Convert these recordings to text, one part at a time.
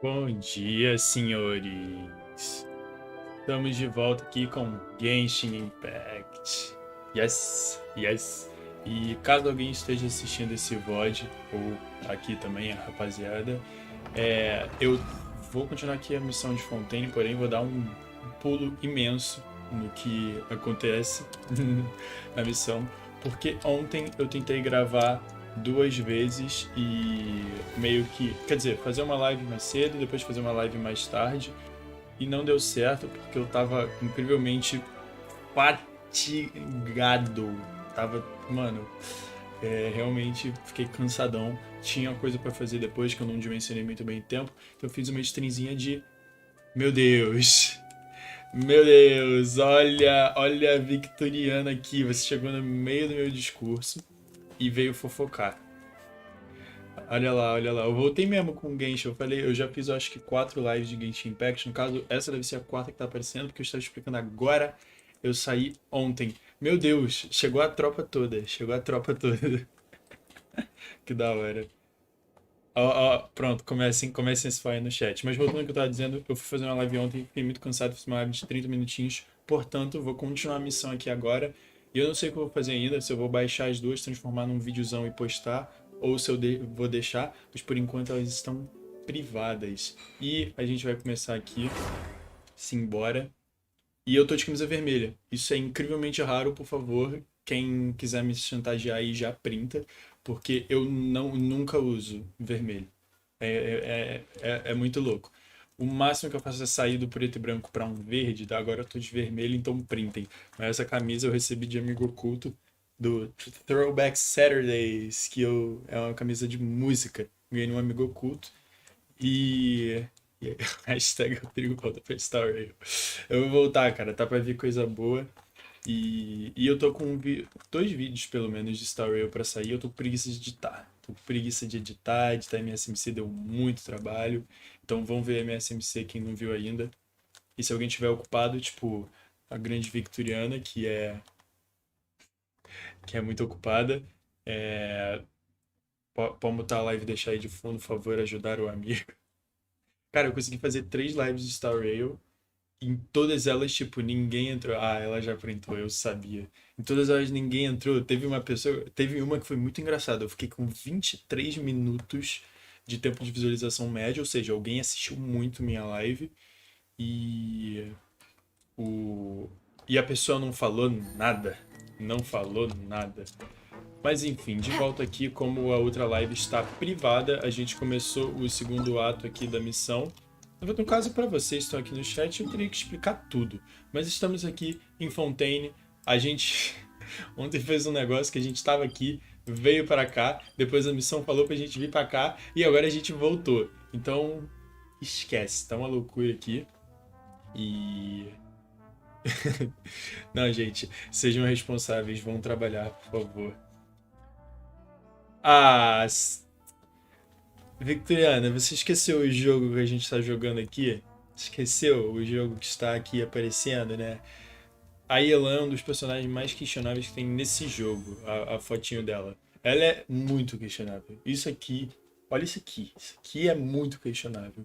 Bom dia, senhores. Estamos de volta aqui com Genshin Impact. Yes, yes. E caso alguém esteja assistindo esse VOD, ou aqui também a rapaziada, eu vou continuar aqui a missão de Fontaine, porém vou dar um pulo imenso no que acontece na missão, porque ontem eu tentei gravar 2 vezes e meio que, quer dizer, fazer uma live mais cedo, depois fazer uma live mais tarde, e não deu certo porque eu tava incrivelmente fatigado. Tava, mano, realmente fiquei cansadão. Tinha coisa pra fazer depois que eu não dimensionei muito bem o tempo, então eu fiz uma streamzinha de meu Deus. Meu Deus, olha a Victoriana aqui. Você chegou no meio do meu discurso e veio fofocar. Olha lá. Eu voltei mesmo com o Genshin. Eu falei, eu já fiz acho que 4 lives de Genshin Impact. No caso, essa deve ser a quarta que tá aparecendo, porque eu estava explicando agora. Eu saí ontem. Meu Deus, chegou a tropa toda. Que da hora. Pronto, comecem esse fire no chat. Mas voltando ao que eu tava dizendo, eu fui fazer uma live ontem, fiquei muito cansado, fiz uma live de 30 minutinhos. Portanto, vou continuar a missão aqui agora. E eu não sei o que eu vou fazer ainda, se eu vou baixar as duas, transformar num videozão e postar, ou se eu vou deixar, mas por enquanto elas estão privadas. E a gente vai começar aqui, simbora. E eu tô de camisa vermelha. Isso é incrivelmente raro, por favor. Quem quiser me chantagear aí já printa, porque eu nunca uso vermelho. É muito louco. O máximo que eu faço é sair do preto e branco para um verde, tá? Agora eu tô de vermelho, então printem. Mas essa camisa eu recebi de amigo oculto do Throwback Saturdays, é uma camisa de música. Ganhei um amigo oculto. E hashtag o trigo volta pra Story. Eu vou voltar, cara. Tá pra vir coisa boa. E eu tô com 2 vídeos, pelo menos, de Star Rail pra sair. Eu tô com preguiça de editar. Editar MSMC deu muito trabalho. Então vão ver MSMC quem não viu ainda. E se alguém tiver ocupado, tipo, a grande Victoriana, que é muito ocupada, pode botar a live e deixar aí de fundo, por favor, ajudar o amigo. Cara, eu consegui fazer 3 lives de Star Rail. Em todas elas, tipo, ninguém entrou. Ah, ela já printou, eu sabia. Em todas elas, ninguém entrou. Teve uma que foi muito engraçada. Eu fiquei com 23 minutos de tempo de visualização médio, ou seja, alguém assistiu muito minha live e e a pessoa não falou nada. Não falou nada. Mas enfim, de volta aqui, como a outra live está privada, a gente começou o segundo ato aqui da missão. No caso, para vocês que estão aqui no chat, eu teria que explicar tudo. Mas estamos aqui em Fontaine. A gente ontem fez um negócio que a gente estava aqui, veio para cá, depois a missão falou pra gente vir para cá e agora a gente voltou. Então, esquece, tá uma loucura aqui. E não, gente, sejam responsáveis, vão trabalhar, por favor. Ah, Victoriana, você esqueceu o jogo que a gente está jogando aqui? Esqueceu o jogo que está aqui aparecendo, né? A Elan é um dos personagens mais questionáveis que tem nesse jogo, a fotinho dela. Ela é muito questionável. Isso aqui, olha isso aqui. Isso aqui é muito questionável.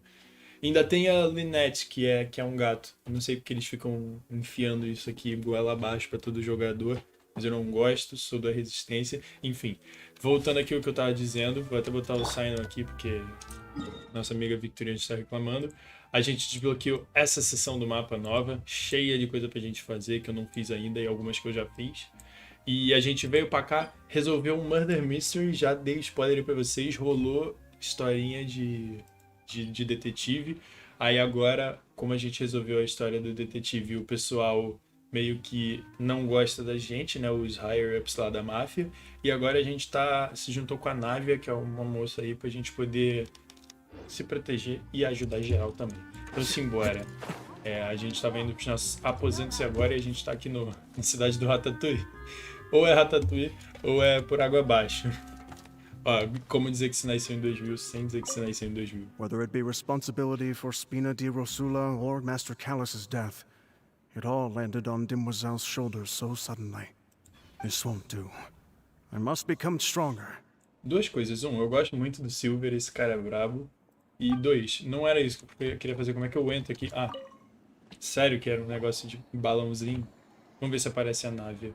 Ainda tem a Lynette, que é um gato. Eu não sei porque eles ficam enfiando isso aqui goela abaixo para todo jogador. Mas eu não gosto, sou da resistência. Enfim, voltando aqui ao que eu tava dizendo. Vou até botar o sign aqui, porque nossa amiga Victoriana está reclamando. A gente desbloqueou essa seção do mapa nova, cheia de coisa pra gente fazer, que eu não fiz ainda e algumas que eu já fiz. E a gente veio pra cá, resolveu um Murder Mystery, já dei spoiler pra vocês, rolou historinha de detetive. Aí agora, como a gente resolveu a história do detetive e o pessoal meio que não gosta da gente, né, os higher-ups lá da máfia, e agora a gente se juntou com a Návia, que é uma moça aí, pra gente poder se proteger e ajudar geral também. Então simbora. A gente tava indo pros nossos aposentos agora e a gente tá aqui na cidade do Ratatouille. Ou é Ratatouille, ou é por água abaixo. Ó, como dizer que se nasceu em 2000 sem dizer que se nasceu em 2000. Whether it be responsibility for Spina di Rosula or Master Callus's death, it all landed on Demoiselle's shoulders so suddenly. This won't do. I must become stronger. 2 coisas. Eu gosto muito do Silver, esse cara é brabo. E 2, não era isso que eu queria fazer. Como é que eu entro aqui? Ah, sério que era um negócio de balãozinho? Vamos ver se aparece a nave.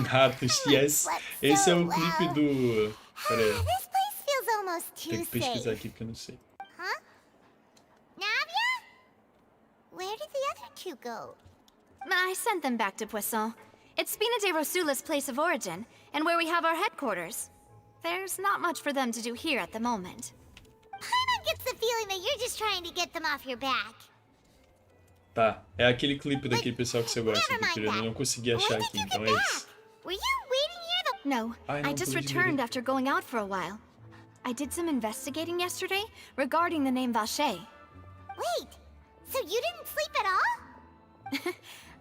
Ratos, yes. Esse é o clipe do... Pera aí, This place feels almost tem too que pesquisar safe. aqui porque eu não sei. Huh? Navia? Where did the other two go? I sent them back to Poisson. It's Spina de Rosula's place of origin, and where we have our headquarters. There's not much for them to do here at the moment. Paimon gets the feeling that you're just trying to get them off your back. Tá, é aquele clipe daquele pessoal que você gosta, Vitorino. Eu não consegui achar aqui, então é isso. Were you waiting here the... No, I just returned after going out for a while. I did some investigating yesterday regarding the name Vache. Wait, so you didn't sleep at all?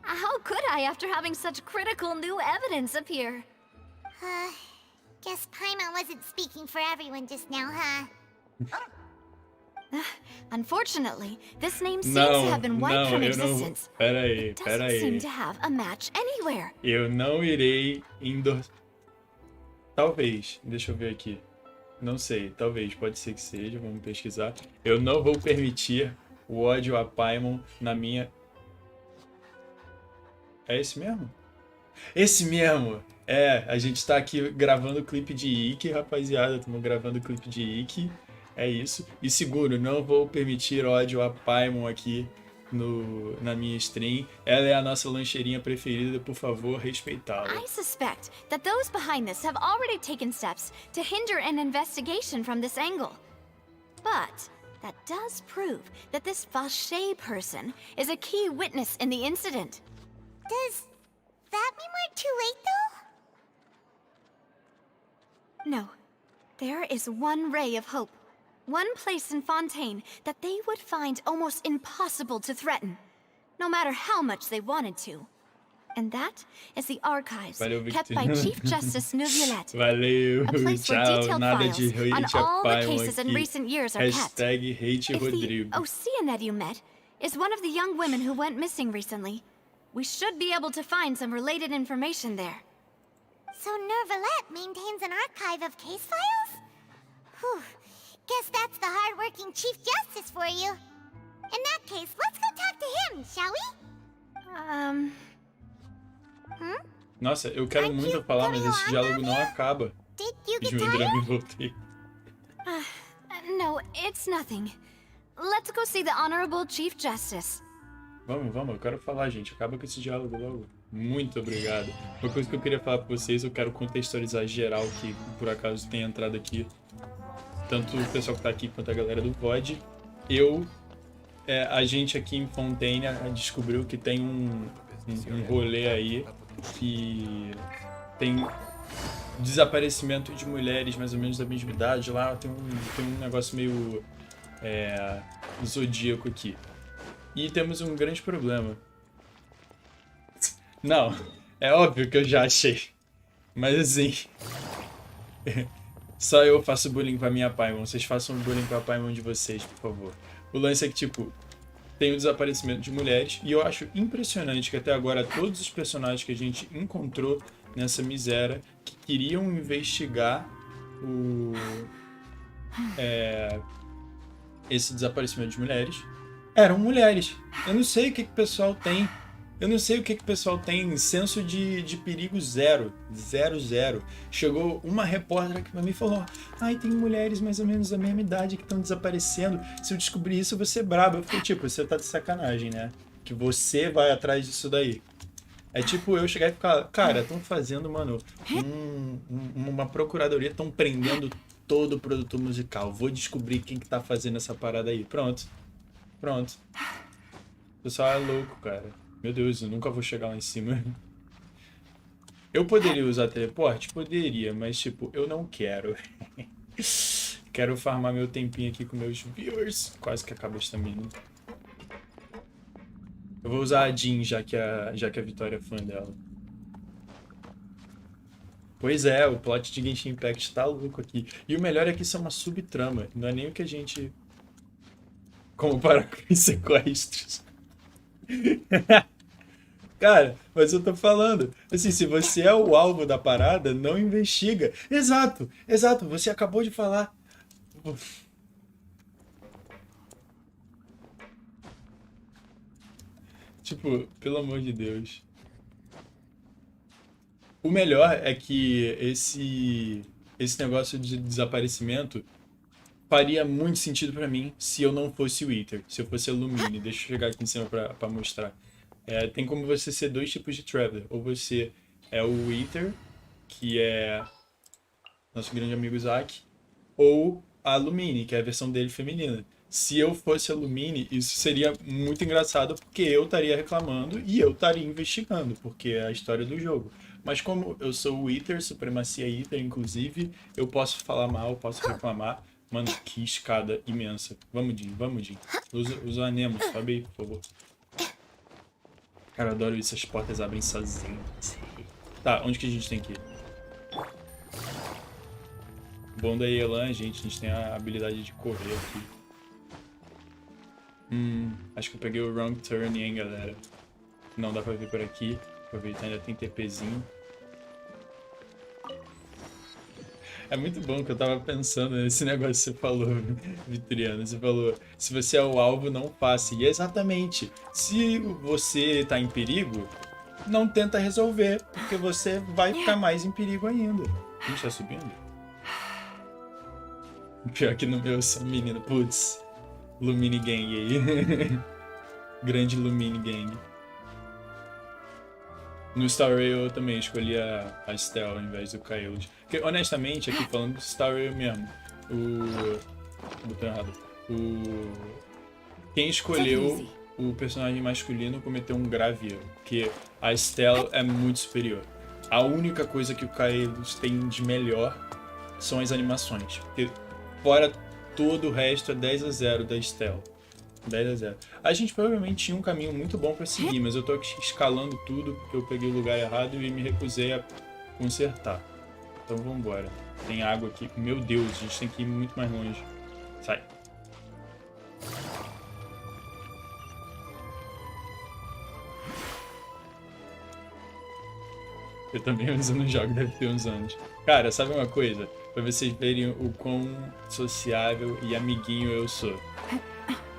How could I after having such critical new evidence appear? Guess Paimon wasn't speaking for everyone just now, huh? Unfortunately, this name seems to have been wiped from existence. Pera aí, It doesn't seem to have a match anywhere. Eu não irei Talvez, deixa eu ver aqui. Não sei, talvez, pode ser que seja, vamos pesquisar. Eu não vou permitir o ódio a Paimon na minha... É esse mesmo? Esse mesmo! É, a gente tá aqui gravando o clipe de Ikki, rapaziada. Estamos gravando o clipe de Ikki. É isso. E seguro, não vou permitir ódio a Paimon aqui na minha stream. Ela é a nossa lancheirinha preferida, por favor, respeitá-la. I suspect that those behind this have already taken steps to hinder an investigation from this angle. But that does prove that this Vache person is a key witness in the incident. Does that mean we're too late, though? No. There is one ray of hope. One place in Fontaine that they would find almost impossible to threaten, no matter how much they wanted to. And that is the archives kept by Chief Justice Neuvillette. Valeu, A place where tchau, detailed nada files de on hate a all the Paimon cases in aqui. recent years are kept. Hashtag hate If the Rodrigo. Osea that you met is one of the young women who went missing recently, we should be able to find some related information there. So Neuvillette maintains an archive of case files? Whew. Guess that's the hard-working Chief Justice for you. In that case, let's go talk to him, shall we? Nossa, eu quero muito falar, mas esse diálogo não acaba. Did you get João Drama, tired? voltei. No, it's nothing. Let's go see the Honorable Chief Justice. Vamos, eu quero falar, gente. Acaba com esse diálogo logo. Muito obrigado. Uma coisa que eu queria falar pra vocês, eu quero contextualizar geral que por acaso tem entrado aqui. Tanto o pessoal que tá aqui quanto a galera do VOD. A gente aqui em Fontaine descobriu que tem um rolê aí que tem desaparecimento de mulheres mais ou menos da mesma idade. Lá tem um negócio meio zodíaco aqui. E temos um grande problema. Não, é óbvio que eu já achei. Mas assim... Só eu faço bullying com a minha Paimon. Vocês façam bullying com a Paimon de vocês, por favor. O lance é que, tipo, tem o desaparecimento de mulheres. E eu acho impressionante que até agora todos os personagens que a gente encontrou nessa miséria que queriam investigar esse desaparecimento de mulheres eram mulheres. Eu não sei o que o pessoal tem. Eu não sei o que o pessoal tem. Senso de perigo zero. Zero. Chegou uma repórter aqui pra mim e falou: ai, tem mulheres mais ou menos da mesma idade que estão desaparecendo. Se eu descobrir isso, eu vou ser brabo. Eu falei, tipo, você tá de sacanagem, né? Que você vai atrás disso daí. É tipo eu chegar e ficar, cara, estão fazendo, mano, uma procuradoria, estão prendendo todo o produtor musical. Vou descobrir quem que tá fazendo essa parada aí. Pronto. O pessoal é louco, cara. Meu Deus, eu nunca vou chegar lá em cima. Eu poderia usar teleporte? Poderia, mas tipo, eu não quero. Quero farmar meu tempinho aqui com meus viewers. Quase que acaba a estamina. Eu vou usar a Jean, já que a Vitória é fã dela. Pois é, o plot de Genshin Impact tá louco aqui. E o melhor é que isso é uma subtrama. Não é nem o que a gente... Como para com os sequestros. Cara, mas eu tô falando, assim, se você é o alvo da parada, não investiga. Exato, exato, você acabou de falar. Tipo, pelo amor de Deus. O melhor é que esse negócio de desaparecimento faria muito sentido pra mim se eu não fosse o Wither, se eu fosse a Lumine. Deixa eu chegar aqui em cima pra mostrar. Tem como você ser dois tipos de Traveler. Ou você é o Wither, que é nosso grande amigo Zack, ou a Lumine, que é a versão dele feminina. Se eu fosse a Lumine, isso seria muito engraçado, porque eu estaria reclamando e eu estaria investigando, porque é a história do jogo. Mas como eu sou o Wither, supremacia Wither, inclusive, eu posso falar mal, posso reclamar. Mano, que escada imensa. Vamos, Jin, vamos, Jin. Usa a Nemo, sobe aí, por favor. Cara, eu adoro isso, as portas abrem sozinhas. Tá, onde que a gente tem que ir? Bom da Elan, gente, a gente tem a habilidade de correr aqui. Acho que eu peguei o wrong turn, hein, galera. Não dá pra vir por aqui. Aproveitar, ainda tem TPzinho. É muito bom que eu tava pensando nesse negócio que você falou, Vitoriano. Você falou, se você é o alvo, não faça. E exatamente, se você tá em perigo, não tenta resolver, porque você vai ficar mais em perigo ainda. A gente tá subindo? Pior que no meu são menino. Putz, Lumine Gang aí. Grande Lumine Gang. No Star Rail eu também escolhi a Estelle ao invés do Coyote. Porque, honestamente, aqui falando do Star Rail mesmo, botão errado. Quem escolheu o personagem masculino cometeu um grave erro, porque a Estelle é muito superior. A única coisa que o Coyote tem de melhor são as animações. Porque fora todo o resto é 10-0 da Estelle. 10-0. A gente provavelmente tinha um caminho muito bom pra seguir, mas eu tô aqui escalando tudo porque eu peguei o lugar errado e me recusei a consertar. Então vambora. Tem água aqui. Meu Deus, a gente tem que ir muito mais longe. Sai. Eu também uso no jogo, deve ter uns anos. Cara, sabe uma coisa? Pra vocês verem o quão sociável e amiguinho eu sou.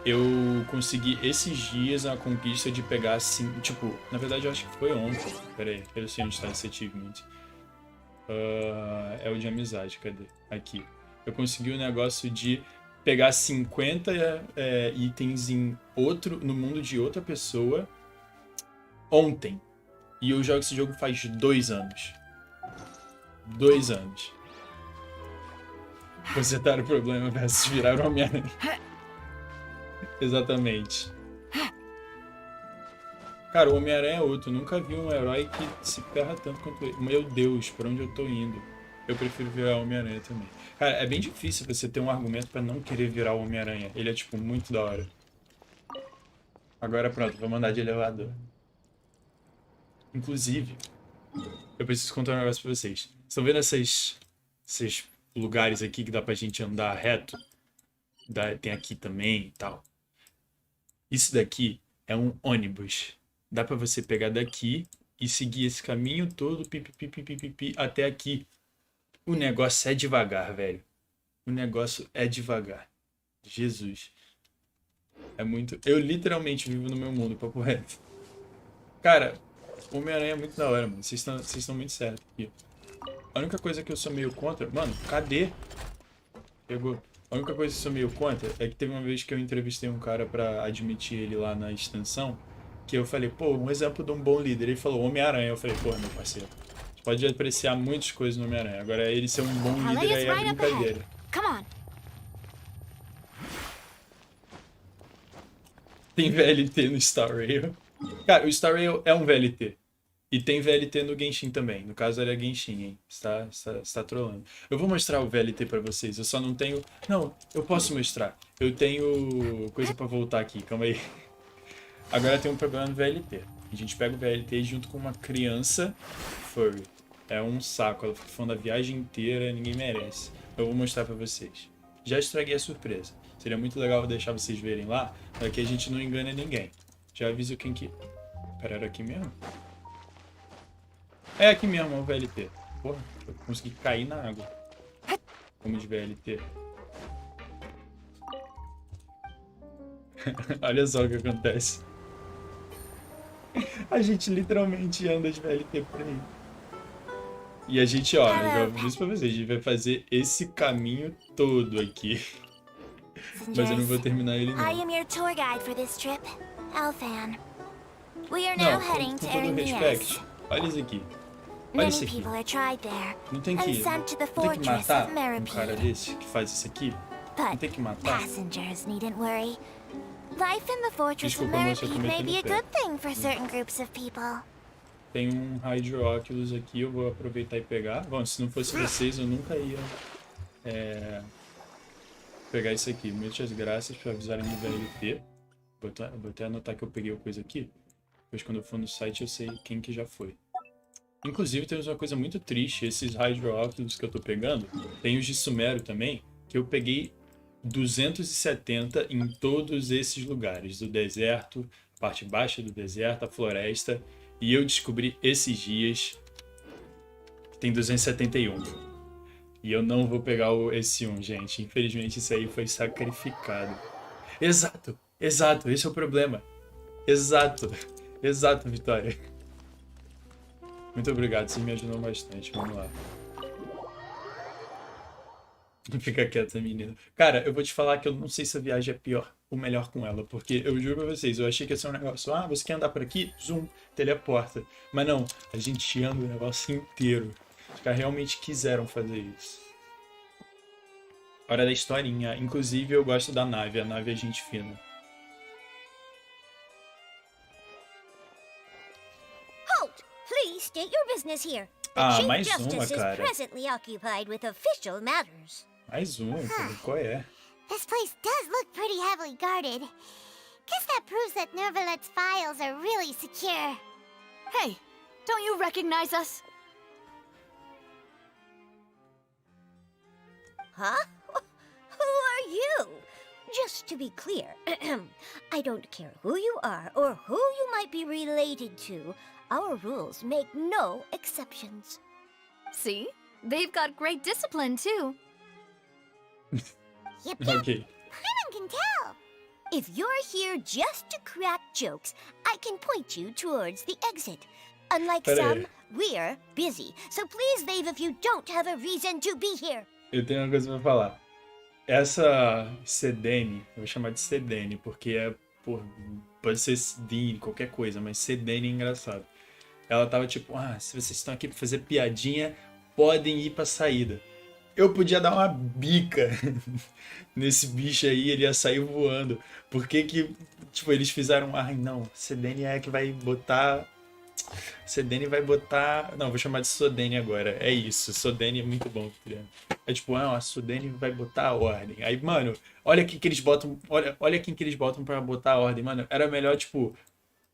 Eu consegui esses dias a conquista de pegar assim, tipo, na verdade eu acho que foi ontem. Pera aí, eu sei onde tá esse achievement. É o de amizade, cadê? Aqui. Eu consegui o negócio de pegar 50 itens no mundo de outra pessoa ontem. E eu jogo esse jogo faz 2 anos. 2 anos. Consertar o problema versus virar o Homem-Aranha. Exatamente. Cara, o Homem-Aranha é outro. Eu nunca vi um herói que se ferra tanto quanto ele. Meu Deus, pra onde eu tô indo? Eu prefiro virar o Homem-Aranha também. Cara, é bem difícil você ter um argumento pra não querer virar o Homem-Aranha. Ele é, tipo, muito da hora. Agora pronto, vou mandar de elevador. Inclusive, eu preciso contar um negócio pra vocês. Estão vendo esses lugares aqui que dá pra gente andar reto? Tem aqui também e tal. Isso daqui é um ônibus. Dá pra você pegar daqui e seguir esse caminho todo, até aqui. O negócio é devagar, velho. O negócio é devagar. Jesus. É muito... Eu literalmente vivo no meu mundo, papo reto. Cara, o Homem-Aranha é muito da hora, mano. Vocês estão muito certos aqui. A única coisa que eu sou meio contra... Mano, cadê? Pegou. A única coisa que eu sou meio contra é que teve uma vez que eu entrevistei um cara pra admitir ele lá na extensão, que eu falei, pô, um exemplo de um bom líder. Ele falou Homem-Aranha. Eu falei, pô, meu parceiro, você pode apreciar muitas coisas no Homem-Aranha. Agora ele ser um bom líder aí é brincadeira. Tem VLT no Star Rail. Cara, o Star Rail é um VLT. E tem VLT no Genshin também. No caso, ele é Genshin, hein? Você tá trolando. Eu vou mostrar o VLT pra vocês. Eu só não tenho... Não, eu posso mostrar. Eu tenho coisa pra voltar aqui. Calma aí. Agora tem um problema no VLT. A gente pega o VLT junto com uma criança furry. É um saco. Ela fica falando a viagem inteira. Ninguém merece. Eu vou mostrar pra vocês. Já estraguei a surpresa. Seria muito legal deixar vocês verem lá. Para que a gente não engane ninguém. Já aviso quem que... Pera, era aqui mesmo? É aqui mesmo, o VLT. Porra, eu consegui cair na água. Como de VLT. Olha só o que acontece. A gente literalmente anda de VLT por aí. E a gente, ó, eu já disse pra vocês, a gente vai fazer esse caminho todo aqui. Mas eu não vou terminar ele não. I am your tour guide for this trip, Elfan. We are Não, now heading com to todo Erinias. respeito. Olha isso aqui. Olha isso Many aqui. people are tried there Não tem and que, sent to the não tem que fortress matar of um cara Meripede. desse que faz isso aqui? Não But tem que matar? passengers needn't worry. Life in the fortress of Desculpa, moça, eu Meripede may cometi be a no pé. good thing for certain groups of people. Tem um Hydro Oculus aqui, eu vou aproveitar e pegar. Bom, se não fosse vocês, eu nunca ia pegar isso aqui. Muitas graças por avisarem no VLT. Vou até anotar que eu peguei a coisa aqui. Depois, quando eu for no site, eu sei quem que já foi. Inclusive, temos uma coisa muito triste. Esses Hydro Oculus que eu tô pegando, tem os de Sumero também, que eu peguei 270 em todos esses lugares. Do deserto, parte baixa do deserto, a floresta. E eu descobri esses dias que tem 271. E eu não vou pegar esse 1, gente. Infelizmente, isso aí foi sacrificado. Exato, exato, esse é o problema. Exato, exato, Vitória. Muito obrigado, você me ajudou bastante. Vamos lá. Fica quieta, menina. Cara, eu vou te falar que eu não sei se a viagem é pior ou melhor com ela, porque eu juro pra vocês, eu achei que ia ser um negócio, você quer andar por aqui? Zoom, teleporta. Mas não, a gente anda o negócio inteiro. Os caras realmente quiseram fazer isso. Hora da historinha. Inclusive, eu gosto da nave, a nave é gente fina. Halt! Please state your business here. The Ah, Chief mais uma, Justice is cara. presently occupied with official matters. Mais uma, qual é? This place does look pretty heavily guarded. Guess that proves that Nervalet's files are really secure. Hey, don't you recognize us? Huh? Who are you? Just to be clear, I don't care who you are or who you might be related to. Our rules make no exceptions. See? They've got great discipline, too. Yep, Ok. Paimon can tell. If you're here just to crack jokes, I can point you towards the exit. Unlike Pera aí. some, we're busy, so please leave if you don't have a reason to be here. Eu tenho uma coisa pra falar. Essa Sedene, eu vou chamar de Sedene, porque pode ser Sedine, qualquer coisa, mas Sedene é engraçado. Ela tava tipo, se vocês estão aqui pra fazer piadinha, podem ir pra saída. Eu podia dar uma bica nesse bicho aí, ele ia sair voando. Por que tipo, eles fizeram, não, Sedene é que vai botar... Sedene vai botar... Não, vou chamar de Sodene agora. É isso, Sodene é muito bom. É tipo, a Sodene vai botar a ordem. Aí, mano, olha quem que eles botam... Olha quem que eles botam pra botar a ordem, mano. Era melhor, tipo,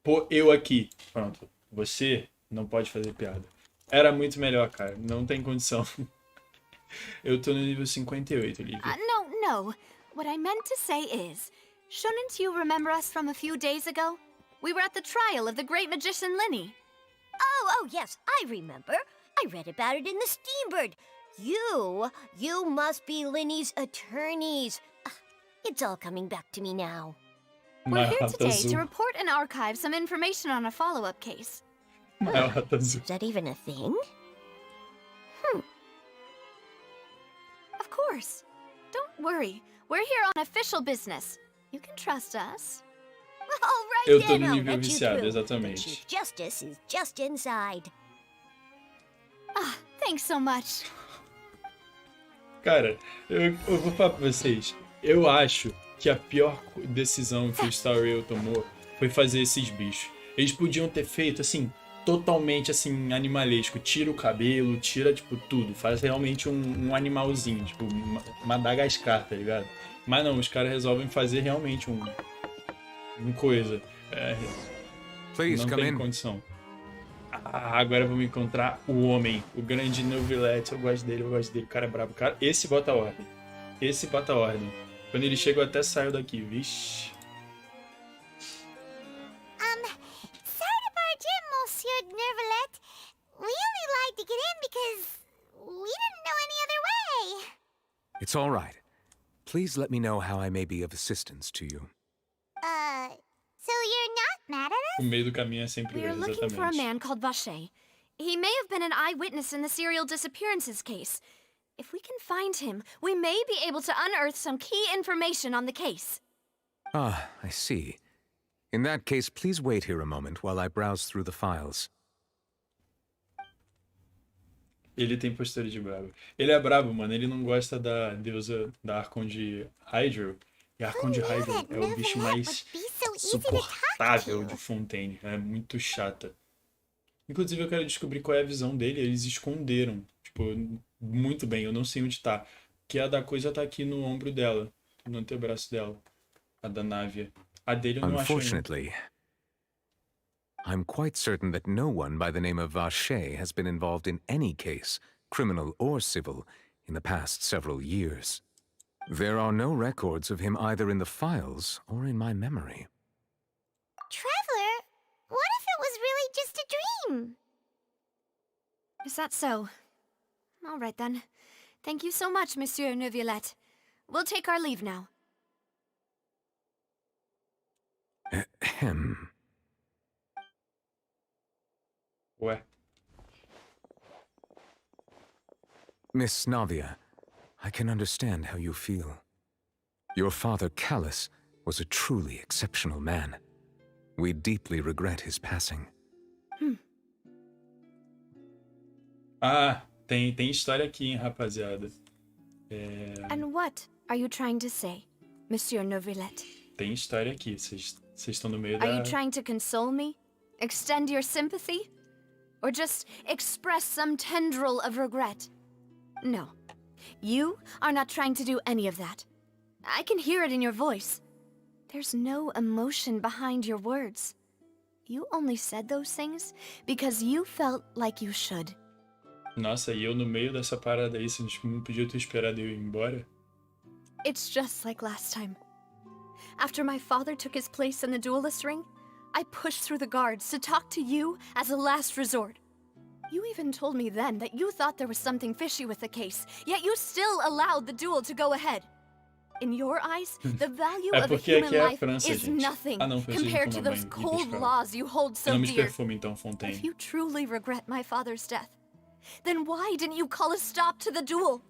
pôr eu aqui. Pronto, você não pode fazer piada. Era muito melhor, cara. Não tem condição. Eu tô no nível 58, Olivia. No. What I meant to say is, shouldn't you remember us from a few days ago? We were at the trial of the great magician Linny. Oh, yes, I remember. I read about it in the Steambird. You must be Linny's attorneys. It's all coming back to me now. We're here Rata today azul. to report and archive some information on a follow-up case. Rata azul. Is that even a thing? Of course. Don't worry. We're here on official business. You can trust us. All right, Eu tô then, no I'll nível let you viciado, through. exatamente. The Chief Justice is just inside. Thanks so much. Cara, eu vou falar pra vocês. Eu acho que a pior decisão que o Star Rail tomou foi fazer esses bichos. Eles podiam ter feito, assim, totalmente, assim, animalesco. Tira o cabelo, tira, tipo, tudo. Faz realmente um animalzinho, tipo, Madagascar, tá ligado? Mas não, os caras resolvem fazer realmente um coisa. Please Não come tem in. condição. Agora vamos encontrar o homem, o grande Neuvilete. Eu gosto dele. O cara é brabo. Cara, esse bota a ordem. Quando ele chega, eu até saio daqui. Vixe. Sorry to barge in, Monsieur Nervalet. We only because we didn't know any other way. It's all right. Please let me know how I may be of assistance to you. So you're not mad at us? O meio do caminho é sempre We're ele, looking for a exatamente. man called Vache. He may have been an eyewitness in the serial disappearances case. If we can find him, we may be able to unearth some key information on the case. Ah, I see. In that case, please wait here a moment while I browse through the files. Ele tem postura de brabo. Ele é brabo, mano. Ele não gosta da deusa da Archon de Hydro. E a Archon de Hydro é o bicho mais suportável de Fontaine. É muito chata. Inclusive, eu quero descobrir qual é a visão dele. Eles esconderam. Tipo, muito bem. Eu não sei onde tá. Que a da coisa tá aqui no ombro dela. No antebraço dela. A da Návia. A dele eu não acho ainda. Unfortunately, I'm quite certain that no one by the name of Vache has been involved in any case, criminal or civil, in the past several years. There are no records of him either in the files or in my memory. Traveler, what if it was really just a dream? Is that so? All right then. Thank you so much, Monsieur Neuvillette. We'll take our leave now. Ahem. Ué. Miss Navia, I can understand how you feel. Your father, Callus, was a truly exceptional man. We deeply regret his passing. Ah, tem história aqui, hein, rapaziada. And what are you trying to say, Monsieur Neuvillette? Tem história aqui. Vocês estão no meio Are da... you trying to console me? Extend your sympathy? Or just express some tendril of regret? No. You are not trying to do any of that. I can hear it in your voice. There's no emotion behind your words. You only said those things because you felt like you should. Nossa, e eu no meio dessa parada aí, você não podia ter esperado eu ir embora? It's just like last time. After my father took his place in the duelist ring, I pushed through the guards to talk to you as a last resort. You even told me then that you thought there was something fishy with the case, yet you still allowed the duel to go ahead. In your eyes, the value É of a porque aqui human é a life França, is gente. nothing Ah, não, preciso compared to tomar those banho. cold Desculpa. laws you hold so Não me dear. perfume então, Fontaine. If you truly regret my father's death, then why didn't you call a stop to the duel?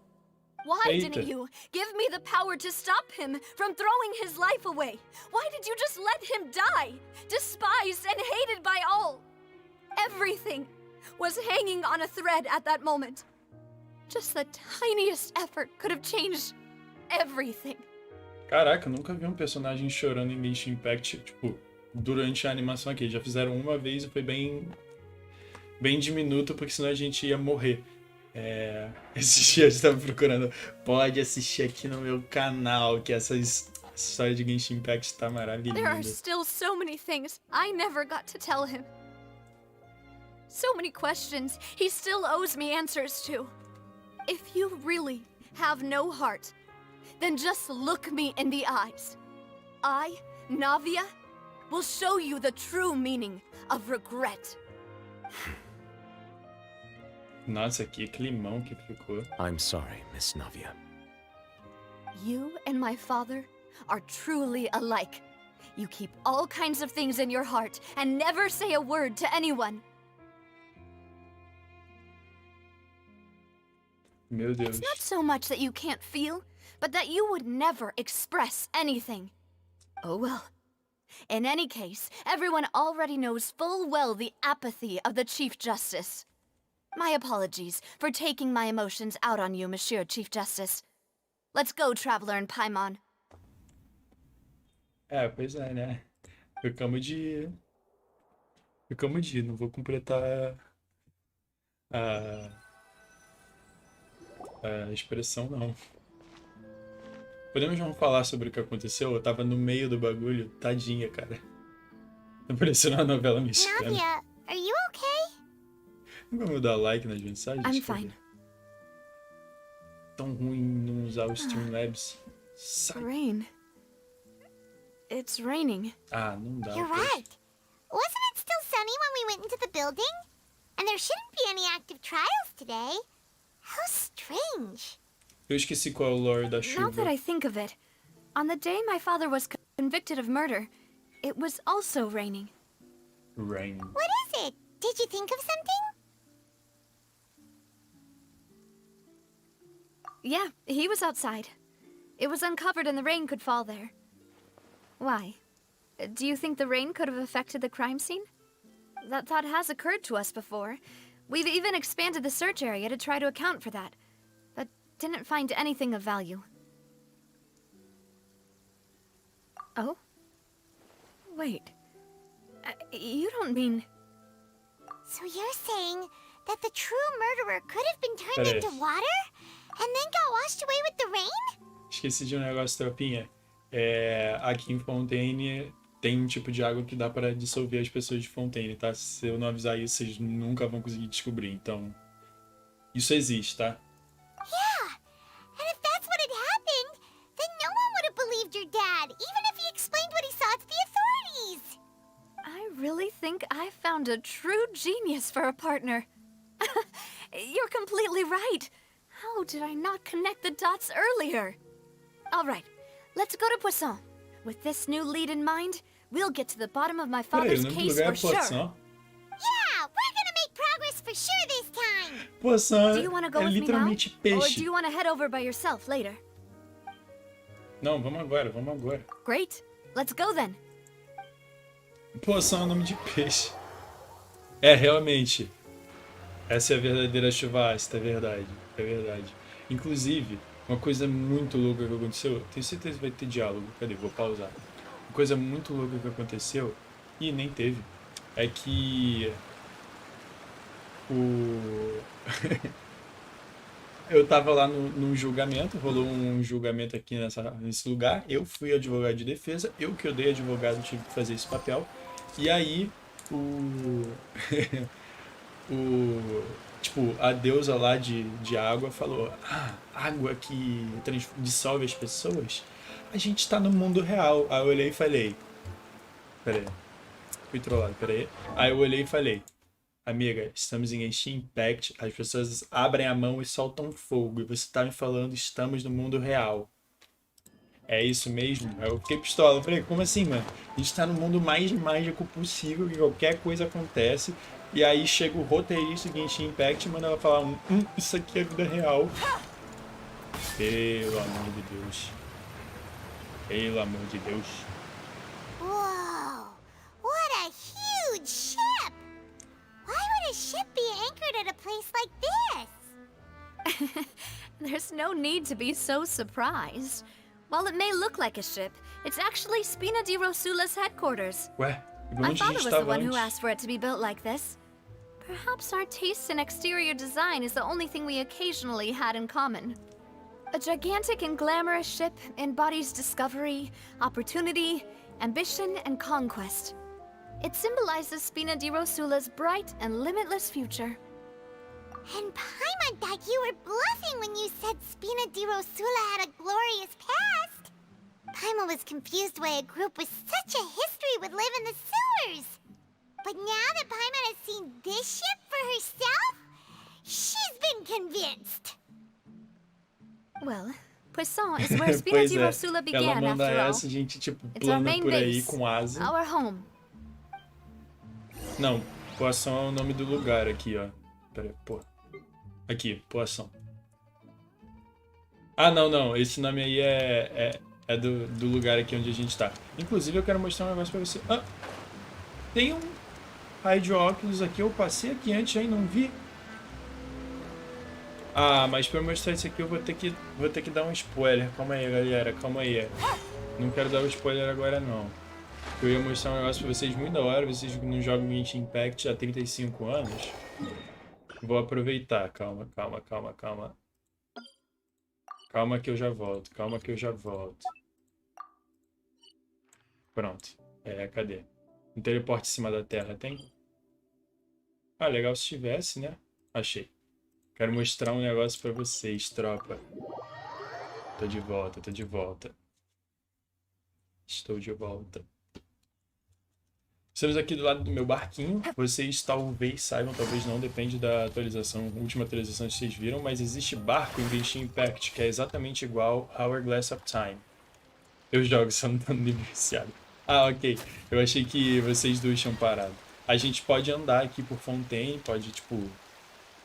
Why Eita. didn't you give me the power to stop him from throwing his life away? Why did you just let him die, despised and hated by all? Everything was hanging on a thread at that moment. Just the tiniest effort could have changed everything. Caraca, eu nunca vi um personagem chorando em Genshin Impact, tipo, durante a animação aqui. Já fizeram uma vez e foi bem diminuto, porque senão a gente ia morrer. Esses dias eu tava procurando. Pode assistir aqui no meu canal, que essa história de Genshin Impact tá There are maravilhosa. still so many things I never got to tell him. So many questions he still owes me answers to. If you really have no heart, then just look me in the eyes. I, Navia, will show you the true meaning of regret. Nossa, que climão que ficou. I'm sorry, Miss Navia. You and my father are truly alike. You keep all kinds of things in your heart and never say a word to anyone. Meu Deus. It's not so much that you can't feel, but that you would never express anything. Oh well. In any case, everyone already knows full well the apathy of the Chief Justice. My apologies for taking my emotions out on you, Monsieur Chief Justice. Let's go, Traveler and Paimon. Pois é, né? Ficamos de... Não vou completar a expressão, não. Podemos não falar sobre o que aconteceu? Eu tava no meio do bagulho. Tadinha, cara. Tá parecendo uma novela mexicana. Navia, are you okay? Não vai mudar like nas mensagens? I'm Cadê? fine. Tão ruim não usar o Streamlabs. Sai. Rain. It's raining. Ah, não dá. You're poxa. right. Wasn't it still sunny when we went into the building? And there shouldn't be any active trials today. How strange. Eu esqueci qual é o lore da Now that chuva. I think of it, on the day my father was convicted of murder, it was also raining. Rain. What is it? Did you think of something? Yeah, he was outside. It was uncovered and the rain could fall there. Why? Do you think the rain could have affected the crime scene? That thought has occurred to us before. We've even expanded the search area to try to account for that, but didn't find anything of value. Oh? Wait. You don't mean... So you're saying that the true murderer could have been turned Peraí. into water? And then got washed away with the rain? Esqueci de um negócio, tropinha. Aqui em Fontaine tem um tipo de água que dá para dissolver as pessoas de Fontaine, tá? Se eu não avisar isso, vocês nunca vão conseguir descobrir. Então, isso existe, tá? Yeah. And if that's what had happened, then no one would have believed your dad, even if he explained what he saw to the authorities. I really think I found a true genius for a partner. You're completely right. How did I not connect the dots earlier? All right, let's go to Poisson. With this new lead in mind, we'll get to the bottom of my Peraí, o father's nome do case lugar for é sure. Poisson. Yeah, we're gonna make progress for sure this time. Poisson Do you want to go é with me now? literalmente Or peixe. do you want to head over by yourself later? Não, vamos agora, vamos agora. Great, let's go then. Poisson é o nome de peixe. É, realmente. Essa é a verdadeira chuva ácida, é verdade. É verdade. Inclusive, uma coisa muito louca que aconteceu. Tenho certeza que vai ter diálogo. Cadê? Vou pausar. Uma coisa muito louca que aconteceu. E nem teve. É que. Eu tava lá num julgamento. Rolou um julgamento aqui nesse lugar. Eu fui advogado de defesa. Eu que odeio advogado tive que fazer esse papel. E aí. Tipo, a deusa lá de água falou: água que dissolve as pessoas? A gente tá no mundo real. Aí eu olhei e falei: peraí, fui trollado, peraí. Aí eu olhei e falei: amiga, estamos em Genshin Impact, as pessoas abrem a mão e soltam fogo, e você tá me falando: estamos no mundo real. É isso mesmo? Aí eu fiquei pistola. Eu falei: como assim, mano? A gente tá no mundo mais mágico possível, que qualquer coisa acontece. E aí chega o roteirista do Genshin Impact e manda ela falar: isso aqui é vida real. Pelo amor de Deus. Pelo amor de Deus. Whoa, what a huge ship! Why would a ship be anchored at a place like this? There's no need to be so surprised. While it may look like a ship, it's actually Spina di Rosula's headquarters. Ué, e My onde a father gente was the tava one who antes? asked for it to be built like this. Perhaps our taste in exterior design is the only thing we occasionally had in common. A gigantic and glamorous ship embodies discovery, opportunity, ambition, and conquest. It symbolizes Spina di Rosula's bright and limitless future. And Paimon thought you were bluffing when you said Spina di Rosula had a glorious past. Paimon was confused why a group with such a history would live in the sewers. But now that Paimon has seen this ship for herself, she's been convinced. Well, Poisson is where Spina Pois di é, Rosula ela began manda after all. essa, a gente tipo It's our plana main por aí base, com asa. our home. Não, Poisson é o nome do lugar aqui, ó. Pera aí, pô. Aqui, Poisson. Ah, não, esse nome aí é do lugar aqui onde a gente tá. Inclusive, eu quero mostrar um negócio pra você. Tem um raio de óculos aqui, eu passei aqui antes aí, não vi. Mas pra mostrar isso aqui eu vou ter que dar um spoiler. Calma aí, galera, calma aí. Não quero dar um spoiler agora, não. Eu ia mostrar um negócio pra vocês muito da hora, vocês que não jogam Genshin Impact há 35 anos. Vou aproveitar, calma. Calma que eu já volto, Pronto. Cadê? Um teleporte em cima da Terra tem? Legal se tivesse, né? Achei. Quero mostrar um negócio pra vocês, tropa. Tô de volta. Estou de volta. Estamos aqui do lado do meu barquinho. Vocês talvez saibam, talvez não, depende da atualização, última atualização que vocês viram, mas existe barco em Genshin Impact que é exatamente igual Hourglass of Time. Eu jogo, só não tô nível viciado. Ah, ok. Eu achei que vocês dois tinham parado. A gente pode andar aqui por Fontaine, pode, tipo,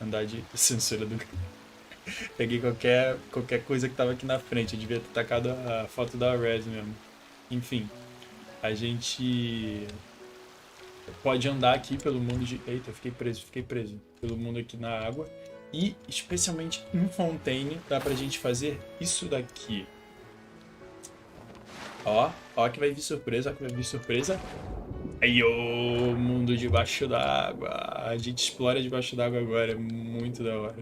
andar de censura do... Peguei qualquer coisa que tava aqui na frente. Eu devia ter tacado a foto da Red mesmo. Enfim, a gente pode andar aqui pelo mundo de... Eita, fiquei preso. Pelo mundo aqui na água. E, especialmente em Fontaine, dá pra gente fazer isso daqui. Ó que vai vir surpresa, Aí, ô, mundo debaixo d'água. A gente explora debaixo d'água agora, é muito da hora.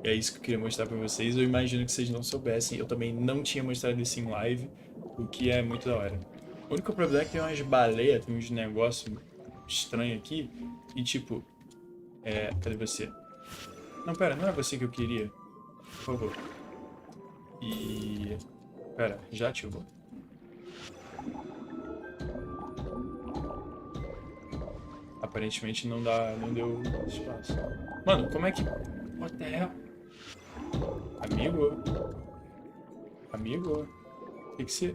E é isso que eu queria mostrar pra vocês. Eu imagino que vocês não soubessem. Eu também não tinha mostrado isso em live, o que é muito da hora. O único problema é que tem umas baleias, tem uns negócios estranhos aqui. E tipo, cadê você? Não, pera, não é você que eu queria. Por favor. E... Pera, já ativou? Aparentemente não deu espaço. Mano, como é que... What the hell? Amigo? O que você...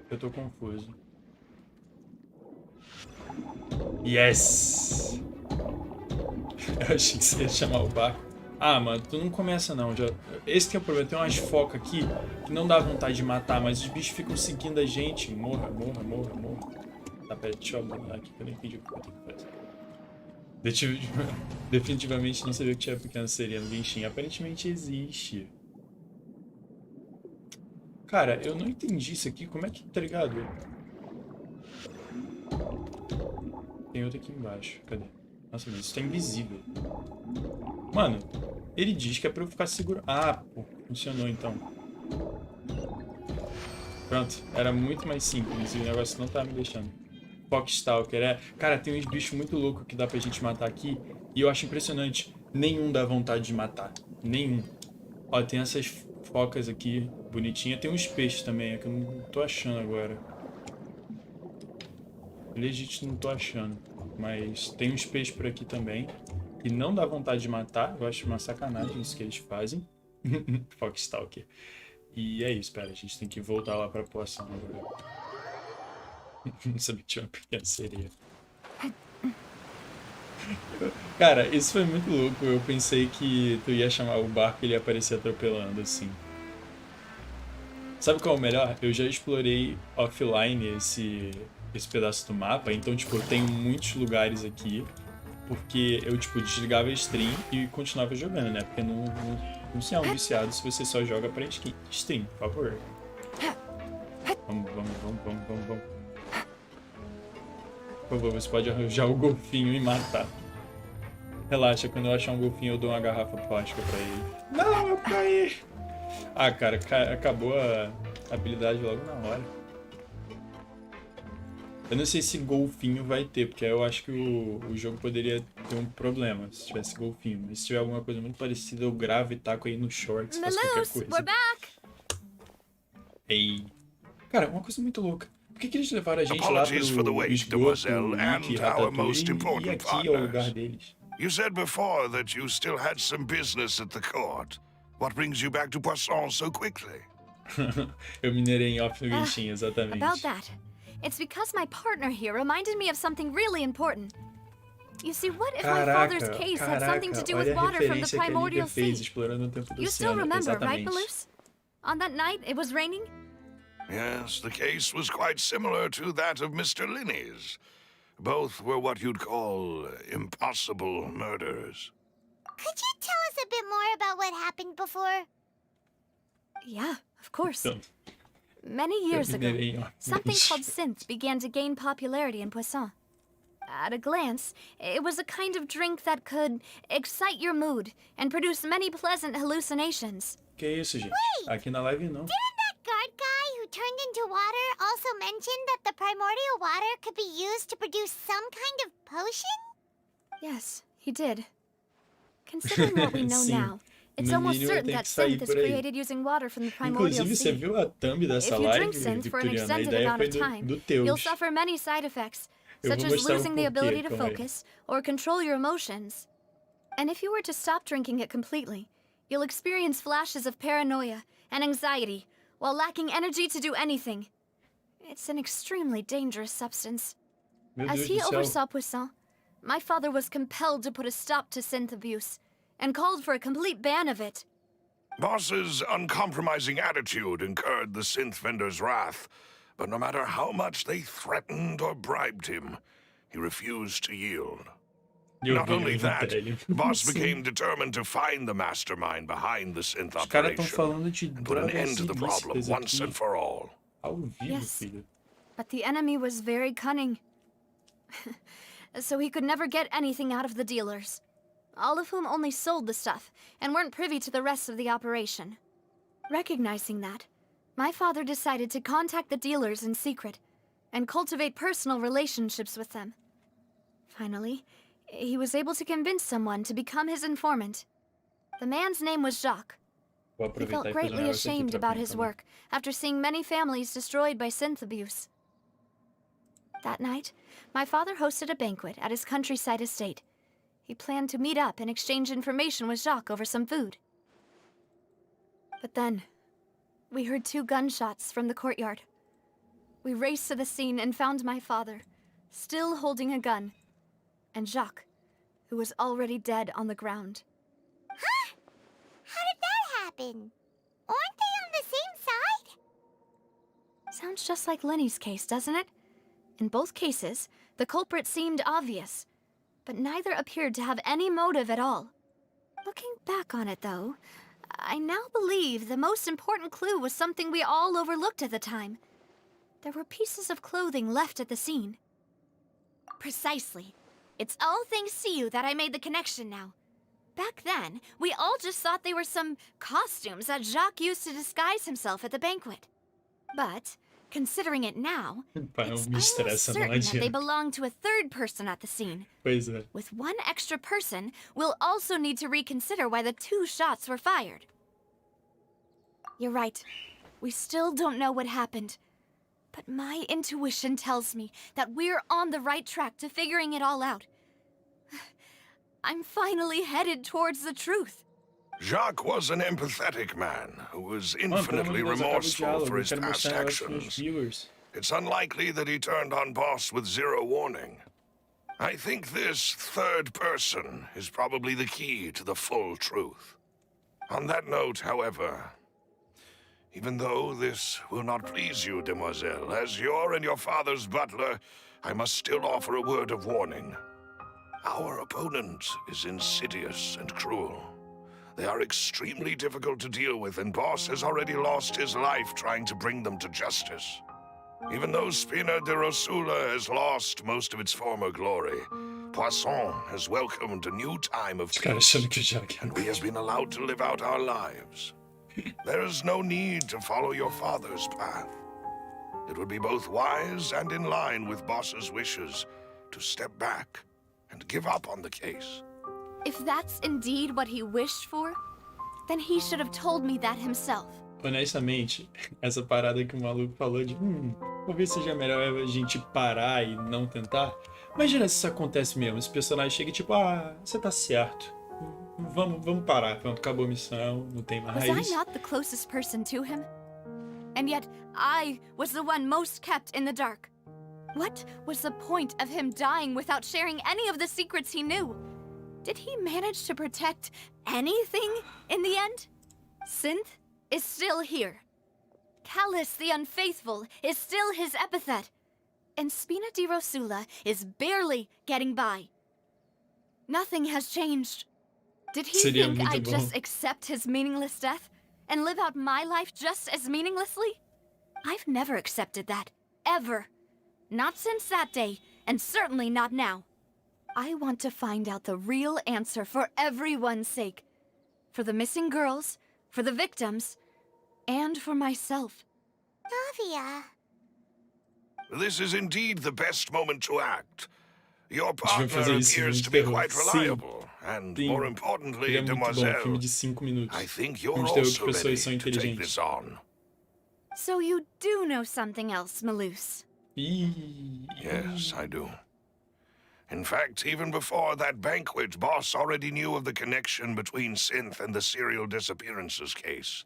Eu tô confuso. Yes! Eu achei que você ia chamar o barco. Ah, mano, tu não começa não. Esse que é o problema. Tem umas focas aqui que não dá vontade de matar, mas os bichos ficam seguindo a gente. Morra. Tá, pera, deixa eu abandonar aqui que eu não entendi o que eu tenho que fazer. Definitivamente não sabia que tinha pequena sereia no Genshin. Aparentemente existe. Cara, eu não entendi isso aqui. Como é que, tá ligado? Tem outro aqui embaixo. Cadê? Nossa, mas isso tá invisível. Mano, ele diz que é pra eu ficar seguro. Ah, pô, funcionou então. Pronto, era muito mais simples e o negócio não tá me deixando. Foxstalker, Cara, tem uns bichos muito loucos que dá pra gente matar aqui. E eu acho impressionante. Nenhum dá vontade de matar. Nenhum. Ó, tem essas focas aqui, bonitinha. Tem uns peixes também, é que eu não tô achando agora. Legit não tô achando. Mas tem uns peixes por aqui também. Que não dá vontade de matar. Eu acho uma sacanagem isso que eles fazem. Foxstalker. E é isso, pera. A gente tem que voltar lá pra poção agora. Não sabia que tinha uma pequena sereia. Cara, isso foi muito louco. Eu pensei que tu ia chamar o barco e ele ia aparecer atropelando, assim. Sabe qual é o melhor? Eu já explorei offline esse pedaço do mapa. Então, tipo, eu tenho muitos lugares aqui. Porque eu, tipo, desligava a stream e continuava jogando, né? Porque não se é um viciado se você só joga pra stream, por favor. Vamos. Por favor, você pode arranjar o golfinho e matar. Relaxa, quando eu achar um golfinho eu dou uma garrafa plástica pra ele. Não, eu caí! Ah, cara, acabou a habilidade logo na hora. Eu não sei se golfinho vai ter, porque eu acho que o jogo poderia ter um problema se tivesse golfinho. Mas se tiver alguma coisa muito parecida, eu gravo e taco aí no shorts, faço qualquer coisa. We're back. Ei. Cara, uma coisa muito louca. Por que eles levaram a gente lá Apologies for the pro wait, esgoto, mademoiselle, Wiki, and our most Ratatouille, e important aqui é o lugar partners. deles? You said before that you still had some business at the court. What brings you back to Poisson so quickly? Eu minerei em off no Genshin, exatamente. About that. It's because my partner here reminded me of something really important. You see, what if my father's case had something to do with olha a water from the referência que a primordial Liga fez, sea? explorando o tempo do You still oceano, remember, right, exatamente. Balus? On that night, it was raining? Yes, the case was quite similar to that of Mr. Linney's. Both were what you'd call impossible murders. Could you tell us a bit more about what happened before? Yeah, of course. Então, Many years ago, minerei em off. something called synth began to gain popularity in Poisson. At a glance, it was a kind of drink that could excite your mood and produce many pleasant hallucinations. Que isso, gente? Aqui na live não. Didn't that guard guy who turned into water also mention that the primordial water could be used to produce some kind of potion? Yes, he did. Considering what we know Sim. now, It's No almost mínimo vai certain ter that que sair synth is por aí. created using water from the primordial Inclusive, você sea. viu a thumb dessa If you live, drink synth for an Victoriano? A extended ideia amount foi of time, do you'll Teus. suffer many side effects, Eu such vou as mostrar losing the porquê, ability to calma aí. focus or control your emotions. And if you were to stop drinking it completely, you'll experience flashes of paranoia and anxiety while lacking energy to do anything. It's an extremely dangerous substance. Meu As Deus he do céu. oversaw Poisson, my father was compelled to put a stop to synth abuse and called for a complete ban of it. Boss's uncompromising attitude incurred the synth vendor's wrath, but no matter how much they threatened or bribed him, he refused to yield. Eu Not vi only o that, dele. Boss Sim. became determined to find the mastermind behind the synth Os caras estão operation falando de and put an end to the problem drogas once ilícitas and aqui, for all. ao vivo, Yes. filho. But the enemy was very cunning. So he could never get anything out of the dealers, all of whom only sold the stuff and weren't privy to the rest of the operation. Recognizing that, my father decided to contact the dealers in secret and cultivate personal relationships with them. Finally, he was able to convince someone to become his informant. The man's name was Jacques. Vou He aproveitar felt e fazer um greatly negócio aqui ashamed pra about mim his também. work after seeing many families destroyed by synth abuse. That night, my father hosted a banquet at his countryside estate. He planned to meet up and exchange information with Jacques over some food. But then, we heard 2 gunshots from the courtyard. We raced to the scene and found my father, still holding a gun, and Jacques, who was already dead on the ground. Huh? How did that happen? Aren't they on the same side? Sounds just like Lenny's case, doesn't it? In both cases, the culprit seemed obvious, but neither appeared to have any motive at all. Looking back on it, though, I now believe the most important clue was something we all overlooked at the time. There were pieces of clothing left at the scene. Precisely. It's all thanks to you that I made the connection now. Back then, we all just thought they were some costumes that Jacques used to disguise himself at the banquet. But, considering it now, Pai, it's não me almost estressa, não certain that they adianta. belong to a third person at the scene. Pois é. With one extra person, we'll also need to reconsider why the 2 shots were fired. You're right. We still don't know what happened. But my intuition tells me that we're on the right track to figuring it all out. I'm finally headed towards the truth. Jacques was an empathetic man who was Mano, pelo amor infinitely de Deus, acaba o remorseful diálogo. for Eu his quero past mostrar um negócio pros meus actions. viewers. It's unlikely that he turned on Boss with zero warning. I think this third person is probably the key to the full truth. On that note, however, even though this will not please you, demoiselle, as your and your father's butler, I must still offer a word of warning. Our opponent is insidious and cruel. They are extremely difficult to deal with, and Boss has already lost his life trying to bring them to justice. Even though Spina de Rosula has lost most of its former glory, Poisson has welcomed a new time of Os caras peace, achando que o Jack and we have been allowed to live out our lives. There is no need to follow your father's path. It would be both wise and in line with Boss's wishes to step back and give up on the case. If that's indeed what he wished for, then he should have told me that himself. Honestamente, essa parada que o maluco falou de talvez seja melhor a gente parar e não tentar. Imagina se isso acontece mesmo, esse personagem chega e tipo, você tá certo. Vamos parar, pronto, acabou a missão, não tem mais. Was I not the closest person to him? And yet, I was the one most kept in the dark. What was the point of him dying without sharing any of the secrets he knew? Did he manage to protect anything in the end? Synth is still here. Callus the Unfaithful is still his epithet. And Spina di Rosula is barely getting by. Nothing has changed. Did he Seria think muito I'd bom. just accept his meaningless death and live out my life just as meaninglessly? I've never accepted that. Ever. Not since that day, and certainly not now. I want to find out the real answer for everyone's sake. For the missing girls, for the victims, and for myself. Navia. This is indeed the best moment to act. Your Eles vão fazer partner isso no appears filme to de be terror. quite Sim, reliable, and sim. more Ele importantly, é muito bom. Filme Demoiselle, de 5 minutos. I think Filme you're de terror que as also ready pessoas são to take inteligentes. this on. So you do know something else, Maloose. Yes, I do. In fact, even before that banquet, Boss already knew of the connection between Synth and the serial disappearances case.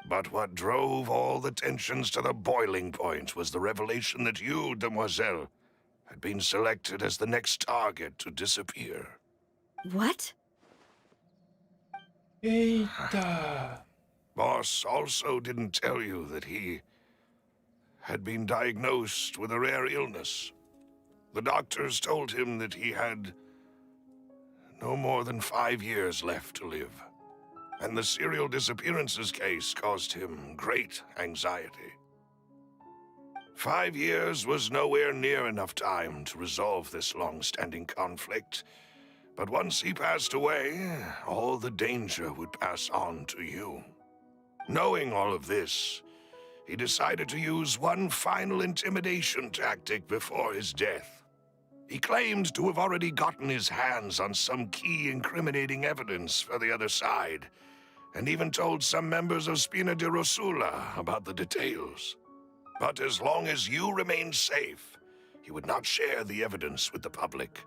But what drove all the tensions to the boiling point was the revelation that you, Demoiselle, had been selected as the next target to disappear. What? Eita! Boss also didn't tell you that he had been diagnosed with a rare illness. The doctors told him that he had no more than 5 years left to live. And the serial disappearances case caused him great anxiety. 5 years was nowhere near enough time to resolve this long-standing conflict. But once he passed away, all the danger would pass on to you. Knowing all of this, he decided to use one final intimidation tactic before his death. He claimed to have already gotten his hands on some key incriminating evidence for the other side, and even told some members of Spina di Rosula about the details. But as long as you remained safe, he would not share the evidence with the public.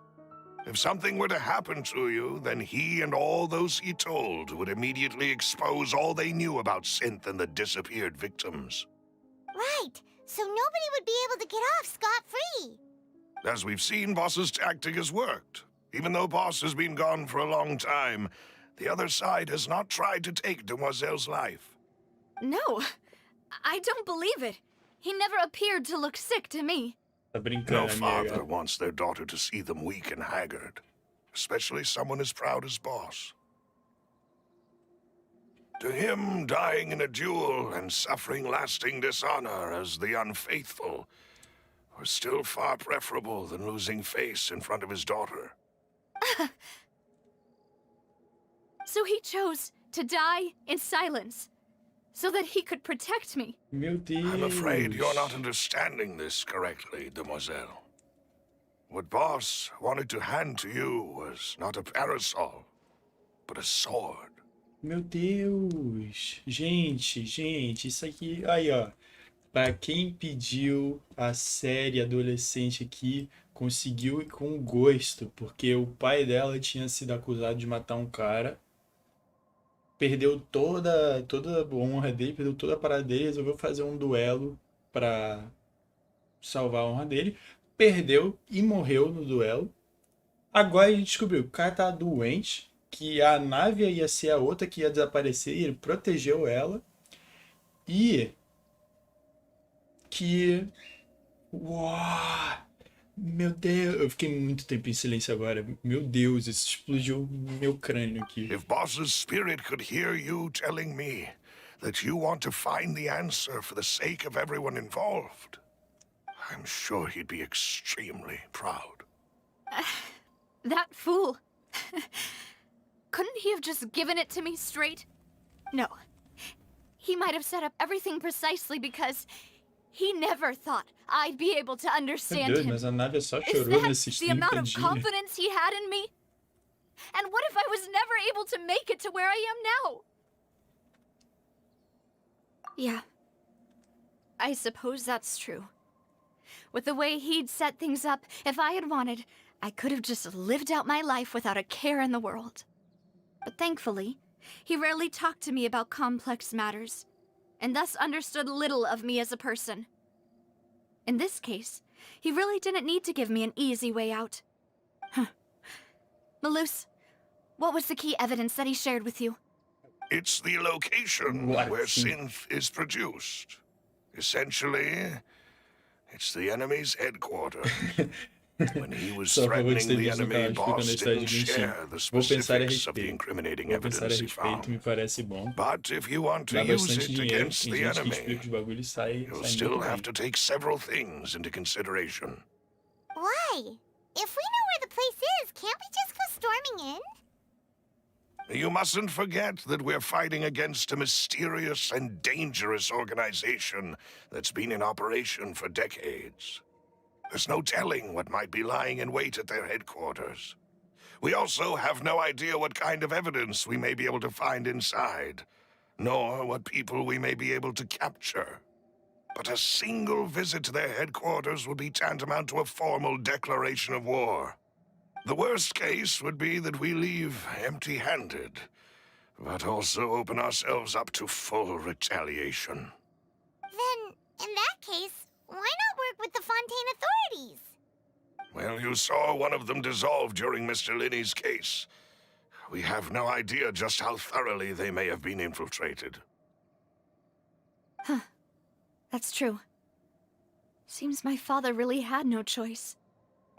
If something were to happen to you, then he and all those he told would immediately expose all they knew about Synth and the disappeared victims. Right, so nobody would be able to get off scot-free. As we've seen, Boss's tactic has worked. Even though Boss has been gone for a long time, the other side has not tried to take Demoiselle's life. No, I don't believe it. He never appeared to look sick to me. Tá brincando, No amiga. father wants their daughter to see them weak and haggard, especially someone as proud as Boss. To him, dying in a duel and suffering lasting dishonor as the unfaithful was still far preferable than losing face in front of his daughter. So he chose to die in silence, so that he could protect me. Meu Deus. I'm afraid you're not understanding this correctly, Demoiselle. What Boss wanted to hand to you was not a parasol, but a sword. Meu Deus. Gente, isso aqui. Aí, ó. Pra quem pediu a série adolescente aqui, conseguiu e com gosto, porque o pai dela tinha sido acusado de matar um cara, perdeu toda a honra dele, perdeu toda a parada dele, resolveu fazer um duelo pra salvar a honra dele, perdeu e morreu no duelo. Agora a gente descobriu que o cara tá doente, que a nave ia ser a outra que ia desaparecer, e ele protegeu ela, e que... Uau! Meu Deus, eu fiquei muito tempo em silêncio agora. Meu Deus, isso explodiu meu crânio aqui. If Boss's spirit could hear you telling me that you want to find the answer for the sake of everyone involved, I'm sure he'd be extremely proud. That fool. Couldn't he have just given it to me straight? No. He might have set up everything precisely because he never thought I'd be able to Meu understand Deus, him. mas a nave só Is chorou that nesses the 30 amount of dias. confidence he had in me? And what if I was never able to make it to where I am now? Yeah. I suppose that's true. With the way he'd set things up, if I had wanted, I could have just lived out my life without a care in the world. But thankfully, he rarely talked to me about complex matters, and thus understood little of me as a person. In this case, he really didn't need to give me an easy way out. Maloose, what was the key evidence that he shared with you? It's the location What? where synth is produced. Essentially, it's the enemy's headquarters. When he was Só a favor de threatening ter the visto no enemy, canal Boss explicando a história didn't de Genshin. share the Vou pensar a specifics of the respeito. incriminating Vou pensar a evidence he respeito, me found. parece bom. But if you want to Dá use bastante it dinheiro, against tem the gente que enemy, explica os bagulhos e sai you'll muito still bem. have to take several things into consideration. Why? If we know where the place is, can't we just go storming in? You mustn't forget that we're fighting against a mysterious and dangerous organization that's been in operation for decades. There's no telling what might be lying in wait at their headquarters. We also have no idea what kind of evidence we may be able to find inside, nor what people we may be able to capture. But a single visit to their headquarters would be tantamount to a formal declaration of war. The worst case would be that we leave empty-handed, but also open ourselves up to full retaliation. Then, in that case, why not work with the Fontaine authorities? Well, you saw one of them dissolve during Mr. Linney's case. We have no idea just how thoroughly they may have been infiltrated. Huh. That's true. Seems my father really had no choice.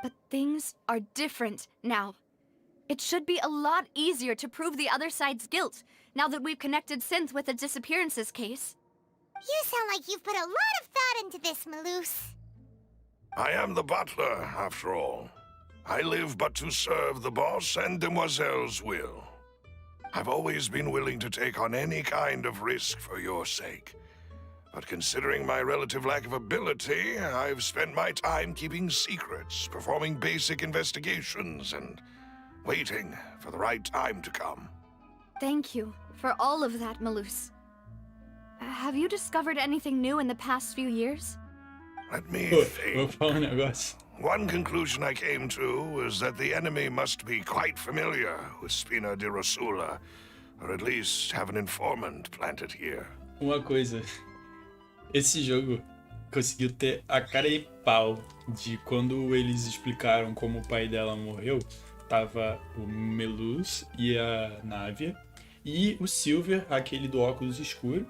But things are different now. It should be a lot easier to prove the other side's guilt, now that we've connected Synth with the disappearances case. You sound like you've put a lot of thought into this, Maloose. I am the butler, after all. I live but to serve the boss and Demoiselle's will. I've always been willing to take on any kind of risk for your sake. But considering my relative lack of ability, I've spent my time keeping secrets, performing basic investigations, and waiting for the right time to come. Thank you for all of that, Maloose. Have you discovered anything new in the past few years? Let me Vou think. falar um negócio. One conclusion I came to was that the enemy must be quite familiar with Spina di Rosula, or at least have an informant planted here. Uma coisa. Esse jogo conseguiu ter a cara de pau de quando eles explicaram como o pai dela morreu. Tava o Melus e a Návia. E o Silver, aquele do óculos escuro,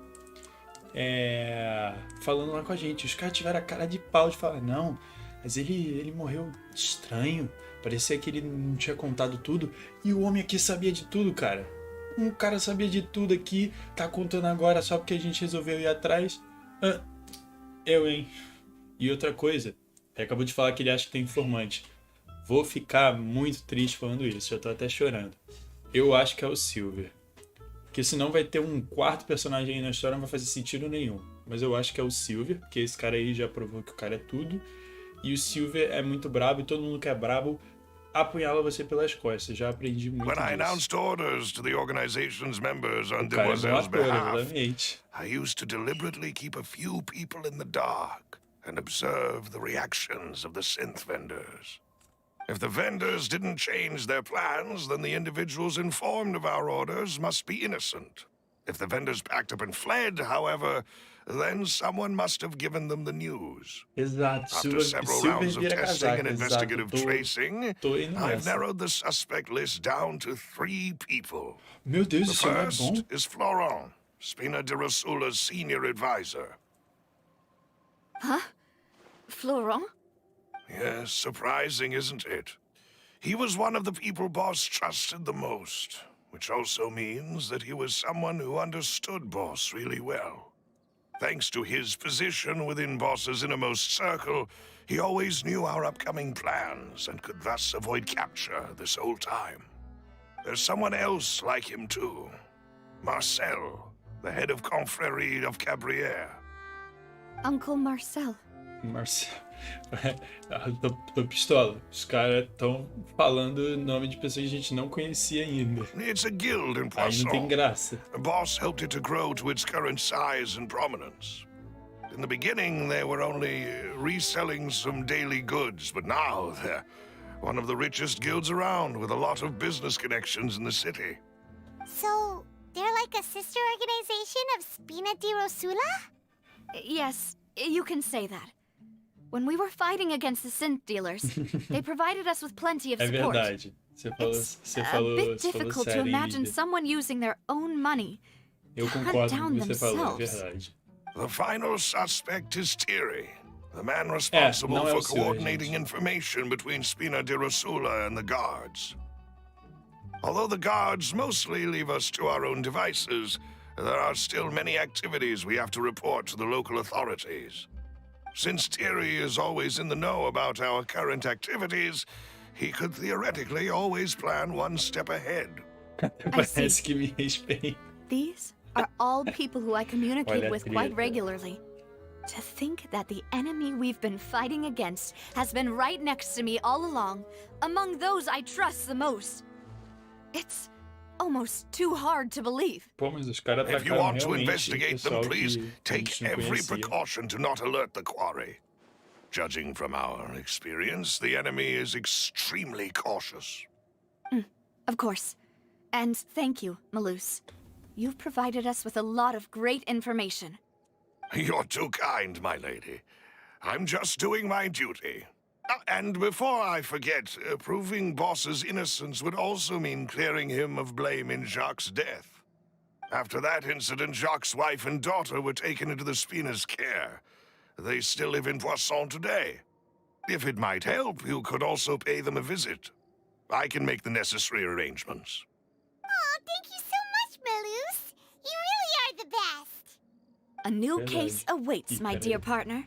falando lá com a gente. Os caras tiveram a cara de pau de falar, não, mas ele morreu estranho. Parecia que ele não tinha contado tudo. E o homem aqui sabia de tudo, cara. Um cara sabia de tudo aqui, tá contando agora só porque a gente resolveu ir atrás. Eu, hein? E outra coisa, ele acabou de falar que ele acha que tem informante. Vou ficar muito triste falando isso, já tô até chorando. Eu acho que é o Silver. Porque senão vai ter um quarto personagem aí na história, não vai fazer sentido nenhum. Mas eu acho que é o Silver, porque esse cara aí já provou que o cara é tudo. E o Silver é muito brabo, e todo mundo que é brabo apunhala você pelas costas. Já aprendi muito When I disso. announced orders to the organization's members on O cara é um Demoiselle's ator, behalf, exatamente. I used to deliberately keep a few people in the dark and observe the reactions of the synth vendors. If the vendors didn't change their plans, then the individuals informed of our orders must be innocent. If the vendors packed up and fled, however, then someone must have given them the news. Exato. After several rounds of vira testing casaca. and investigative Exato. tracing, Tô indo I've nessa. narrowed the suspect list down to 3 people. Meu Deus, The isso é bom. first is Florent, Spina di Rosula's senior advisor. Florent? Yes, surprising, isn't it? He was one of the people Boss trusted the most, which also means that he was someone who understood Boss really well. Thanks to his position within Boss's innermost circle, he always knew our upcoming plans and could thus avoid capture this whole time. There's someone else like him too. Marcel, the head of Confrérie of Cabrières. Uncle Marcel. Marcelo. Tô pistola. Os caras estão falando o nome de pessoas que a gente não conhecia ainda. It's a guild in Aí não tem Poisson. graça. Boss helped it to grow to its current size and prominence. In the beginning, they were only reselling some daily goods, but now they're one of the richest guilds around with a lot of business connections in the city. So, they're like a sister organization of Spina di Rosula? Yes, you can say that. When we were fighting against the synth dealers, they provided us with plenty of É support. verdade. It's Você a falou bit difficult to sério, imagine líder. someone using their own money. Eu hunt concordo com down o que você falou, é themselves. verdade. The final suspect is Thierry, the man responsible não é for o Silver, coordinating gente. information between Spina di Rosula and the guards. Although the guards mostly leave us to our own devices, there are still many activities we have to report to the local authorities. Since Thierry is always in the know about our current activities, he could theoretically always plan one step ahead. Parece que me respeita. These are all people who I communicate Olha a with quite treta. regularly. To think that the enemy we've been fighting against has been right next to me all along, among those I trust the most. It's almost too hard to believe. Pô, mas os caras If you atacaram want to realmente o investigate them, pessoal please que a take gente não every conhecia. precaution to not alert the quarry. Judging from our experience, the enemy is extremely cautious. Of course. And thank you, Malus. You've provided us with a lot of great information. You're too kind, my lady. I'm just doing my duty. And before I forget, proving Boss's innocence would also mean clearing him of blame in Jacques' death. After that incident, Jacques' wife and daughter were taken into the Spina's care. They still live in Poisson today. If it might help, you could also pay them a visit. I can make the necessary arrangements. Oh, thank you so much, Malus. You really are the best. A new Verdade. case awaits, my dear partner.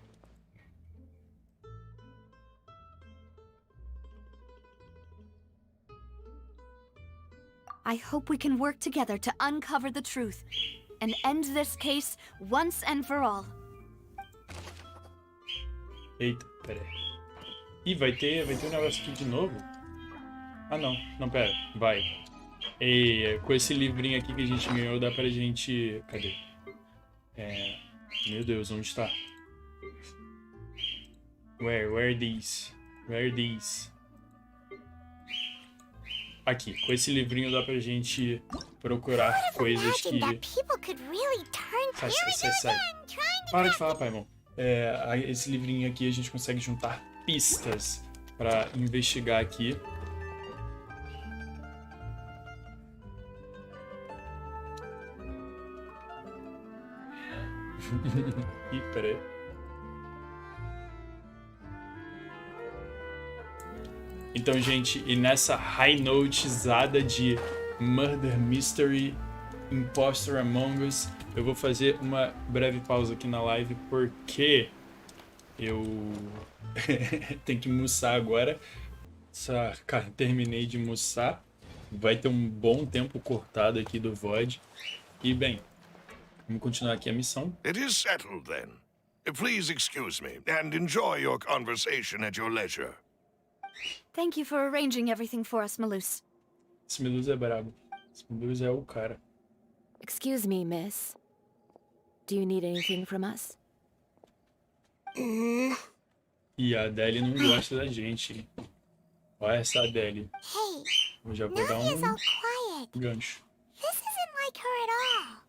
I hope we can work together to uncover the truth and end this case once and for all. Eita, pera aí. Ih, vai ter um negócio aqui de novo? Ah, não. Não, pera. Vai. E com esse livrinho aqui que a gente ganhou, dá pra gente... Cadê? Meu Deus, onde está? Where these? Where these? Aqui, com esse livrinho dá pra gente procurar coisas que... Imagine that people could really turn. Sai, Here we sai, go sai. again, trying to Para de falar, Paimon. Esse livrinho aqui a gente consegue juntar pistas pra investigar aqui. Ih, peraí. Então, gente, e nessa high notezada de Murder Mystery Impostor Among Us, eu vou fazer uma breve pausa aqui na live porque eu tenho que almoçar agora. Terminei de almoçar. Vai ter um bom tempo cortado aqui do VOD. E, bem, vamos continuar aqui a missão. It is settled, then. Please excuse me, and enjoy your conversation at your leisure. Thank you for arranging everything for us, Malus. Esse Meluz é brabo. Esse Meluz é o cara. Excuse me, miss. Do you need anything from us? E a Adele não gosta da gente. Olha essa Adele. Hey, Eu já vou now dar he's all quiet. gancho. This isn't like her at all.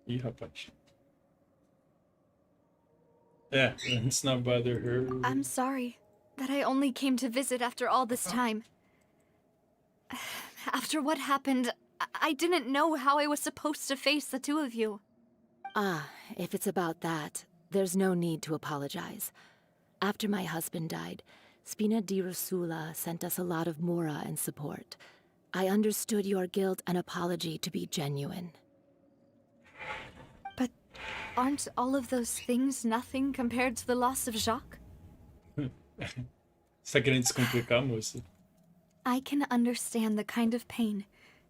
Ih, rapaz. Let's not bother her. I'm sorry that I only came to visit after all this time. After what happened, I didn't know how I was supposed to face the two of you. Ah, if it's about that, there's no need to apologize. After my husband died, Spina di Rosula sent us a lot of mora and support. I understood your guilt and apology to be genuine. But aren't all of those things nothing compared to the loss of Jacques? Você tá querendo descomplicar, moça? I can understand the kind of pain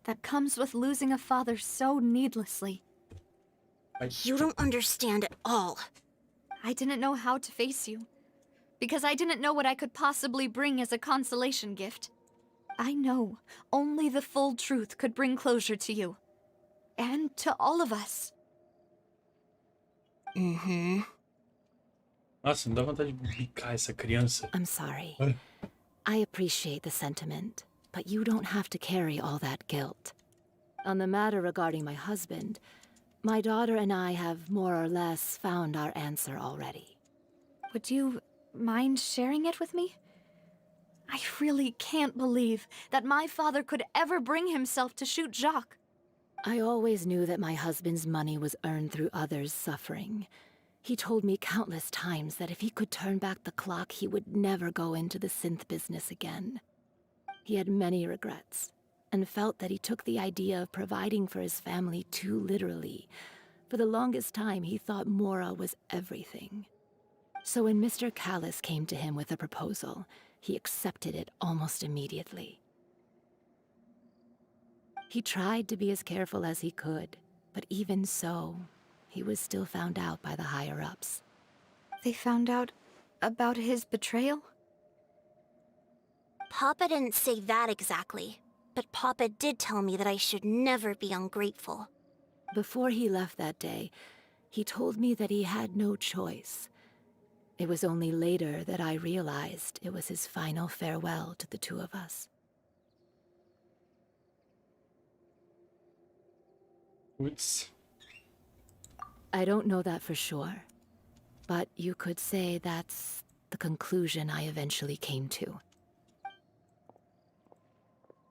that comes with losing a father so needlessly. You don't understand at all. I didn't know how to face you, because I didn't know what I could possibly bring as a consolation gift. I know only the full truth could bring closure to you, and to all of us. Nossa, não dá vontade de bicar essa criança. I'm sorry. I appreciate the sentiment, but you don't have to carry all that guilt. On the matter regarding my husband, my daughter and I have more or less found our answer already. Would you mind sharing it with me? I really can't believe that my father could ever bring himself to shoot Jacques. I always knew that my husband's money was earned through others' suffering. He told me countless times that if he could turn back the clock, he would never go into the synth business again. He had many regrets, and felt that he took the idea of providing for his family too literally. For the longest time, he thought Mora was everything. So when Mr. Callis came to him with a proposal, he accepted it almost immediately. He tried to be as careful as he could, But even so, he was still found out by the higher-ups. They found out about his betrayal? Papa didn't say that exactly, but Papa did tell me that I should never be ungrateful. Before he left that day, he told me that he had no choice. It was only later that I realized it was his final farewell to the two of us. Putz. I don't know that for sure, but you could say that's the conclusion I eventually came to.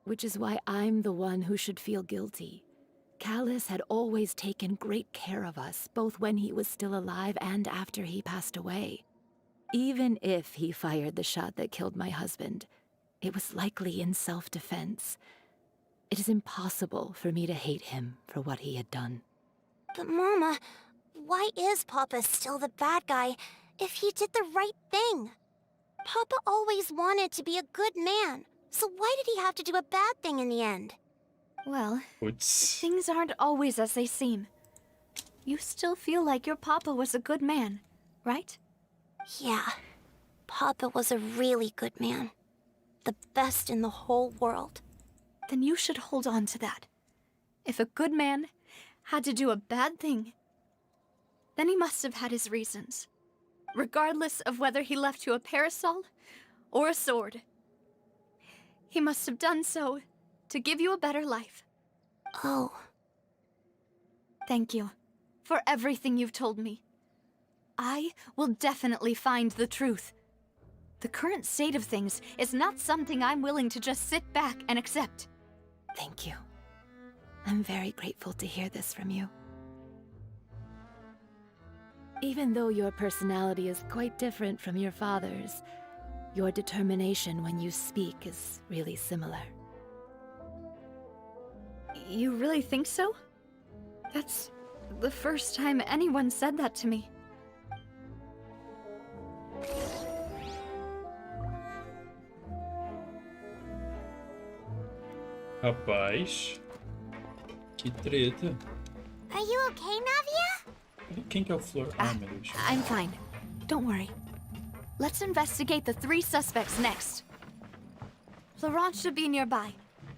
Which is why I'm the one who should feel guilty. Callus had always taken great care of us, both when he was still alive and after he passed away. Even if he fired the shot that killed my husband, it was likely in self-defense. It is impossible for me to hate him for what he had done. But Mama, why is Papa still the bad guy if he did the right thing? Papa always wanted to be a good man, so why did he have to do a bad thing in the end? Well, Putz. things aren't always as they seem. You still feel like your papa was a good man, right? Yeah, Papa was a really good man. The best in the whole world. Then you should hold on to that. If a good man had to do a bad thing, then he must have had his reasons. Regardless of whether he left you a parasol or a sword. He must have done so to give you a better life. Oh, Thank you for everything you've told me. I will definitely find the truth. The current state of things is not something I'm willing to just sit back and accept. Thank you. I'm very grateful to hear this from you. Even though your personality is quite different from your father's, your determination when you speak is really similar. You really think so? That's the first time anyone said that to me. Rapaz. Que treta. are you okay, Navia? Quem que é o Flor? Ah, meu Deus. I'm fine. Don't worry. Let's investigate the 3 suspects next. Florent should be nearby,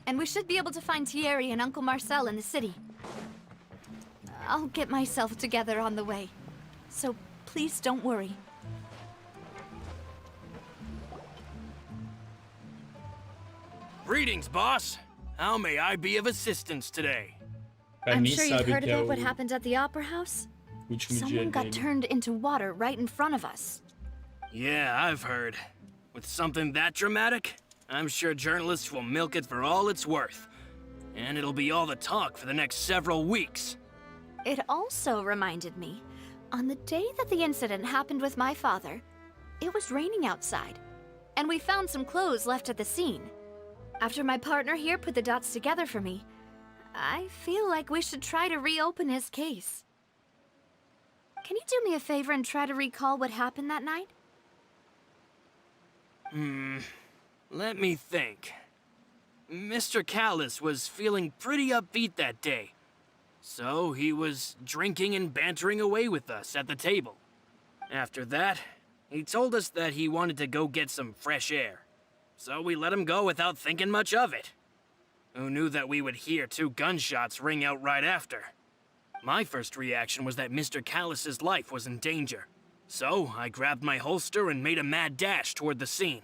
and we should be able to find Thierry and Uncle Marcel in the city. I'll get myself together on the way, so please don't worry. Greetings, boss. How may I be of assistance today? Cara, I'm nem sure you've sabe heard que é about o what happened at the Opera House? último dia Someone got dele. turned into water right in front of us. Yeah, I've heard. With something that dramatic, I'm sure journalists will milk it for all it's worth. And it'll be all the talk for the next several weeks. It also reminded me, on the day that the incident happened with my father, it was raining outside, and we found some clothes left at the scene. After my partner here put the dots together for me, I feel like we should try to reopen his case. Can you do me a favor and try to recall what happened that night? Let me think. Mr. Callus was feeling pretty upbeat that day. So he was drinking and bantering away with us at the table. After that, he told us that he wanted to go get some fresh air. So we let him go without thinking much of it. Who knew that we would hear 2 gunshots ring out right after? My first reaction was that Mr. Callus's life was in danger. So I grabbed my holster and made a mad dash toward the scene.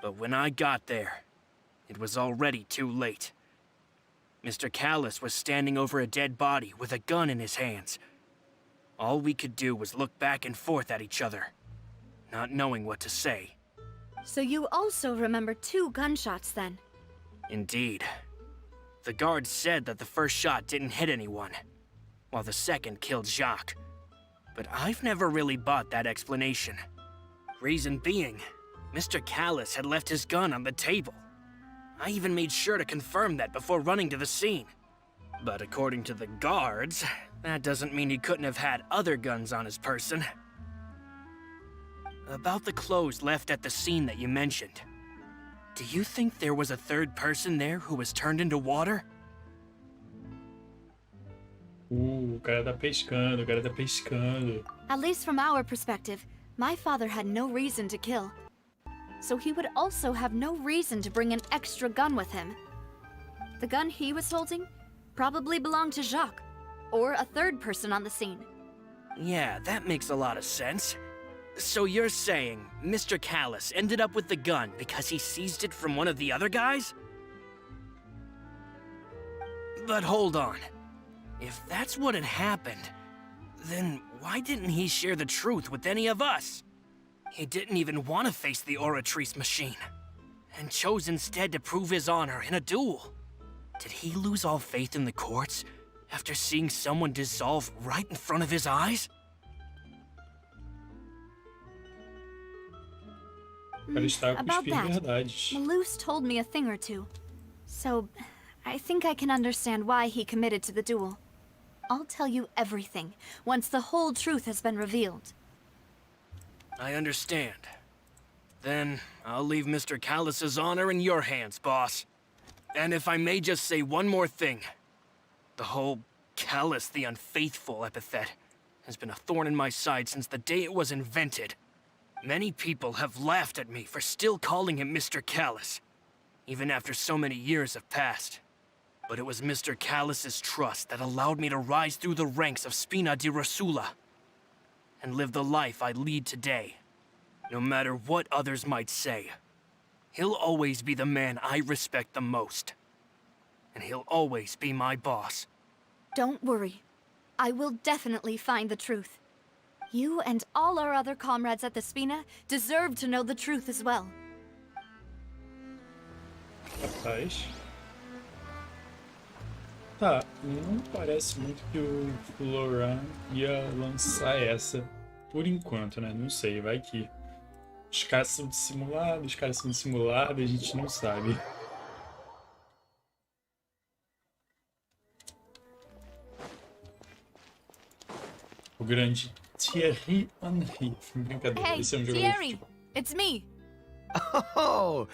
But when I got there, it was already too late. Mr. Callus was standing over a dead body with a gun in his hands. All we could do was look back and forth at each other, not knowing what to say. So you also remember 2 gunshots then? Indeed. The guard said that the first shot didn't hit anyone, while the second killed Jacques. But I've never really bought that explanation. Reason being, Mr. Callus had left his gun on the table. I even made sure to confirm that before running to the scene. But according to the guards, that doesn't mean he couldn't have had other guns on his person. About the clothes left at the scene that you mentioned, do you think there was a 3rd person there who was turned into water? O cara tá pescando, o cara tá pescando. At least from our perspective, my father had no reason to kill. So he would also have no reason to bring an extra gun with him. The gun he was holding probably belonged to Jacques, or a third person on the scene. Yeah, that makes a lot of sense. So you're saying Mr. Callus ended up with the gun because he seized it from one of the other guys? But hold on. If that's what had happened, then why didn't he share the truth with any of us? He didn't even want to face the Oratrice machine, and chose instead to prove his honor in a duel. Did he lose all faith in the courts after seeing someone dissolve right in front of his eyes? O cara está About cuspindo that, verdades. Malus told me a thing or two. So, I think I can understand why he committed to the duel. I'll tell you everything once the whole truth has been revealed. I understand. Then I'll leave Mr. Callus's honor in your hands, boss. And if I may just say one more thing. The whole Callus the Unfaithful epithet has been a thorn in my side since the day it was invented. Many people have laughed at me for still calling him Mr. Callus, even after so many years have passed. But it was Mr. Callus's trust that allowed me to rise through the ranks of Spina di Rosula and live the life I lead today. No matter what others might say, he'll always be the man I respect the most. And he'll always be my boss. Don't worry. I will definitely find the truth. You and all our other comrades at the Spina deserve to know the truth as well. Rapaz. Tá, não parece muito que o Floran ia lançar essa por enquanto, né? Não sei, vai que os caras são dissimulados, a gente não sabe. O grande Thierry Henry. Brincadeira, Hey, esse é um jogo de Thierry! futebol. It's me! Oh,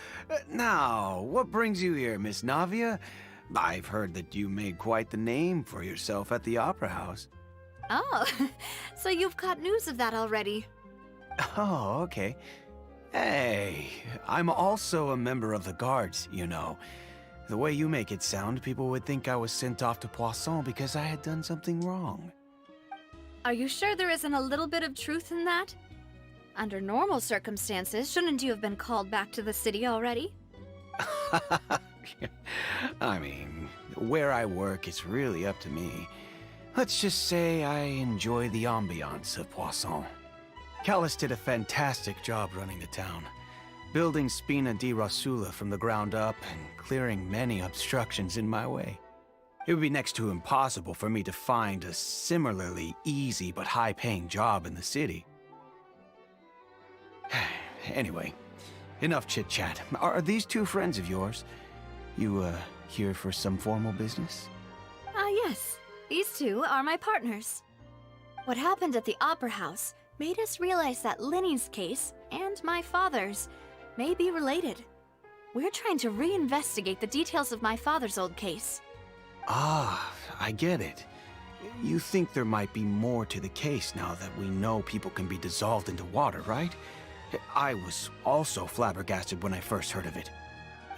now, what brings you here, Miss Navia? I've heard that you made quite the name for yourself at the Opera House. Oh, so you've caught news of that already. Oh, okay. Hey, I'm also a member of the Guards, you know. The way you make it sound, people would think I was sent off to Poisson because I had done something wrong. Are you sure there isn't a little bit of truth in that? Under normal circumstances, shouldn't you have been called back to the city already? I mean, where I work is really up to me. Let's just say I enjoy the ambiance of Poisson. Callus did a fantastic job running the town, building Spina di Rosula from the ground up and clearing many obstructions in my way. It would be next to impossible for me to find a similarly easy but high-paying job in the city. Anyway, enough chit-chat. Are these two friends of yours? You, here for some formal business? Yes. These two are my partners. What happened at the Opera House made us realize that Linny's case and my father's may be related. We're trying to reinvestigate the details of my father's old case. Ah, I get it. You think there might be more to the case now that we know people can be dissolved into water, right? I was also flabbergasted when I first heard of it.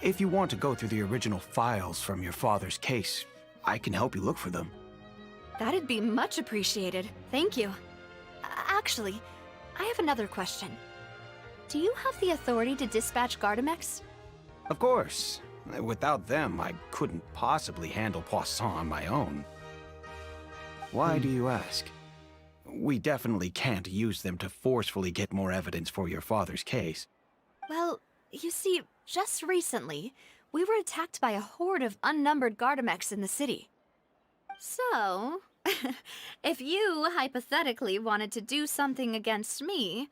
If you want to go through the original files from your father's case, I can help you look for them. That'd be much appreciated. Thank you. Actually, I have another question. Do you have the authority to dispatch Gardamex? Of course. Without them, I couldn't possibly handle Poisson on my own. Why do you ask? We definitely can't use them to forcefully get more evidence for your father's case. Well, you see, just recently, we were attacked by a horde of unnumbered Gardamex in the city. So, if you hypothetically wanted to do something against me,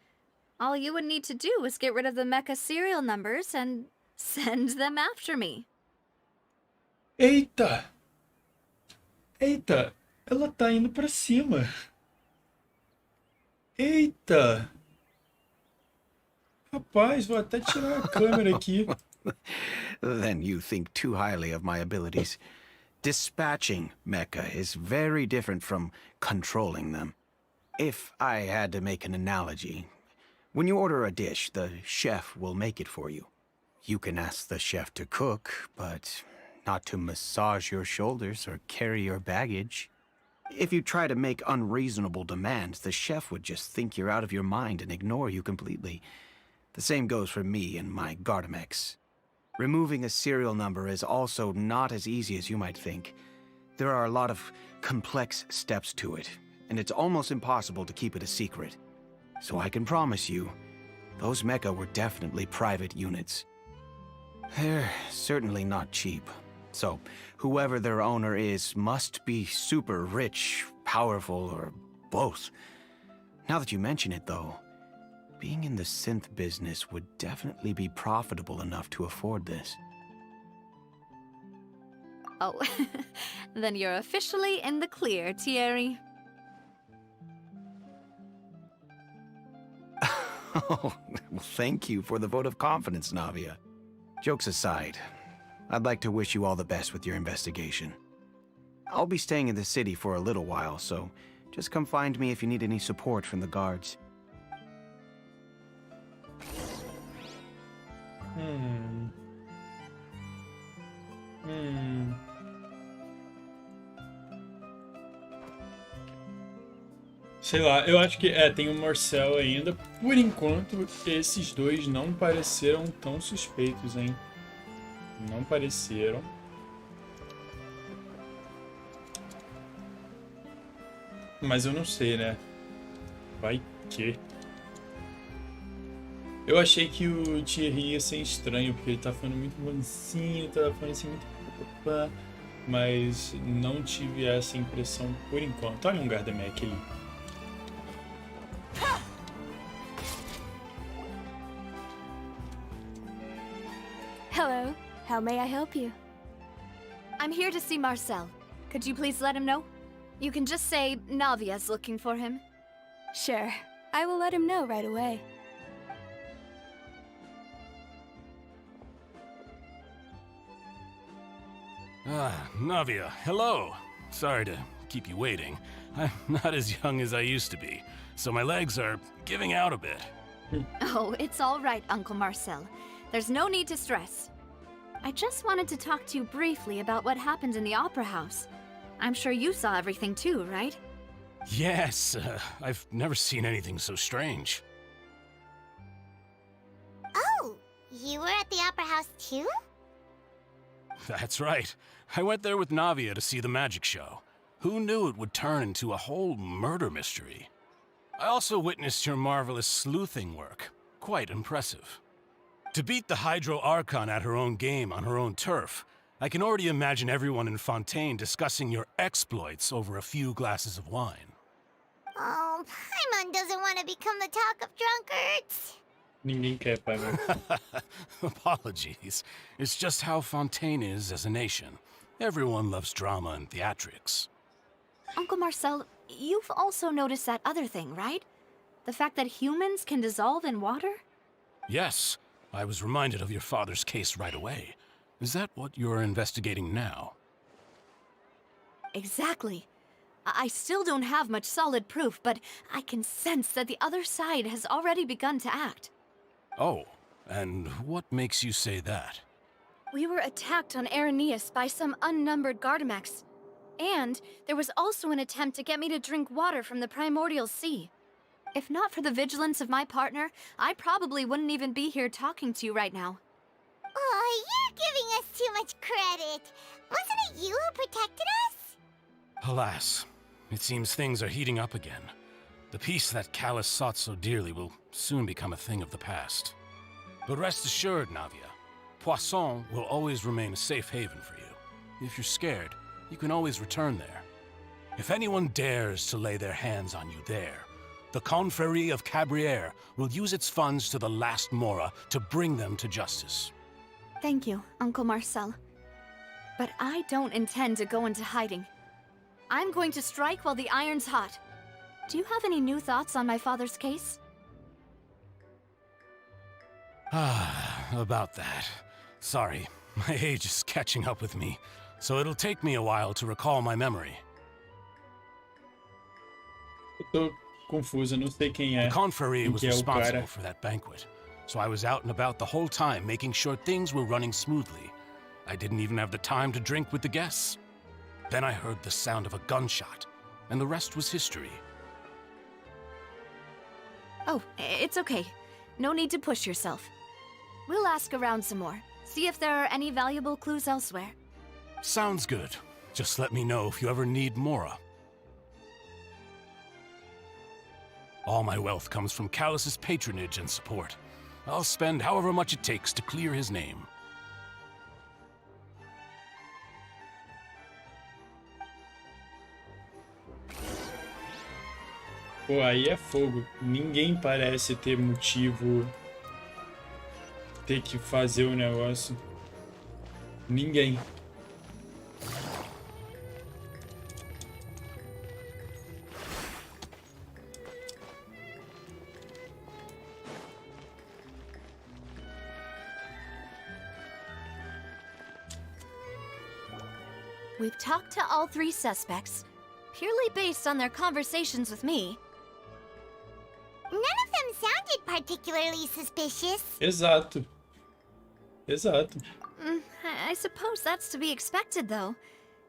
all you would need to do is get rid of the mecha serial numbers and send them after me. Eita! Eita! Ela tá indo pra cima. Eita! Rapaz, vou até tirar a câmera aqui. Then you think too highly of my abilities. Dispatching mecha is very different from controlling them. If I had to make an analogy, when you order a dish, the chef will make it for you. You can ask the chef to cook, but not to massage your shoulders or carry your baggage. If you try to make unreasonable demands, the chef would just think you're out of your mind and ignore you completely. The same goes for me and my Gardamex. Removing a serial number is also not as easy as you might think. There are a lot of complex steps to it, and it's almost impossible to keep it a secret. So I can promise you, those mecha were definitely private units. They're certainly not cheap. So, whoever their owner is must be super rich, powerful, or both. Now that you mention it, though, being in the synth business would definitely be profitable enough to afford this. Oh, then you're officially in the clear, Thierry. Oh, well, thank you for the vote of confidence, Navia. Jokes aside, I'd like to wish you all the best with your investigation. I'll be staying in the city for a little while, so just come find me if you need any support from the guards. Sei lá, eu acho que tem o Marcel ainda. Por enquanto, esses dois não pareceram tão suspeitos, hein? Não pareceram. Mas eu não sei, né? Vai que... Eu achei que o Thierry ia ser estranho, porque ele tá falando muito mansinho, tá falando assim muito... Mas não tive essa impressão por enquanto. Olha um Gardameck ali. Hello. How may I help you? I'm here to see Marcel. Could you please let him know? You can just say Navia's looking for him. Sure. I will let him know right away. Navia, hello. Sorry to keep you waiting. I'm not as young as I used to be, so my legs are giving out a bit. Oh, it's all right, Uncle Marcel. There's no need to stress. I just wanted to talk to you briefly about what happened in the Opera House. I'm sure you saw everything too, right? Yes, I've never seen anything so strange. Oh, you were at the Opera House too? That's right. I went there with Navia to see the magic show. Who knew it would turn into a whole murder mystery? I also witnessed your marvelous sleuthing work. Quite impressive. To beat the Hydro Archon at her own game on her own turf, I can already imagine everyone in Fontaine discussing your exploits over a few glasses of wine. Oh, Paimon doesn't want to become the talk of drunkards. Ninguém quer, pai, Apologies. It's just how Fontaine is as a nation. Everyone loves drama and theatrics. Uncle Marcel, you've also noticed that other thing, right? The fact that humans can dissolve in water? Yes. I was reminded of your father's case right away. Is that what you're investigating now? Exactly. I still don't have much solid proof, but I can sense that the other side has already begun to act. Oh, and what makes you say that? We were attacked on Araneus by some unnumbered Gardamex. And there was also an attempt to get me to drink water from the primordial sea. If not for the vigilance of my partner, I probably wouldn't even be here talking to you right now. Oh, you're giving us too much credit. Wasn't it you who protected us? Alas, it seems things are heating up again. The peace that Callus sought so dearly will soon become a thing of the past. But rest assured, Navia, Poisson will always remain a safe haven for you. If you're scared, you can always return there. If anyone dares to lay their hands on you there, the Confrérie of Cabrières will use its funds to the last Mora to bring them to justice. Thank you, Uncle Marcel. But I don't intend to go into hiding. I'm going to strike while the iron's hot. Do you have any new thoughts on my father's case? About that. Sorry, my age is catching up with me. so it'll take me a while to recall my memory. Eu tô confuso, não sei quem é. The confrérie Quem was que é o responsible cara. for that banquet, so I was out and about the whole time making sure things were running smoothly. I didn't even have the time to drink with the guests. Then I heard the sound of a gunshot, and the rest was history. Oh, it's okay. No need to push yourself. We'll ask around some more. See if there are any valuable clues elsewhere. Sounds good. Just let me know if you ever need Mora. All my wealth comes from Callus's patronage and support. I'll spend however much it takes to clear his name. Pô, aí é fogo. Ninguém parece ter motivo ter que fazer o negócio. Ninguém. We've talked to all 3 suspects, purely based on their conversations with me. None of them sounded particularly suspicious. Exato. Exato. I suppose that's to be expected, though.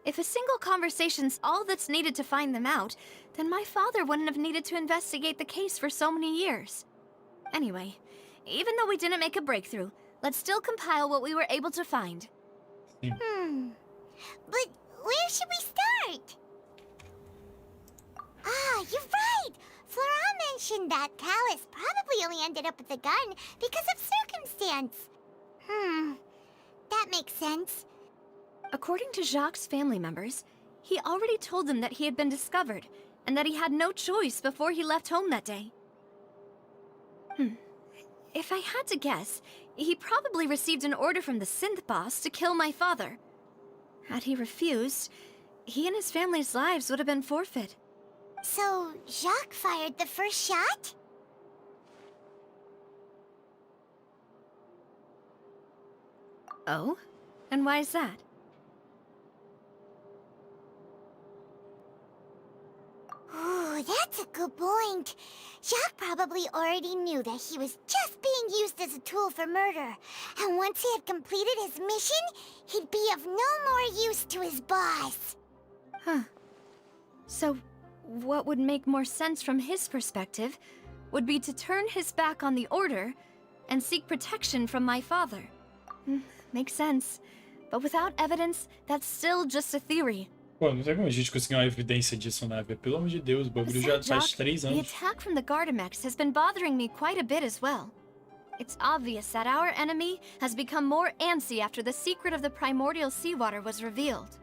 If a single conversation's all that's needed to find them out, then my father wouldn't have needed to investigate the case for so many years. Anyway, even though we didn't make a breakthrough, let's still compile what we were able to find. But where should we start? Ah, you're right! Flora mentioned that Callus probably only ended up with the gun because of circumstance. That makes sense. According to Jacques' family members, he already told them that he had been discovered, and that he had no choice before he left home that day. If I had to guess, he probably received an order from the synth boss to kill my father. Had he refused, he and his family's lives would have been forfeit. So, Jacques fired the first shot? Oh? And why is that? Ooh, that's a good point. Jacques probably already knew that he was just being used as a tool for murder. And once he had completed his mission, he'd be of no more use to his boss. Huh. So, what would make more sense from his perspective would be to turn his back on the Order and seek protection from my father. Makes sense. But without evidence, that's still just a theory. Pô, não sei como a gente conseguiu uma evidência disso, Navia. Pelo amor de Deus, o bagulho já faz 3 The anos. attack from the Gardamex has been bothering me quite a bit as well. It's obvious that our enemy has become more antsy after the secret of the primordial seawater was revealed.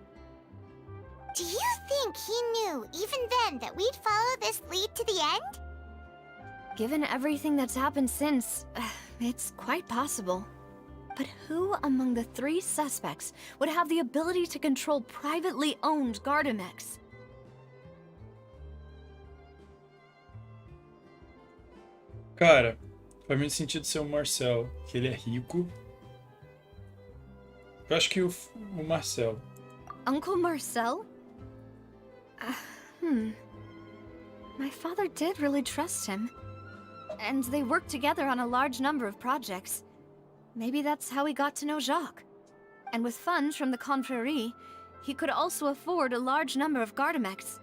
Do you think he knew, even then, that we'd follow this lead to the end? Given everything that's happened since, it's quite possible. But who among the 3 suspects would have the ability to control privately owned Gardamex? Cara, faz muito sentido ser o Marcel, que ele é rico. Eu acho que o Marcel. Uncle Marcel? My father did really trust him. And they worked together on a large number of projects. Maybe that's how he got to know Jacques. And with funds from the confrérie, he could also afford a large number of Gardamex.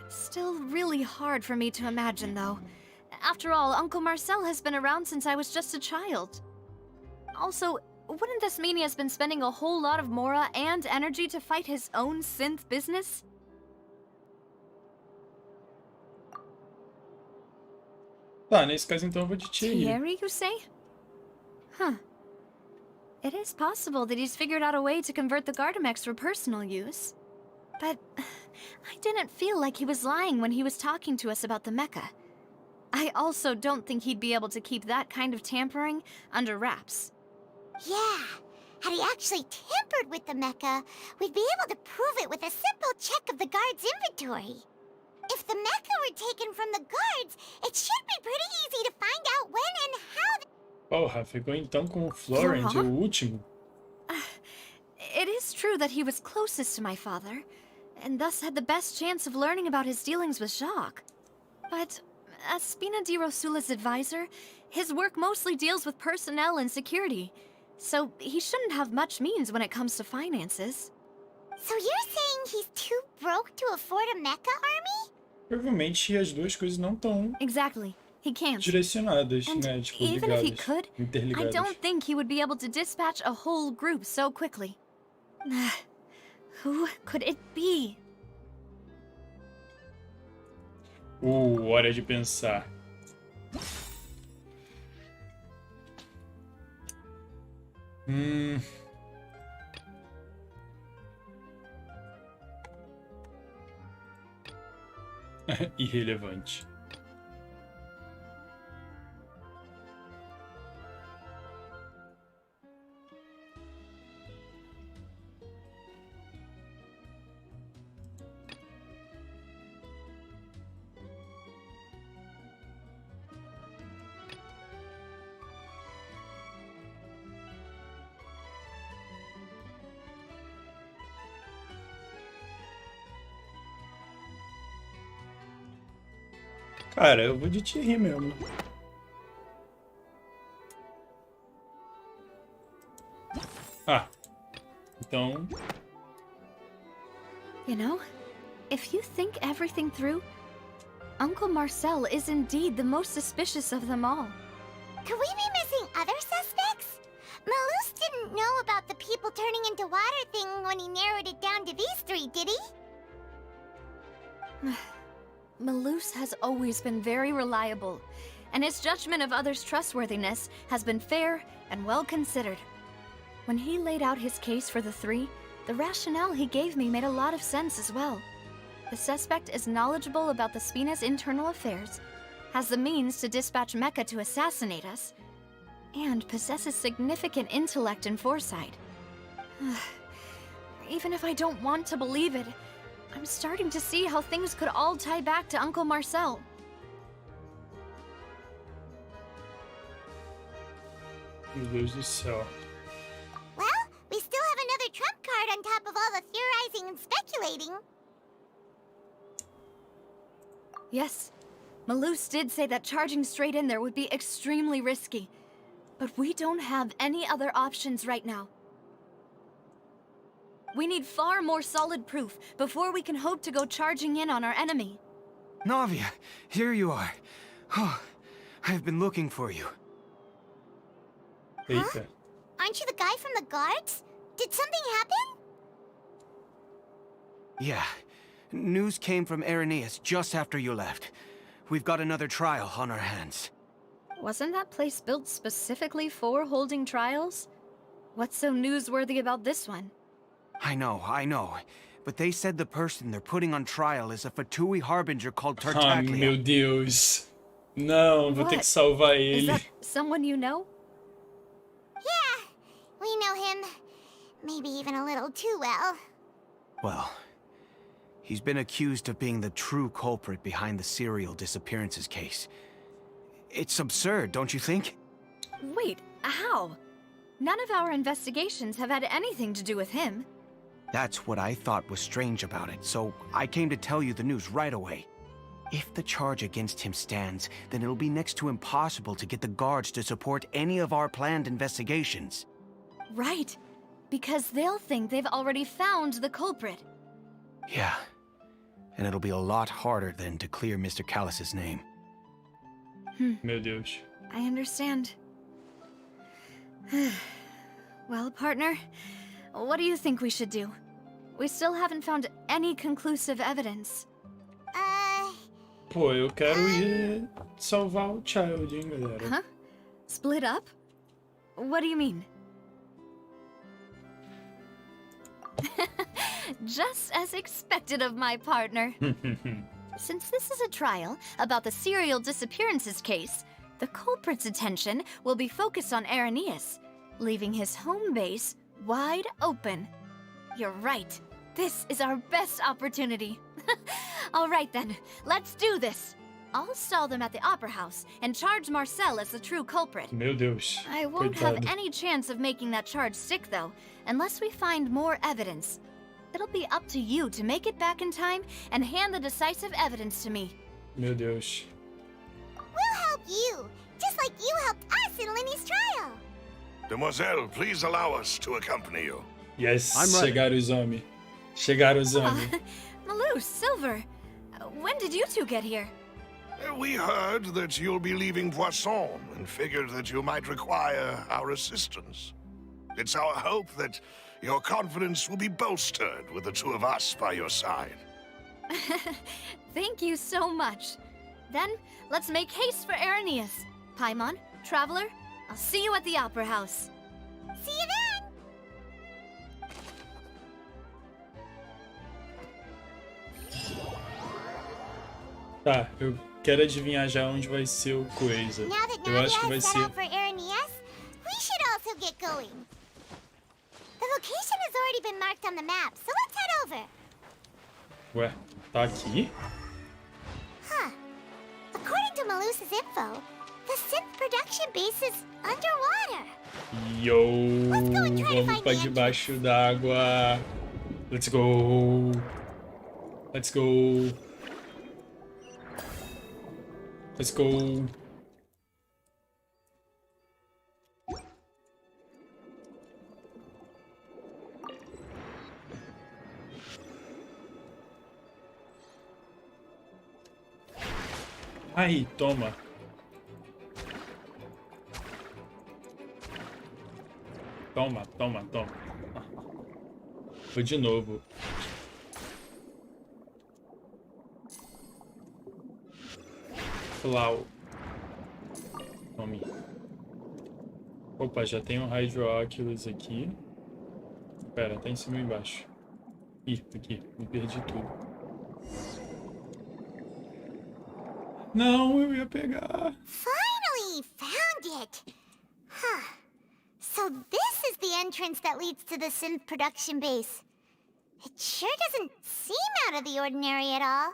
It's still really hard for me to imagine, though. After all, Uncle Marcel has been around since I was just a child. Also, wouldn't this mean he has been spending a whole lot of Mora and energy to fight his own synth business? Tá, nesse caso então eu vou de Thierry. Thierry, you say? Huh. It is possible that he's figured out a way to convert the Gardamex for personal use. But I didn't feel like he was lying when he was talking to us about the mecha. I also don't think he'd be able to keep that kind of tampering under wraps. Yeah. Had he actually tampered with the mecha, we'd be able to prove it with a simple check of the guard's inventory. If the mecha were taken from the guards, it should be pretty easy to find out when and how. Porra, ficou então com o Florent, o último. It is true that he was closest to my father, and thus had the best chance of learning about his dealings with Jacques. But as Spina di Rosula's advisor, his work mostly deals with personnel and security, so he shouldn't have much means when it comes to finances. So you're saying he's too broke to afford a mecha army? Provavelmente as duas coisas não estão Exactly. He can't. direcionadas, And né? Tipo, even if he ligadas, could, I interligadas. don't think he would be able to dispatch a whole group so quickly. Who could it be? Hora de pensar. Irrelevante. Cara, eu vou de Thierry mesmo. Então... You know, if you think everything through, Uncle Marcel is indeed the most suspicious of them all. Could we be missing other suspects? Malus didn't know about the people turning into water thing when he narrowed it down to these three, did he? Malus has always been very reliable, and his judgment of others' trustworthiness has been fair and well considered. When he laid out his case for the three, the rationale he gave me made a lot of sense as well. The suspect is knowledgeable about the Spina's internal affairs, has the means to dispatch Mecha to assassinate us, and possesses significant intellect and foresight. Even if I don't want to believe it, I'm starting to see how things could all tie back to Uncle Marcel. Meu Deus do céu. Well, we still have another trump card on top of all the theorizing and speculating. Yes, Malus did say that charging straight in there would be extremely risky. But we don't have any other options right now. We need far more solid proof before we can hope to go charging in on our enemy. Navia, here you are. Oh, I've been looking for you. Eita. Aren't you the guy from the guards? Did something happen? Yeah. News came from Irenaeus just after you left. We've got another trial on our hands. Wasn't that place built specifically for holding trials? What's so newsworthy about this one? I know. But they said the person they're putting on trial is a Fatui harbinger called Tartaglia. Meu Deus. Não, vou ter que What? salvar Is ele. that someone you know? Yeah, we know him. Maybe even a little too well. Well, he's been accused of being the true culprit behind the serial disappearances case. It's absurd, don't you think? Wait, how? None of our investigations have had anything to do with him. That's what I thought was strange about it, so I came to tell you the news right away. If the charge against him stands, then it'll be next to impossible to get the guards to support any of our planned investigations. Right, because they'll think they've already found the culprit. Yeah, and it'll be a lot harder then to clear Mr. Callus's name. Meu Deus. I understand. Well, partner, what do you think we should do? We still haven't found any conclusive evidence. Pô, eu quero ir salvar o Child, hein, galera. Huh? Split up? What do you mean? Just as expected of my partner. Since this is a trial about the serial disappearances case, the culprit's attention will be focused on Irenaeus, leaving his home base wide open. You're right. This is our best opportunity. All right then, let's do this. I'll stall them at the Opera House and charge Marcel as the true culprit. Meu Deus. I won't have Coitado. any chance of making that charge stick, though, unless we find more evidence. It'll be up to you to make it back in time and hand the decisive evidence to me. Meu Deus. We'll help you, just like you helped us in Linny's trial. Demoiselle, please allow us to accompany you. Yes, I'm ready. chegaram os homens. Chegaram os homens. Malou, Silver, when did you two get here? We heard that you'll be leaving Poisson and figured that you might require our assistance. It's our hope that your confidence will be bolstered with the two of us by your side. Thank you so much. Then, let's make haste for Arrhenius. Paimon, Traveler, I'll see you at the Opera House. See you then! Tá, eu quero adivinhar já onde vai ser o coisa. Now that Eu Nadia acho que vai has set ser... out for Arrhenius, we should also get going. The location has already been marked on the map, so let's head over. Ué, tá aqui? Huh. According to Malus's info, the synth production base is underwater. Yo, Let's go and try to vamos find pra the debaixo d'água. Let's go. Let's go. Let's go. Aí, toma. Toma, toma, toma. Vou de novo. Flau. Tome. Opa, já tem um Hydro Oculus aqui. Pera, tá em cima ou embaixo? Ih, aqui. Me perdi tudo. Não, eu ia pegar. Finally found it! Huh. So this is the entrance that leads to the synth production base. It sure doesn't seem out of the ordinary at all.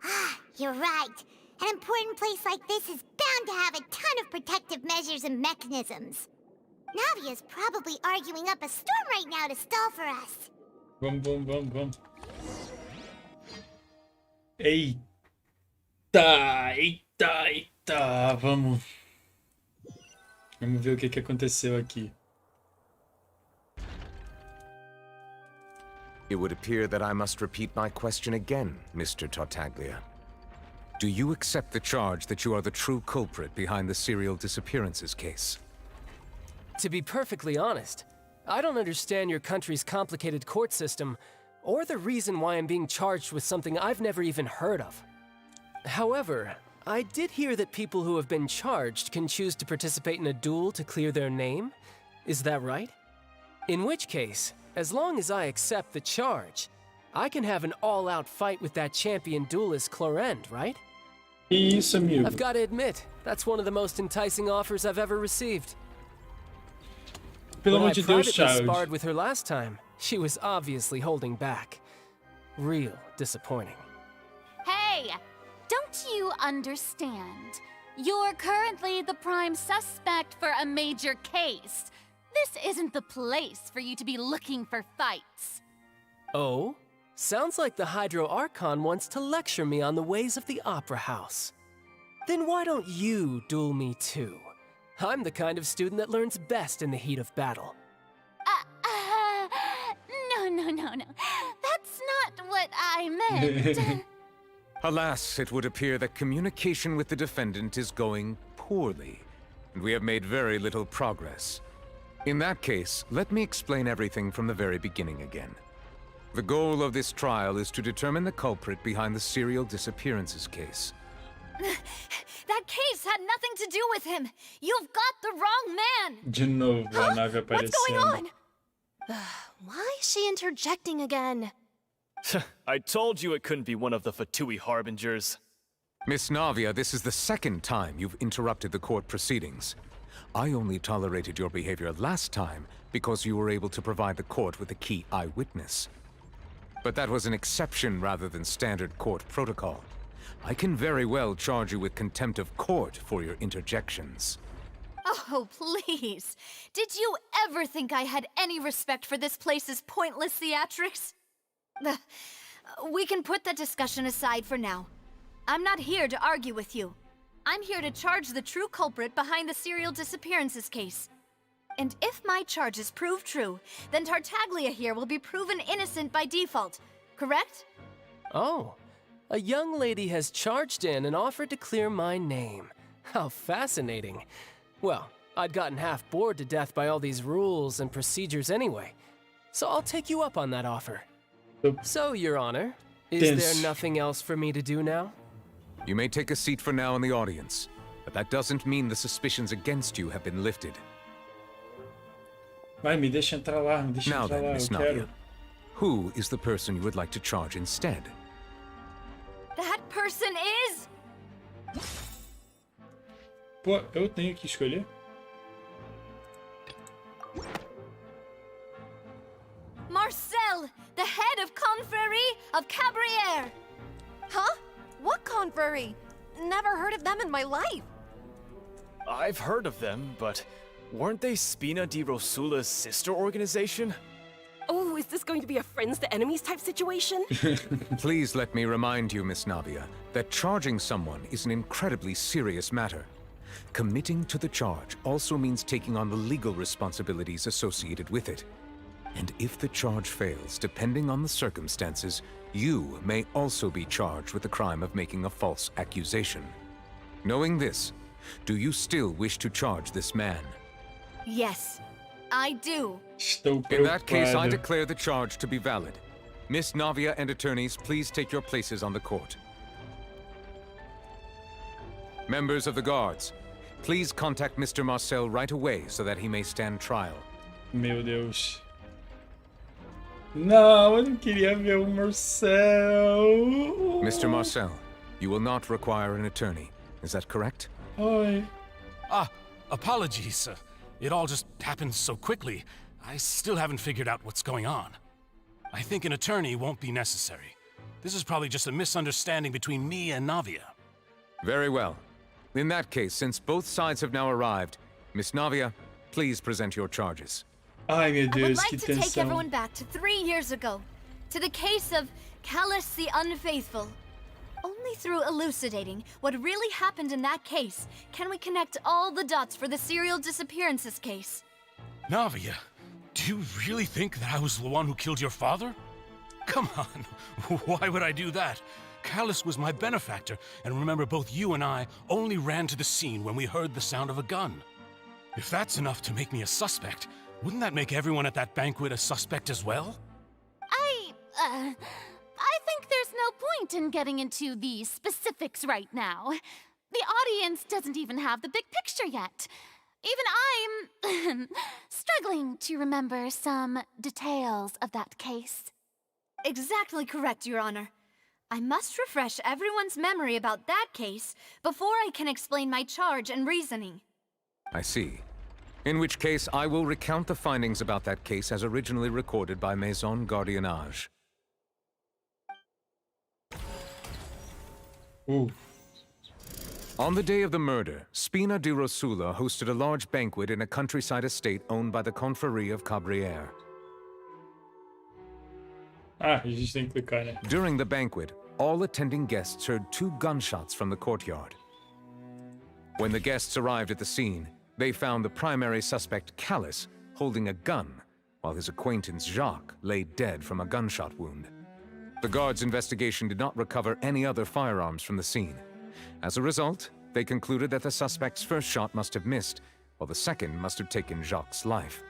Ah, you're right. An important place like this is bound to have a ton of protective measures and mechanisms. Navia's probably arguing up a storm right now to stall for us. Vamos, vamos, vamos, vamos. Eita, eita, eita. Vamos. Vamos ver o que aconteceu aqui. It would appear that I must repeat my question again, Mr. Tartaglia. Do you accept the charge that you are the true culprit behind the serial disappearances case? To be perfectly honest, I don't understand your country's complicated court system, or the reason why I'm being charged with something I've never even heard of. However, I did hear that people who have been charged can choose to participate in a duel to clear their name. Is that right? In which case, as long as I accept the charge, I can have an all-out fight with that champion duelist Clorend, right? Isso, amigo. I've got to admit, that's one of the most enticing offers I've ever received. Pelo When amor I de Deus, privately Child. sparred with her last time, she was obviously holding back. Real disappointing. Hey! Don't you understand? You're currently the prime suspect for a major case. This isn't the place for you to be looking for fights. Oh? Sounds like the Hydro Archon wants to lecture me on the ways of the Opera House. Then why don't you duel me too? I'm the kind of student that learns best in the heat of battle. No. That's not what I meant. Alas, it would appear that communication with the defendant is going poorly, and we have made very little progress. In that case, let me explain everything from the very beginning again. The goal of this trial is to determine the culprit behind the serial disappearances case. That case had nothing to do with him. You've got the wrong man. De novo, a nave What's going aparecendo. on? Why is she interjecting again? I told you it couldn't be one of the Fatui Harbingers. Miss Navia, this is the second time you've interrupted the court proceedings. I only tolerated your behavior last time because you were able to provide the court with a key eyewitness. But that was an exception rather than standard court protocol. I can very well charge you with contempt of court for your interjections. Oh, please. Did you ever think I had any respect for this place's pointless theatrics? We can put that discussion aside for now. I'm not here to argue with you. I'm here to charge the true culprit behind the serial disappearances case. And if my charges prove true, then Tartaglia here will be proven innocent by default, correct? Oh, a young lady has charged in and offered to clear my name. How fascinating. Well, I'd gotten half bored to death by all these rules and procedures anyway, so I'll take you up on that offer. So, Your Honor, is there nothing else for me to do now? You may take a seat for now in the audience, but that doesn't mean the suspicions against you have been lifted. Vai, me deixa entrar lá, me deixa Now entrar then, lá, Miss eu quero. Navia, who is the person you would like to charge instead? That person is... Pô, eu tenho que escolher? Marcel, the head of Confrérie of Cabrières! Huh? What confrérie? Never heard of them in my life. I've heard of them, but weren't they Spina di Rosula's sister organization? Oh, is this going to be a friends to enemies type situation? Please let me remind you, Miss Navia, that charging someone is an incredibly serious matter. Committing to the charge also means taking on the legal responsibilities associated with it. And if the charge fails, depending on the circumstances, you may also be charged with the crime of making a false accusation. Knowing this, do you still wish to charge this man? Yes, I do. In that case, I declare the charge to be valid. Miss Navia and attorneys, please take your places on the court. Members of the guards, please contact Mr. Marcel right away so that he may stand trial. Meu Deus. Não, eu não queria ver o Marcel. Mr. Marcel, you will not require an attorney. Is that correct? Oi. Apologies. It all just happened so quickly. I still haven't figured out what's going on. I think an attorney won't be necessary. This is probably just a misunderstanding between me and Navia. Very well. In that case, since both sides have now arrived, Miss Navia, please present your charges. Ai, meu I would Deus, like que to take tensão. everyone back to 3 years ago, to the case of Callus the Unfaithful. Only through elucidating what really happened in that case can we connect all the dots for the serial disappearances case. Navia, do you really think that I was the one who killed your father? Come on, why would I do that? Callus was my benefactor, and remember both you and I only ran to the scene when we heard the sound of a gun. If that's enough to make me a suspect, wouldn't that make everyone at that banquet a suspect as well? I think there's no point in getting into the specifics right now. The audience doesn't even have the big picture yet. Even I'm struggling to remember some details of that case. Exactly correct, Your Honor. I must refresh everyone's memory about that case before I can explain my charge and reasoning. I see. In which case, I will recount the findings about that case as originally recorded by Maison Gardiennage. On the day of the murder, Spina di Rosula hosted a large banquet in a countryside estate owned by the Confrérie of Cabrières. Ah, a gente tem que clicar, né? During the banquet, all attending guests heard 2 gunshots from the courtyard. When the guests arrived at the scene, they found the primary suspect, Callus, holding a gun, while his acquaintance, Jacques, lay dead from a gunshot wound. The guards' investigation did not recover any other firearms from the scene. As a result, they concluded that the suspect's first shot must have missed, while the second must have taken Jacques' life.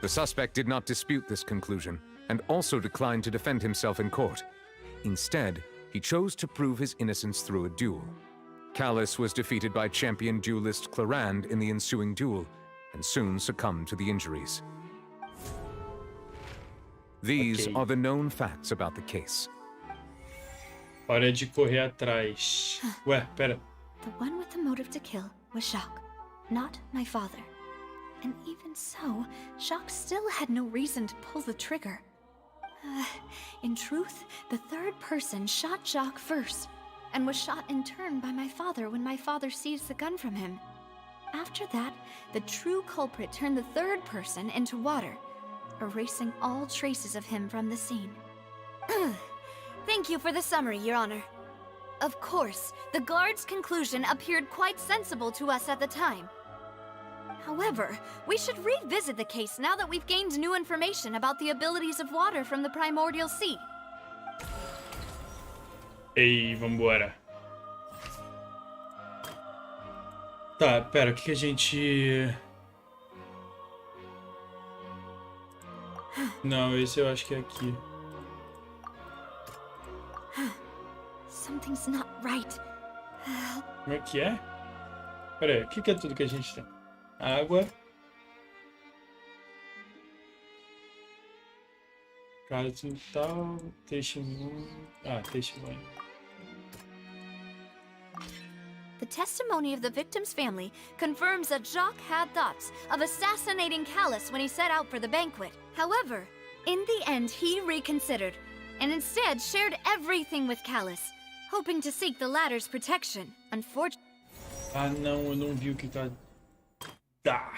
The suspect did not dispute this conclusion, and also declined to defend himself in court. Instead, he chose to prove his innocence through a duel. Callus was defeated by champion duelist Clarand in the ensuing duel, and soon succumbed to the injuries. These are the known facts about the case. Hora de correr atrás. Ué, pera. The one with the motive to kill was Jacques, not my father. And even so, Jacques still had no reason to pull the trigger. In truth, the third person shot Jacques first. and was shot in turn by my father when my father seized the gun from him. After that, the true culprit turned the third person into water, erasing all traces of him from the scene. Thank you for the summary, Your Honor. Of course, the guard's conclusion appeared quite sensible to us at the time. However, we should revisit the case now that we've gained new information about the abilities of water from the primordial sea. Ei, vambora. Tá, pera, o que a gente... Não, esse eu acho que é aqui. Something's not right. Como é que é? Pera aí, o que é tudo que a gente tem? Água. Casa quintal, testemunho. Ah, testemunho. The testimony of the victim's family confirms that Jacques had thoughts of assassinating Callus when he set out for the banquet. However, in the end, he reconsidered, and instead shared everything with Callus, hoping to seek the latter's protection. Unfortunately... Ah, não, eu não vi o que tá... Tá.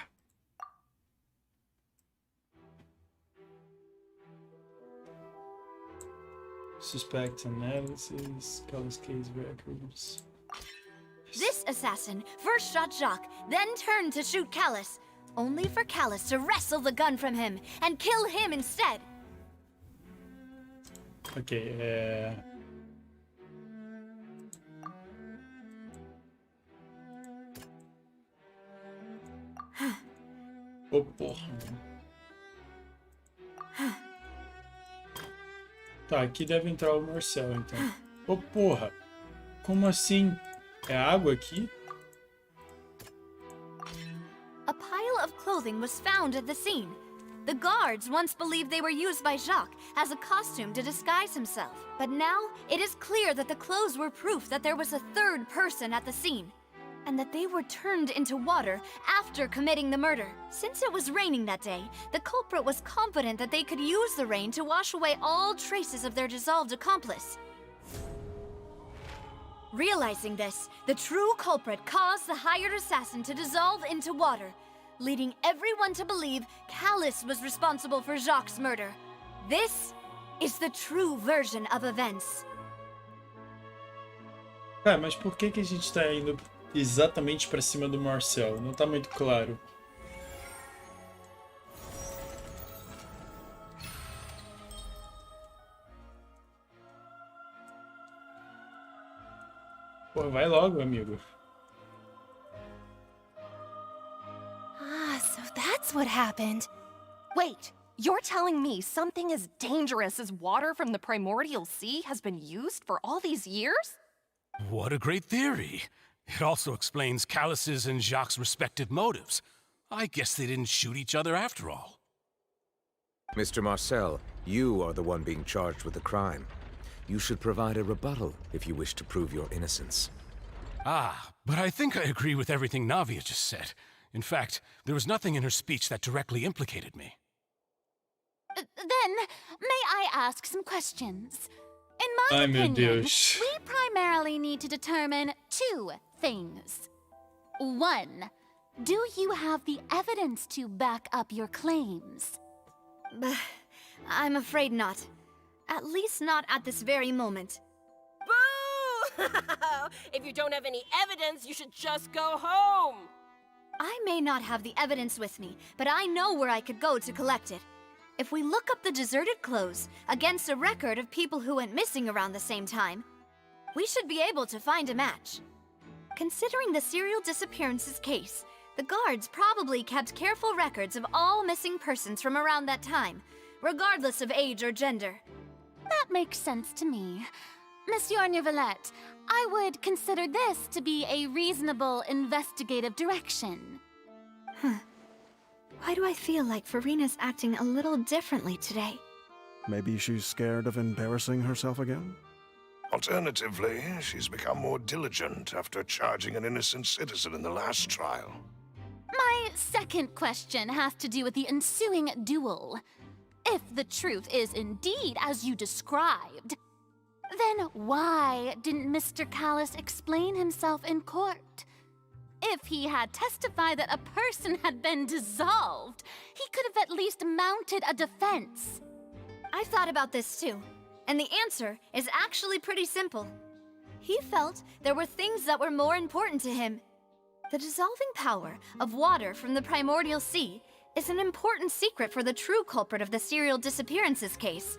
Suspect analysis, Callus case records. This assassin first shot Jacques, then turned to shoot Callus, only for Callus to wrestle the gun from him and kill him instead. Ok, Oh, porra. Tá, aqui deve entrar o Marcel, então. Oh, porra. Como assim? É água aqui? A pile of clothing was found at the scene. The guards once believed they were used by Jacques as a costume to disguise himself. But now, it is clear that the clothes were proof that there was a third person at the scene, and that they were turned into water after committing the murder. Since it was raining that day, the culprit was confident that they could use the rain to wash away all traces of their dissolved accomplice. Realizing this, the true culprit caused the hired assassin to dissolve into water, leading everyone to believe Callus was responsible for Jacques' murder. This is the true version of events. Tá, mas por que a gente tá indo exatamente pra cima do Marcel? Não tá muito claro. Pô, vai logo, amigo. Ah, so that's what happened. Wait, you're telling me something as dangerous as water from the primordial sea has been used for all these years? What a great theory. It also explains Callus's and Jacques' respective motives. I guess they didn't shoot each other after all. Mr. Marcel, you are the one being charged with the crime. You should provide a rebuttal if you wish to prove your innocence. Ah, but I think I agree with everything Navia just said. In fact, there was nothing in her speech that directly implicated me. Then, may I ask some questions? In my opinion, we primarily need to determine two things. One, do you have the evidence to back up your claims? I'm afraid not. At least not at this very moment. Boo! If you don't have any evidence, you should just go home! I may not have the evidence with me, but I know where I could go to collect it. If we look up the deserted clothes against a record of people who went missing around the same time, we should be able to find a match. Considering the serial disappearances case, the guards probably kept careful records of all missing persons from around that time, regardless of age or gender. That makes sense to me. Monsieur Neuvillette, I would consider this to be a reasonable investigative direction. Why do I feel like Farina's acting a little differently today? Maybe she's scared of embarrassing herself again? Alternatively, she's become more diligent after charging an innocent citizen in the last trial. My second question has to do with the ensuing duel. If the truth is indeed as you described, Then why didn't Mr. Callus explain himself in court? If he had testified that a person had been dissolved, he could have at least mounted a defense. I've thought about this too, and the answer is actually pretty simple. He felt there were things that were more important to him. The dissolving power of water from the primordial sea is an important secret for the true culprit of the serial disappearances case.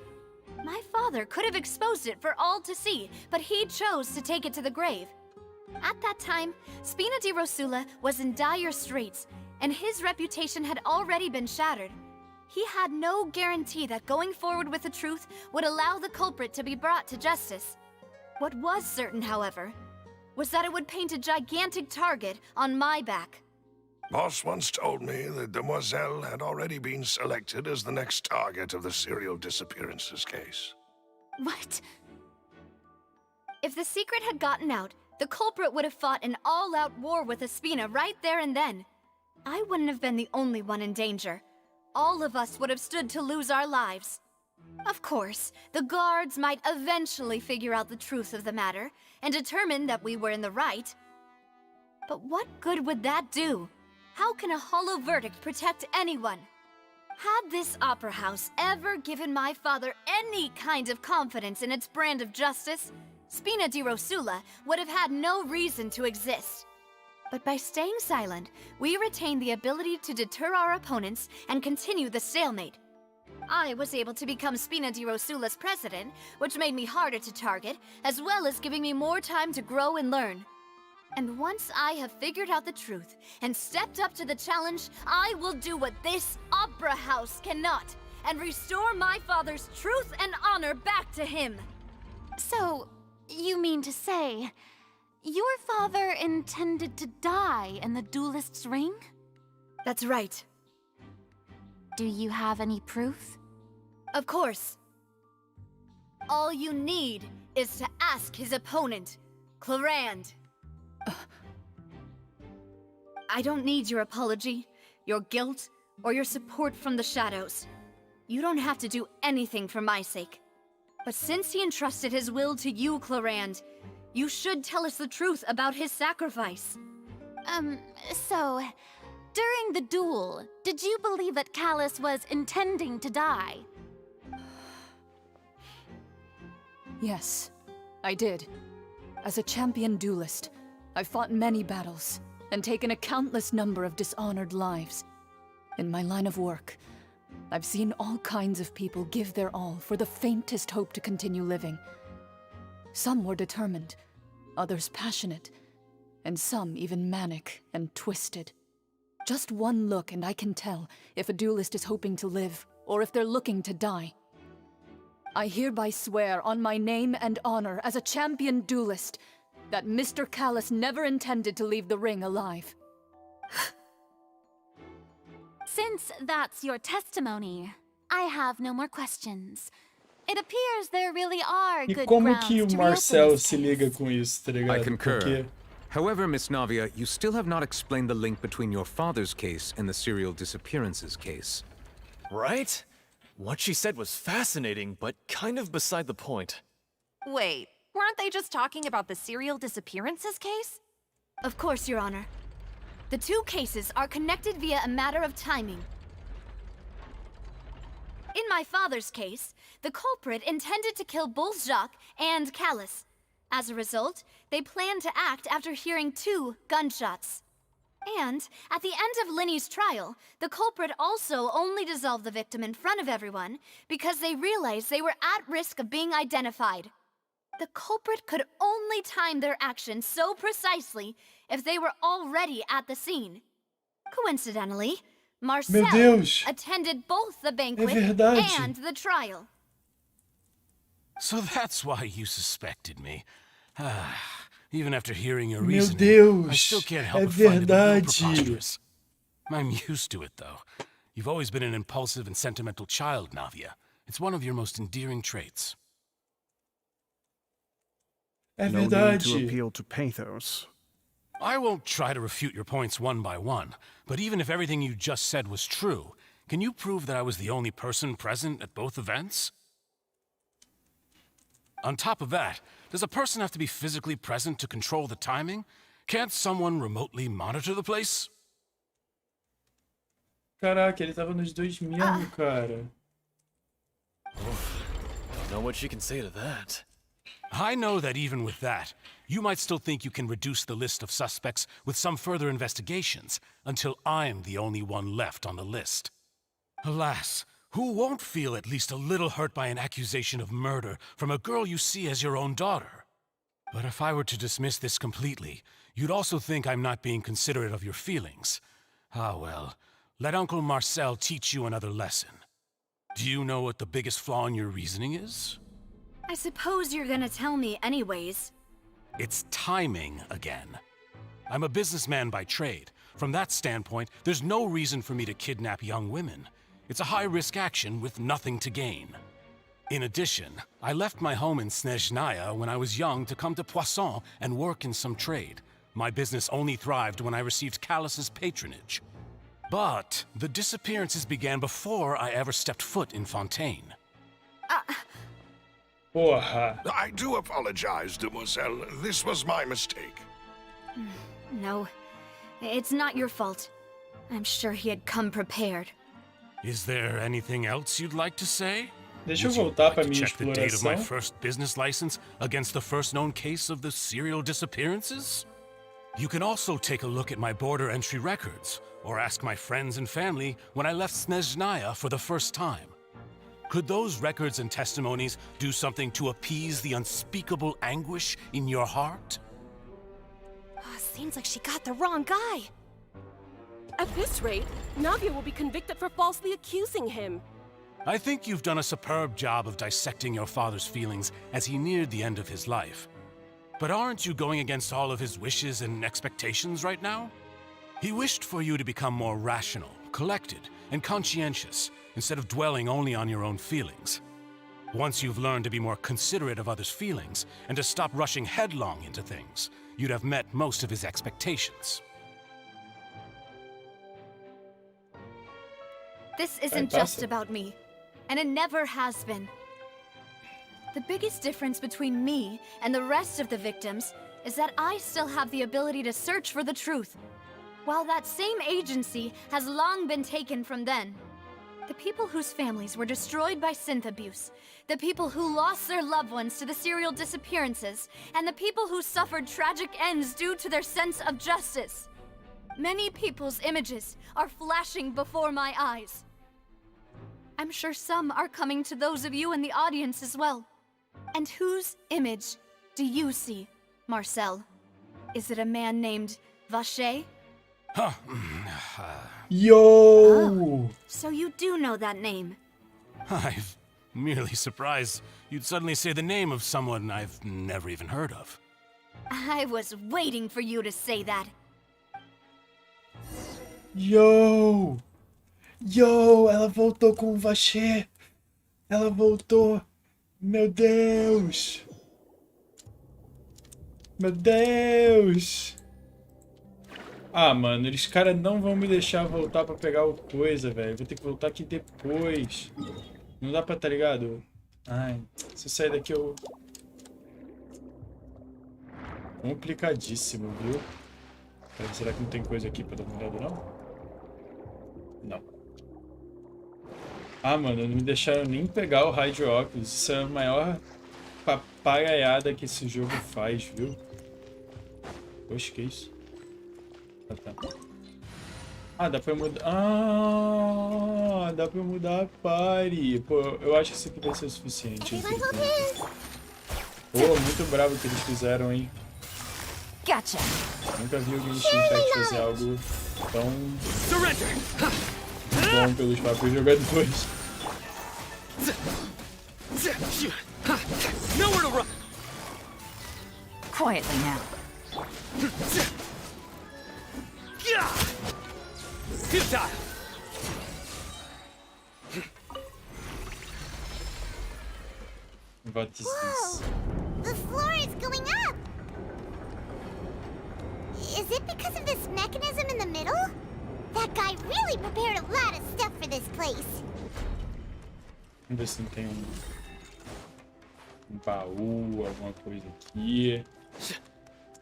My father could have exposed it for all to see, but he chose to take it to the grave. At that time, Spina di Rosula was in dire straits, and his reputation had already been shattered. He had no guarantee that going forward with the truth would allow the culprit to be brought to justice. What was certain, however, was that it would paint a gigantic target on my back. Boss once told me that Demoiselle had already been selected as the next target of the serial disappearances case. What? If the secret had gotten out, the culprit would have fought an all-out war with Espina right there and then. I wouldn't have been the only one in danger. All of us would have stood to lose our lives. Of course, the guards might eventually figure out the truth of the matter and determine that we were in the right. But what good would that do? How can a hollow verdict protect anyone? Had this opera house ever given my father any kind of confidence in its brand of justice, Spina di Rosula would have had no reason to exist. But by staying silent, we retained the ability to deter our opponents and continue the stalemate. I was able to become Spina di Rosula's president, which made me harder to target, as well as giving me more time to grow and learn. And once I have figured out the truth and stepped up to the challenge, I will do what this opera house cannot, and restore my father's truth and honor back to him. So, you mean to say, your father intended to die in the duelist's ring? That's right. Do you have any proof? Of course. All you need is to ask his opponent, Clarand. I don't need your apology, your guilt, or your support from the shadows. You don't have to do anything for my sake. But since he entrusted his will to you, Clarand, you should tell us the truth about his sacrifice. So, during the duel, did you believe that Callus was intending to die? Yes, I did. As a champion duelist, I've fought many battles and taken a countless number of dishonored lives. In my line of work, I've seen all kinds of people give their all for the faintest hope to continue living. Some were determined, others passionate, and some even manic and twisted. Just one look and I can tell if a duelist is hoping to live or if they're looking to die. I hereby swear on my name and honor as a champion duelist that Mr. Callus never intended to leave the ring alive. Since that's your testimony, I have no more questions. It appears there really are E good como grounds que o to Marcel reopen se this liga case. com isso, tá ligado? I concur. Porque However, Miss Navia, you still have not explained the link between your father's case and the serial disappearances case. Right? What she said was fascinating, but kind of beside the point. Wait, weren't they just talking about the serial disappearances case? Of course, Your Honor. The two cases are connected via a matter of timing. In my father's case, the culprit intended to kill both Jacques and Callus. As a result, they planned to act after hearing 2 gunshots. And, at the end of Linny's trial, the culprit also only dissolved the victim in front of everyone because they realized they were at risk of being identified. The culprit could only time their actions so precisely if they were already at the scene. Coincidentally, Marcel attended both the banquet and the trial. So that's why you suspected me. Even after hearing your Meu reasoning, Deus, I still can't é help but find it a little verdade. preposterous. I'm used to it, though. You've always been an impulsive and sentimental child, Navia. It's one of your most endearing traits. É No need to verdade. appeal to pathos. I won't try to refute your points one by one, but even if everything you just said was true, can you prove that I was the only person present at both events? On top of that, does a person have to be physically present to control the timing? Can't someone remotely monitor the place? Caraca, ele tava nos dois mesmo, cara. Don't know what you can say to that. I know that even with that, you might still think you can reduce the list of suspects with some further investigations until I'm the only one left on the list. Alas, who won't feel at least a little hurt by an accusation of murder from a girl you see as your own daughter? But if I were to dismiss this completely, you'd also think I'm not being considerate of your feelings. Ah well, let Uncle Marcel teach you another lesson. Do you know what the biggest flaw in your reasoning is? I suppose you're gonna tell me anyways. It's timing again. I'm a businessman by trade. From that standpoint, there's no reason for me to kidnap young women. It's a high-risk action with nothing to gain. In addition, I left my home in Snezhnaya when I was young to come to Poisson and work in some trade. My business only thrived when I received Callus's patronage. But the disappearances began before I ever stepped foot in Fontaine. I do apologize, demoiselle. This was my mistake. No, it's not your fault. I'm sure he had come prepared. Is there anything else you'd like to say? Deixa eu Would you voltar like pra to minha check the date of my exploração. first business license against the first known case of the serial disappearances? You can also take a look at my border entry records, or ask my friends and family when I left Snezhnaya for the first time. Could those records and testimonies do something to appease the unspeakable anguish in your heart? Seems like she got the wrong guy. At this rate, Navia will be convicted for falsely accusing him. I think you've done a superb job of dissecting your father's feelings as he neared the end of his life. But aren't you going against all of his wishes and expectations right now? He wished for you to become more rational, collected, and conscientious, instead of dwelling only on your own feelings. Once you've learned to be more considerate of others' feelings, and to stop rushing headlong into things, you'd have met most of his expectations. This isn't just about me, and it never has been. The biggest difference between me and the rest of the victims is that I still have the ability to search for the truth, while that same agency has long been taken from them. The people whose families were destroyed by synth abuse, the people who lost their loved ones to the serial disappearances, and the people who suffered tragic ends due to their sense of justice. Many people's images are flashing before my eyes. I'm sure some are coming to those of you in the audience as well. And whose image do you see, Marcel? Is it a man named Vacher? Huh. Yo! Oh, so you do know that name? I'm merely surprised you'd suddenly say the name of someone I've never even heard of. I was waiting for you to say that. Yo! Yo! Ela voltou com o Vacher! Ela voltou! Meu Deus! Meu Deus! Ah, mano, eles caras não vão me deixar voltar pra pegar o coisa, velho. Vou ter que voltar aqui depois. Não dá pra, tá ligado? Ai, se eu sair daqui eu... Complicadíssimo, viu? Pera, será que não tem coisa aqui pra dar uma olhada, não? Não. Ah, mano, não me deixaram nem pegar o raio de óculos. Isso é a maior papagaiada que esse jogo faz, viu? Poxa, que isso? Ah, tá. Ah, dá pra mudar... Ah, dá pra mudar a party. Pô, eu acho que isso aqui vai ser o suficiente. Pô, muito bravo que eles fizeram, hein? Gotcha. Nunca vi o Genshin Impact fazer algo tão bom pelos próprios jogadores. Nowhere to run. Quietly now. Futile. What is this? The floor is going up! Is it because of this mechanism in the middle? That guy really prepared a lot of stuff for this place. Vamos ver se não tem Um baú, alguma coisa aqui.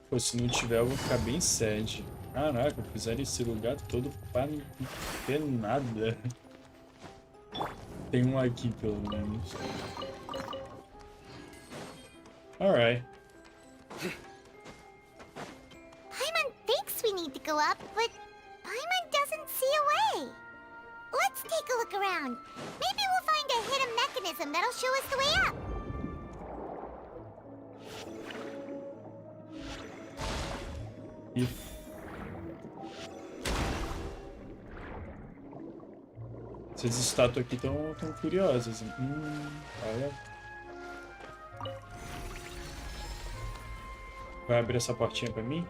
Pô, se não tiver, eu vou ficar bem sad. Caraca, fizeram esse lugar todo pra não ter nada. Tem um aqui, pelo menos. Alright. Paimon thinks we need to go up, but Paimon doesn't see a way. Let's take a look around. Maybe we'll find a hidden mechanism that'll show us the way up. Essas estátuas aqui estão curiosas. Olha. Vai abrir essa portinha pra mim?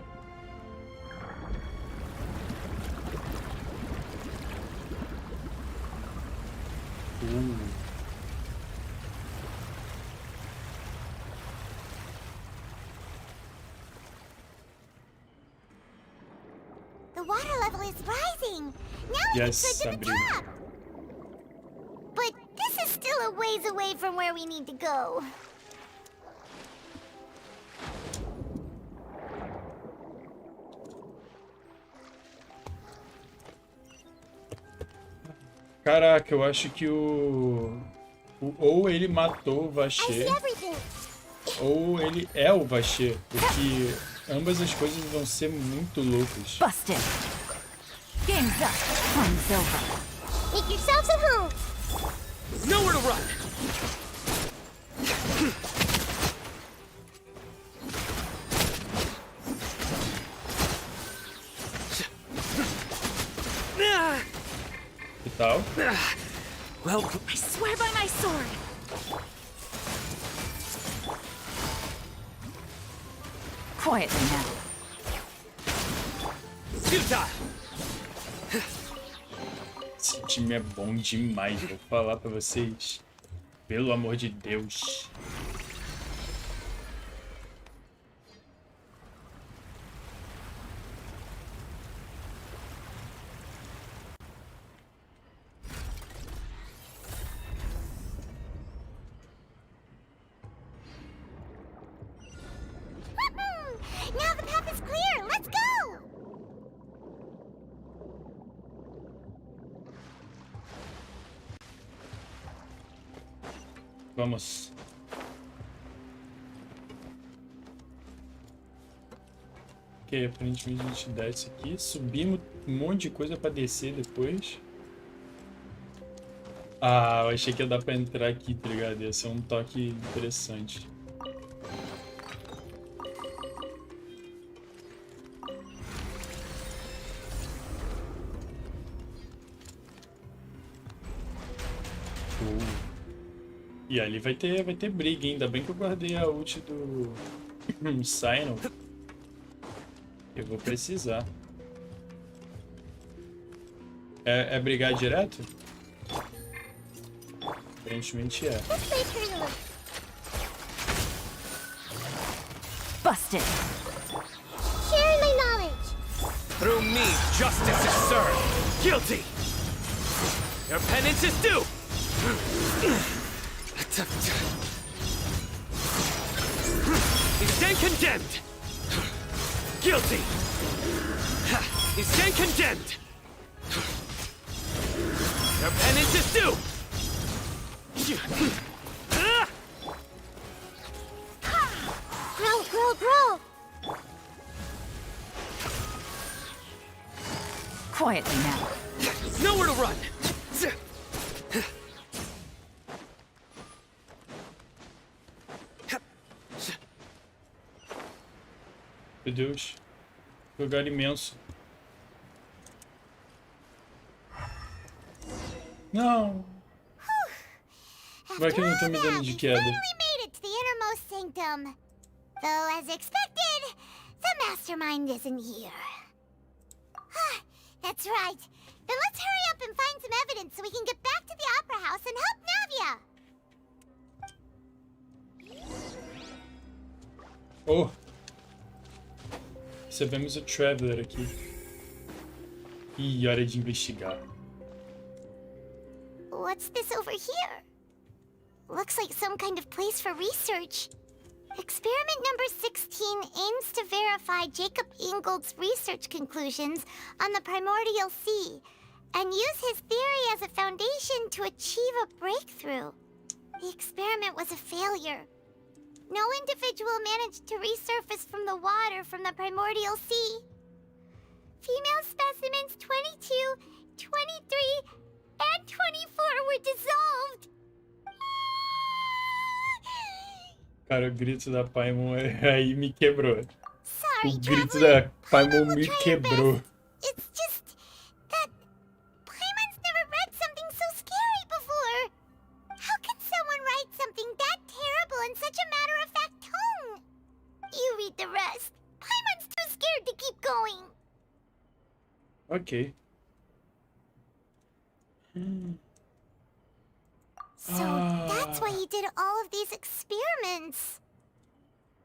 The water level is rising. Now we can swim to the top. But this is still a ways away from where we need to go. Caraca, eu acho que ou ele matou o Vacher, ou ele é o Vacher, porque ambas as coisas vão ser muito loucas. Busted. Game's up. Time's over. Make yourselves at home. Nowhere to run. Que tal? Well, I swear by my sword. Quietly now. Esse time é bom demais, vou falar pra vocês. Pelo amor de Deus. Now the path is clear. Let's go. Vamos. Ok, aparentemente a gente desce aqui. Subimos um monte de coisa pra descer depois. Ah, eu achei que ia dar pra entrar aqui, tá ligado? Ia ser um toque interessante. E ali vai ter briga, hein? Ainda bem que eu guardei a ult do Sininho. Eu vou precisar. É brigar direto? Aparentemente é. Busted. Sharing my knowledge. Through me, justice is served. Guilty. Your penance is due. He stand condemned. Guilty. He stand condemned. Your penance is due. Grow, grow, grow. Quietly now. nowhere to run. Meu Deus. Lugar imenso. Não. Vai que eu não tô me dando de queda. We made it to the innermost sanctum. Though, as expected, the mastermind isn't here. That's right. Then let's hurry up and find some evidence so we can get back to the Opera House and help Navia. Oh. Recebemos o Traveler aqui. Ih, hora de investigar. What's this over here? Looks like some kind of place for research. Experiment number 16 aims to verify Jacob Ingold's research conclusions on the primordial sea and use his theory as a foundation to achieve a breakthrough. The experiment was a failure. No individual managed to resurface from the water from the primordial sea. Female specimens 22, 23, and 24 were dissolved. Cara, o grito da Paimon aí me quebrou. Sorry, O grito da Paimon me quebrou. It's just that Paimon's never read something so scary before. How can someone write something that terrible in such a matter-of-fact tone? You read the rest. Paimon's too scared to keep going. Ok. So that's why he did all of these experiments.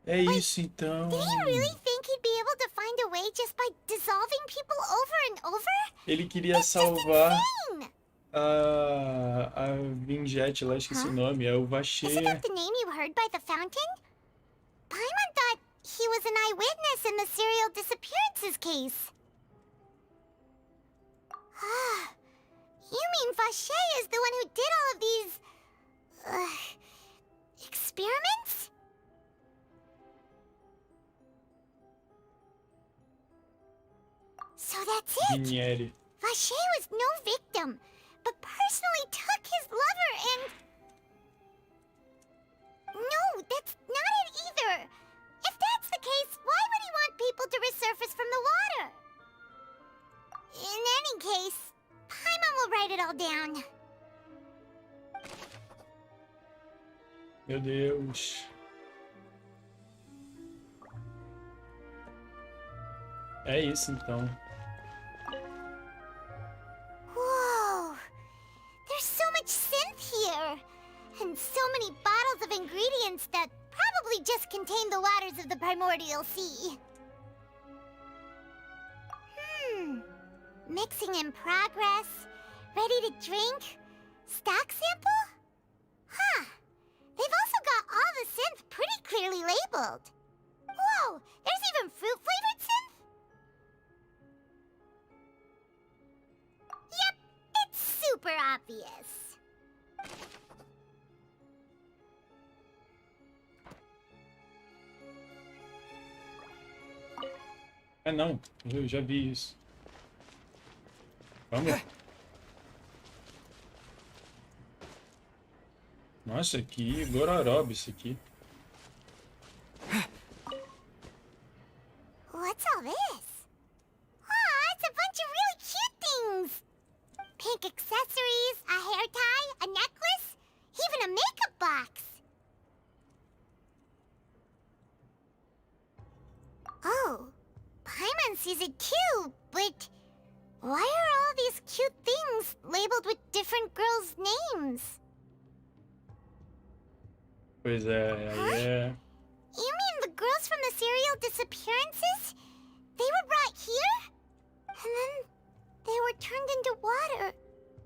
É isso então. Did he really think he'd be able to find a way just by dissolving people over and over? Ele queria salvar a Vingette lá, esqueci o nome, é o Vacher. Isn't that the name you heard by the fountain? Paimon thought he was an eyewitness in the serial disappearances case. You mean Vacher is the one who did all of these experiments? So that's it. Vinieri. Vacher was no victim, but personally took his lover and... No, that's not it either. If that's the case, why would he want people to resurface from the water? In any case, Paimon will write it all down. Meu Deus. É isso então. Whoa! There's so much synth here! And so many bottles of ingredients that probably just contain the waters of the primordial sea. Mixing in progress, ready to drink, stock sample? Huh. They've also got all the synth pretty clearly labeled. Whoa, there's even fruit-flavored synth? Yep, it's super obvious. Ah não, eu já vi isso. Vamos. Nossa, que gororoba isso aqui. What's all this? Aw, it's a bunch of really cute things. Pink accessories, a hair tie, a necklace, even a makeup box. Oh, Paimon sees it too, but why are all these cute things labeled with different girls' names? Pois é, aí é... You mean the girls from the serial disappearances? They were brought here? And then they were turned into water.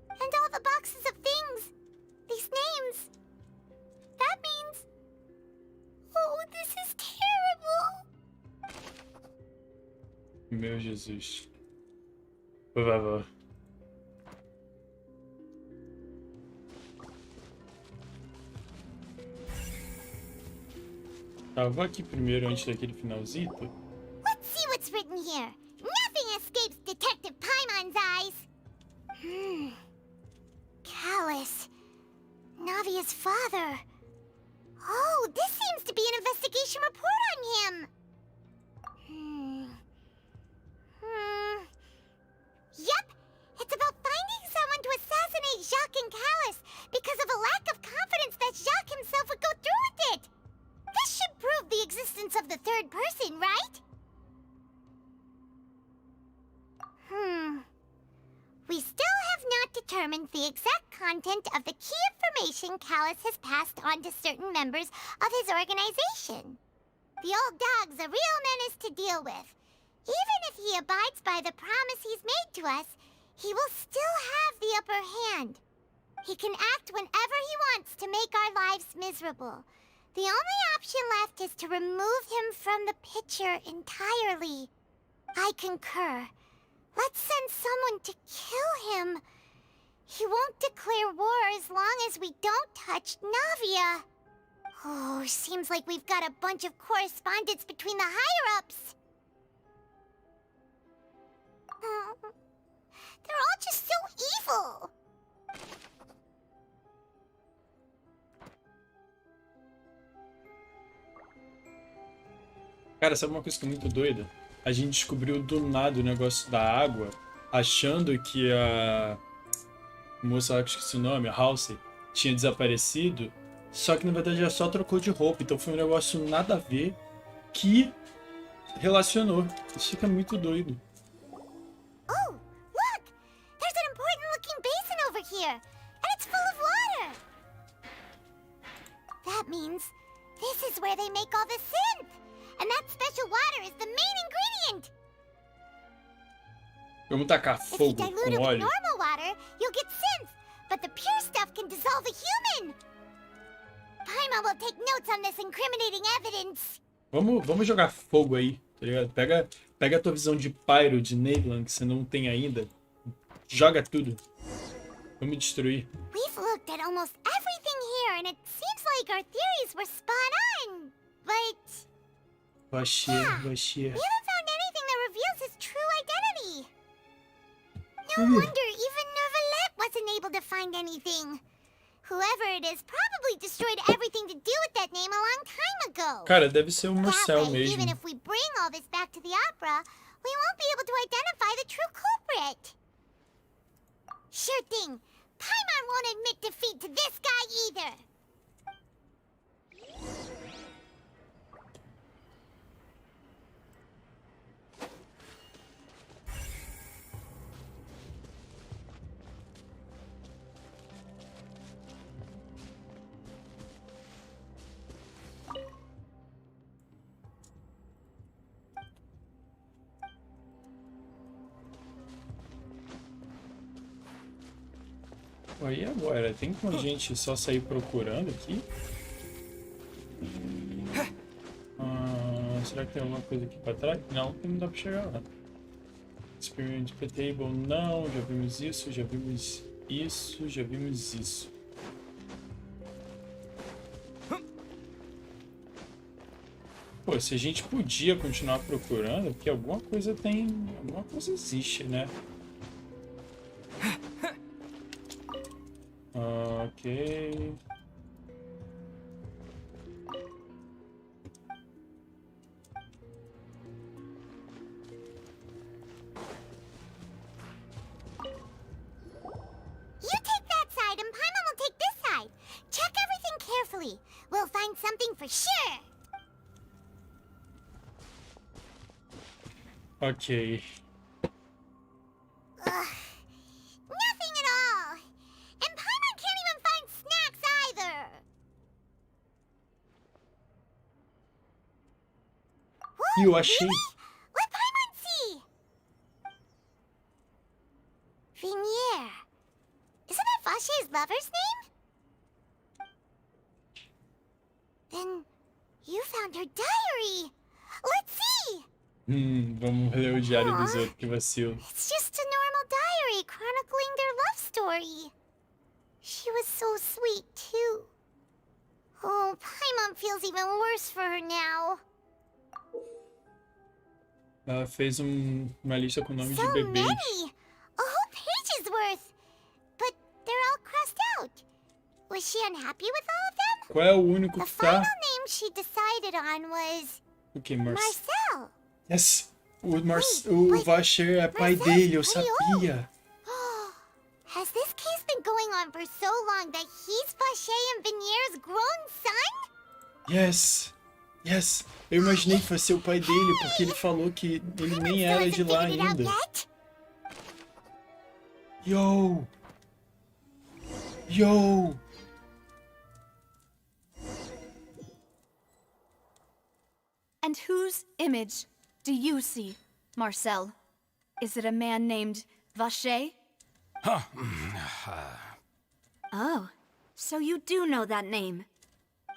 And all the boxes of things. These names. That means... Oh, this is terrible. Meu Jesus. Por favor. Tá, eu vou aqui primeiro antes daquele finalzito. Let's see what's written here. Nothing escapes Detective Paimon's eyes. Callus. Navia's father. Oh, this seems to be an investigation report on him. Yep, it's about finding someone to assassinate Jacques and Callus because of a lack of confidence that Jacques himself would go through with it. This should prove the existence of the third person, right? We still have not determined the exact content of the key information Callus has passed on to certain members of his organization. The old dog's a real menace to deal with. Even if he abides by the promise he's made to us, he will still have the upper hand. He can act whenever he wants to make our lives miserable. The only option left is to remove him from the picture entirely. I concur. Let's send someone to kill him. He won't declare war as long as we don't touch Navia. Oh, seems like we've got a bunch of correspondence between the higher-ups. They're all just so evil. Cara, sabe uma coisa que é muito doida? A gente descobriu do nada o negócio da água, achando que a moça lá que esqueci o nome, a Halsey, tinha desaparecido, só que na verdade ela só trocou de roupa, então foi um negócio nada a ver que relacionou. Isso fica muito doido. Oh, look! There's an important-looking basin over here, and it's full of water. That means this is where they make all the synth. And that special water is the main ingredient. Vamos tacar If you fogo dilute com it with óleo. normal water, you'll get synth. But the pure stuff can dissolve a human. Paimon will take notes on this incriminating evidence. Vamos jogar fogo aí, tá ligado? Pega a tua visão de Pyro, de Neyland, que você não tem ainda. Joga tudo. Vamos destruir. We've looked at almost everything here, and it seems like our theories were spot on. But Vaxê. we haven't found anything that reveals his true identity. No wonder even Nervalet wasn't able to find anything. Whoever it is probably destroyed everything to do with that name a long time ago. Cara, deve ser o Marcel That way, mesmo. even if we bring all this back to the opera, we won't be able to identify the true culprit. Sure thing. Paimon won't admit defeat to this guy either. E agora? Tem como a gente só sair procurando aqui? Será que tem alguma coisa aqui pra trás? Não, não dá pra chegar lá. Experiment Table, não. Já vimos isso, já vimos isso, já vimos isso. Pô, se a gente podia continuar procurando, porque alguma coisa tem... Alguma coisa existe, né? Ok. You take that side and Paimon will take this side. Check everything carefully. We'll find something for sure. Ok. Nothing at all. And Paimon can't even find snacks either. Whoa, Eu achei. really? Let Paimon see. Vinier. Isn't that Vache's lover's name? Then you found her diary. Let's see. Vamos ler o diário dos outros, que vacilo. It's just a normal diary chronicling their love story. She was so sweet, too. Oh, Paimon feels even worse for her now. Ela fez uma lista com nomes de So bebês. many! A whole page's worth! But they're all crossed out. Was she unhappy with all of them? Qual é o único The que final tá? name she decided on was O que, Marcel? Marcel. Yes! O Vacher é pai dele, eu sabia. Has this case been going on for so long that he's Vache and Vinier's grown son? Yes! Yes! Eu imaginei que fosse o pai dele, porque ele falou que ele nem era de lá ainda. Yo! Yo! And whose image do you see, Marcel? Is it a man named Vache? Oh, so you do know that name.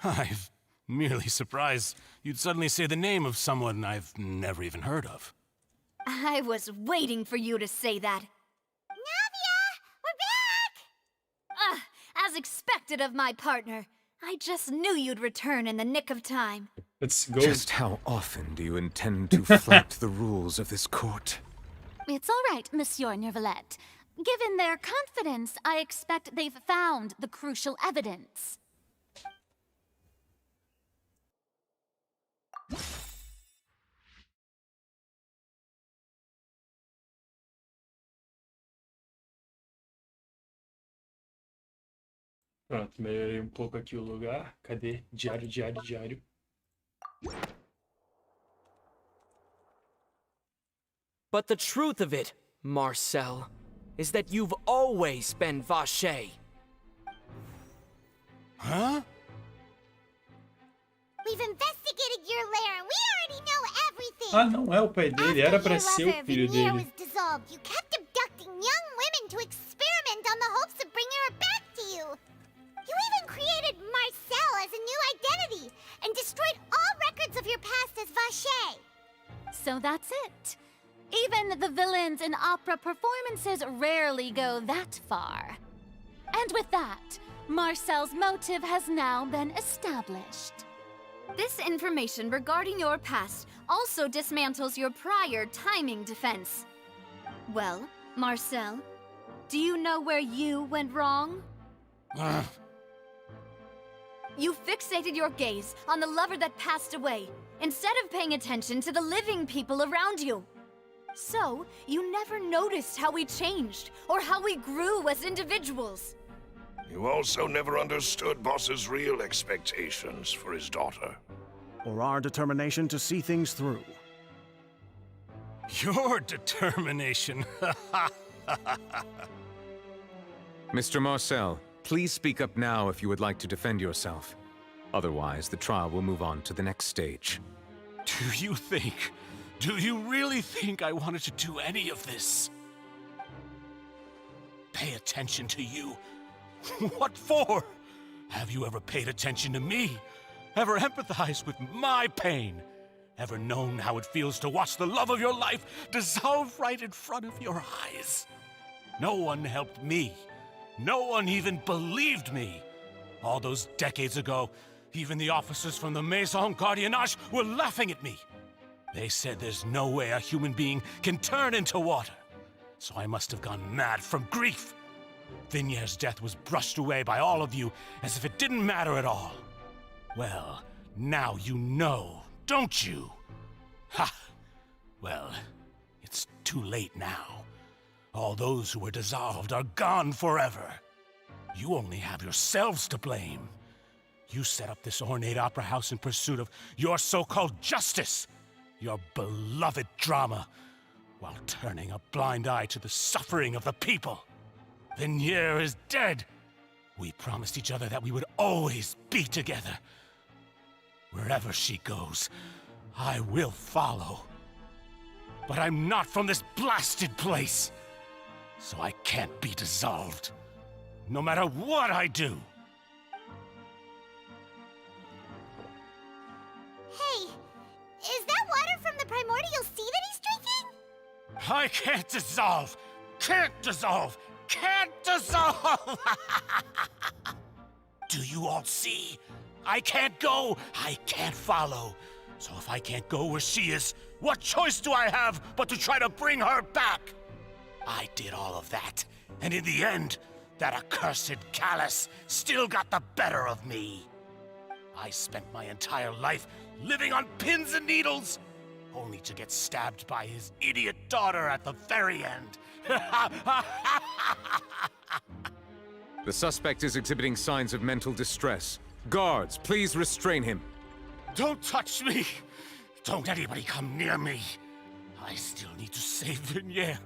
I'm merely surprised you'd suddenly say the name of someone I've never even heard of. I was waiting for you to say that. Navia! We're back! As expected of my partner. I just knew you'd return in the nick of time. Let's go. Just how often do you intend to flout the rules of this court? It's all right, Monsieur Nervalette. Given their confidence, I expect they've found the crucial evidence. Pronto, melhorei um pouco aqui o lugar. Cadê? Diário, diário, diário. But the truth of it, Marcel, is that you've always been Vacher. Huh? We've investigated your lair and we already know everything. Ah, não é o pai dele. Era pra ser o filho Veneer dele. was dissolved, you kept abducting young women to experiment on the hopes of bringing her back to you. You even created Marcel as a new identity and destroyed all records of your past as Vacher. So that's it. Even the villains in opera performances rarely go that far. And with that, Marcel's motive has now been established. This information regarding your past also dismantles your prior timing defense. Well, Marcel, do you know where you went wrong? You fixated your gaze on the lover that passed away, instead of paying attention to the living people around you. So, you never noticed how we changed, or how we grew as individuals. You also never understood Boss's real expectations for his daughter. Or our determination to see things through. Your determination. Mr. Marcel, please speak up now if you would like to defend yourself. Otherwise, the trial will move on to the next stage. Do you really think I wanted to do any of this? Pay attention to you? What for? Have you ever paid attention to me? Ever empathized with my pain? Ever known how it feels to watch the love of your life dissolve right in front of your eyes? No one helped me. No one even believed me. All those decades ago, even the officers from the Maison Gardiennage were laughing at me. They said there's no way a human being can turn into water. So I must have gone mad from grief. Vignier's death was brushed away by all of you as if it didn't matter at all. Well, now you know, don't you? Ha! Well, it's too late now. All those who were dissolved are gone forever. You only have yourselves to blame. You set up this ornate opera house in pursuit of your so-called justice, your beloved drama, while turning a blind eye to the suffering of the people. Vignier is dead. We promised each other that we would always be together. Wherever she goes, I will follow. But I'm not from this blasted place, so I can't be dissolved, no matter what I do. Hey, is that water from the primordial sea that he's drinking? I can't dissolve! Can't dissolve! Can't dissolve! Do you all see? I can't go, I can't follow. So if I can't go where she is, what choice do I have but to try to bring her back? I did all of that, and in the end, that accursed Callus still got the better of me. I spent my entire life living on pins and needles, only to get stabbed by his idiot daughter at the very end. The suspect is exhibiting signs of mental distress. Guards, please restrain him. Don't touch me! Don't anybody come near me! I still need to save Vignier.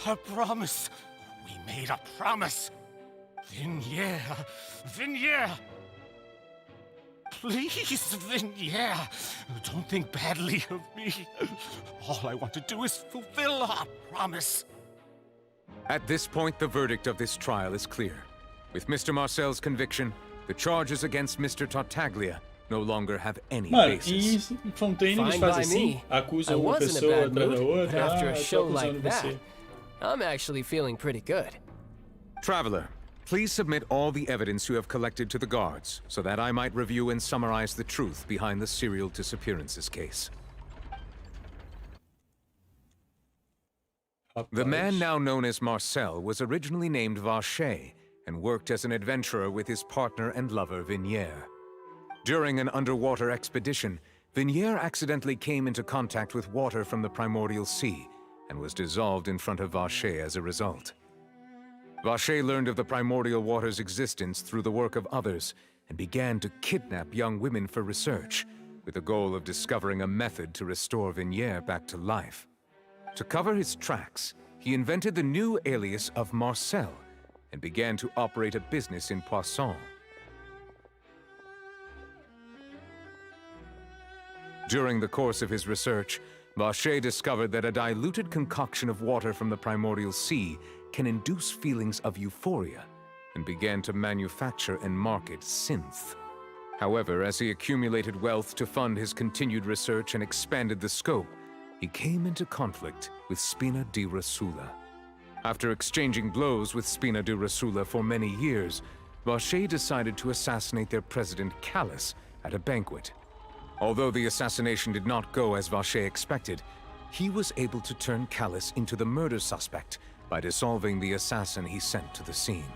A promise. We made a promise. Vignier. Vignier! Please, Vignier, don't think badly of me. All I want to do is fulfill our promise. At this point, the verdict of this trial is clear. With Mr. Marcel's conviction, the charges against Mr. Tartaglia no longer have any Mano, basis. em Fontaine eles Fine fazem by assim, me. acusam I uma was in a pessoa bad atrás da mood, but outra, after a tô show acusando like that, você. I'm actually feeling pretty good. Traveler, please submit all the evidence you have collected to the guards, so that I might review and summarize the truth behind the serial disappearances case. The man now known as Marcel was originally named Vacher and worked as an adventurer with his partner and lover Vignier. During an underwater expedition, Vignier accidentally came into contact with water from the primordial sea and was dissolved in front of Vacher as a result. Vacher learned of the primordial water's existence through the work of others and began to kidnap young women for research, with the goal of discovering a method to restore Vignier back to life. To cover his tracks, he invented the new alias of Marcel and began to operate a business in Poisson. During the course of his research, Vacher discovered that a diluted concoction of water from the primordial sea can induce feelings of euphoria, and began to manufacture and market synth. However, as he accumulated wealth to fund his continued research and expanded the scope, he came into conflict with Spina di Rosula. After exchanging blows with Spina di Rosula for many years, Vacher decided to assassinate their president Callus at a banquet. Although the assassination did not go as Vacher expected, he was able to turn Callus into the murder suspect by dissolving the assassin he sent to the scene.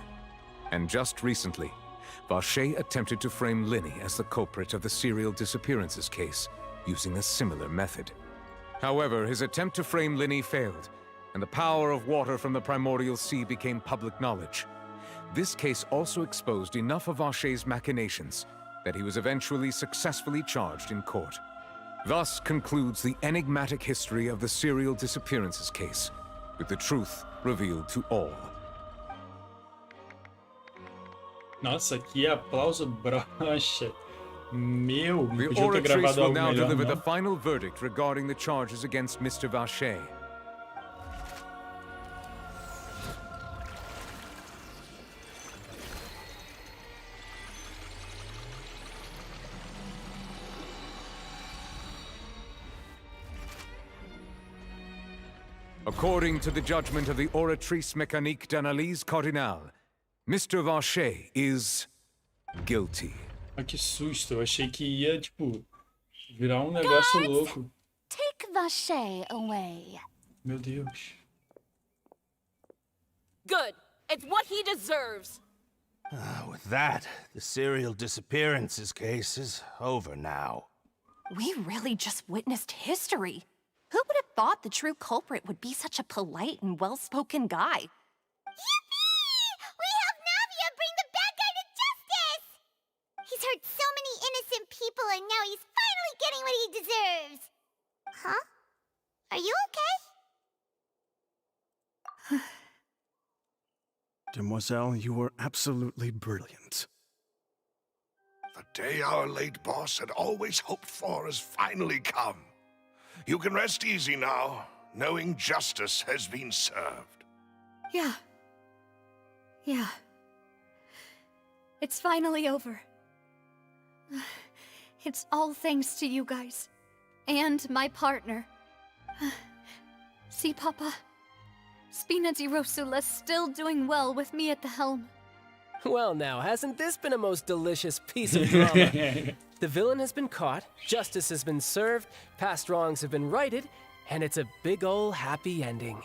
And just recently, Vacher attempted to frame Linny as the culprit of the serial disappearances case, using a similar method. However, his attempt to frame Linny failed, and the power of water from the primordial sea became public knowledge. This case also exposed enough of Vacher's machinations that he was eventually successfully charged in court. Thus concludes the enigmatic history of the serial disappearances case, with the truth revealed to all. Nossa, que aplauso broxa. Meu, The podia ter oratrice gravado will algo now melhor, deliver não? the final verdict regarding the charges against Mr. Vacher. According to the judgment of the Oratrice Mécanique d'Analyse Cardinale, Mr. Vacher is guilty. Ah, que susto. Eu achei que ia, tipo, virar um negócio louco. Take Vacher away. Meu Deus. Good. It's what he deserves. With that, the serial disappearances case is over now. We really just witnessed history. Who would have thought the true culprit would be such a polite and well-spoken guy? Yippee! We helped Navia bring the bad guy to justice! He's hurt so many innocent people and now he's finally getting what he deserves! Huh? Are you okay? Demoiselle, you were absolutely brilliant. The day our late boss had always hoped for has finally come. You can rest easy now, knowing justice has been served. Yeah. Yeah. It's finally over. It's all thanks to you guys. And my partner. See, Papa? Spina di Rosula's still doing well with me at the helm. Well now, hasn't this been a most delicious piece of drama? The villain has been caught, justice has been served, past wrongs have been righted, and it's a big ol' happy ending.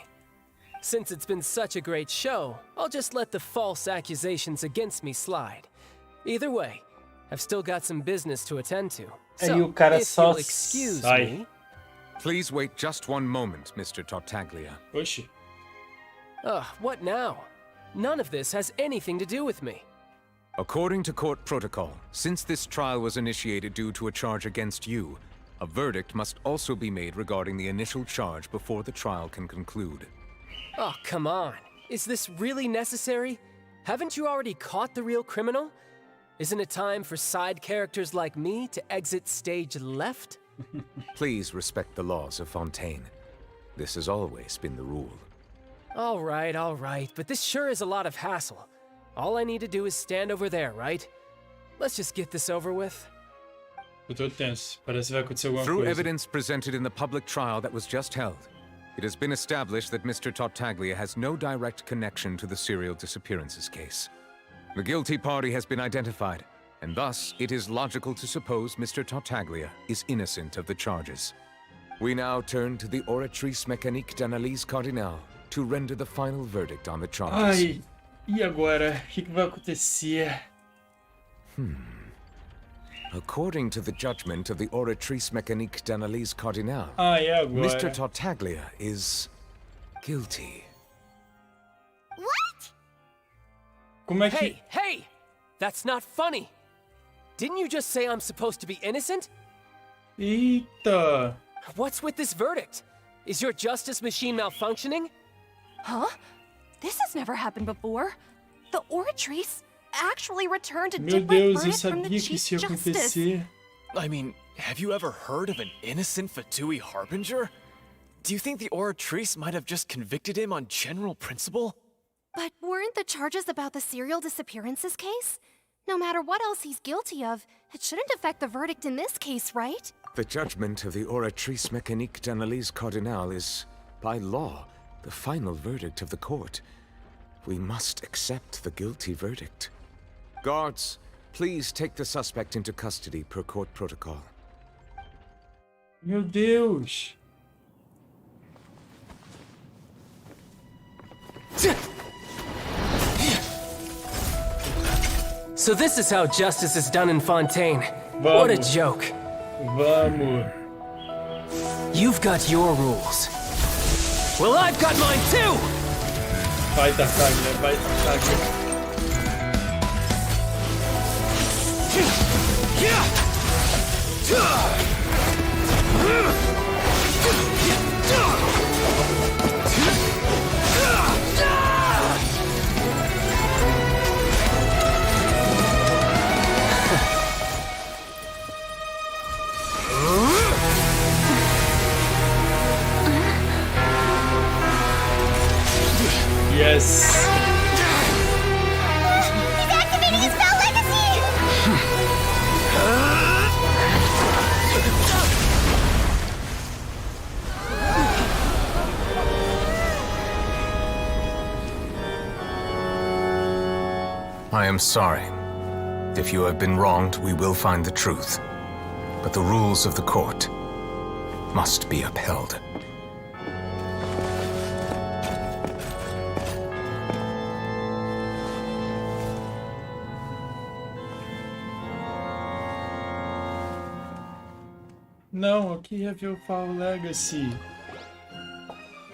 Since it's been such a great show, I'll just let the false accusations against me slide. Either way, I've still got some business to attend to. So, if you'll excuse me... Please wait just one moment, Mr. Tartaglia. Oxi. Ugh, what now? None of this has anything to do with me. According to court protocol, since this trial was initiated due to a charge against you, a verdict must also be made regarding the initial charge before the trial can conclude. Oh, come on. Is this really necessary? Haven't you already caught the real criminal? Isn't it time for side characters like me to exit stage left? Please respect the laws of Fontaine. This has always been the rule. All right, but this sure is a lot of hassle. All I need to do is stand over there, right? Let's just get this over with. Eu tô tenso. Parece que vai acontecer alguma Through coisa. evidence presented in the public trial that was just held, it has been established that Mr. Tartaglia has no direct connection to the serial disappearances case. The guilty party has been identified, and thus it is logical to suppose Mr. Tartaglia is innocent of the charges. We now turn to the Oratrice Mécanique d'Analyse Cardinale to render the final verdict on the charges. Ai, e agora? O que vai acontecer? According to the judgment of the Oratrice Mécanique d'Analyse Cardinale, E agora? Mr. Tartaglia is guilty. What? Como é que... Hey! That's not funny! Didn't you just say I'm supposed to be innocent? Eita! What's with this verdict? Is your justice machine malfunctioning? Huh? This has never happened before. The Oratrice actually returned a Meu different Deus, eu verdict from the sabia que Chief isso ia Justice. acontecer. I mean, have you ever heard of an innocent Fatui Harbinger? Do you think the Oratrice might have just convicted him on general principle? But weren't the charges about the serial disappearances case? No matter what else he's guilty of, it shouldn't affect the verdict in this case, right? The judgment of the Oratrice Mécanique d'Analyse Cardinale is, by law, the final verdict of the court. We must accept the guilty verdict. Guards, please take the suspect into custody per court protocol. Meu Deus! So this is how justice is done in Fontaine. Vamos. What a joke. Vamos! You've got your rules. Well, I've got mine too! Vai, Tartaglia, vai, Tartaglia. Yes! He's activating his spell legacy! I am sorry. If you have been wronged, we will find the truth. But the rules of the court must be upheld. Não, eu queria ver o Fall Legacy.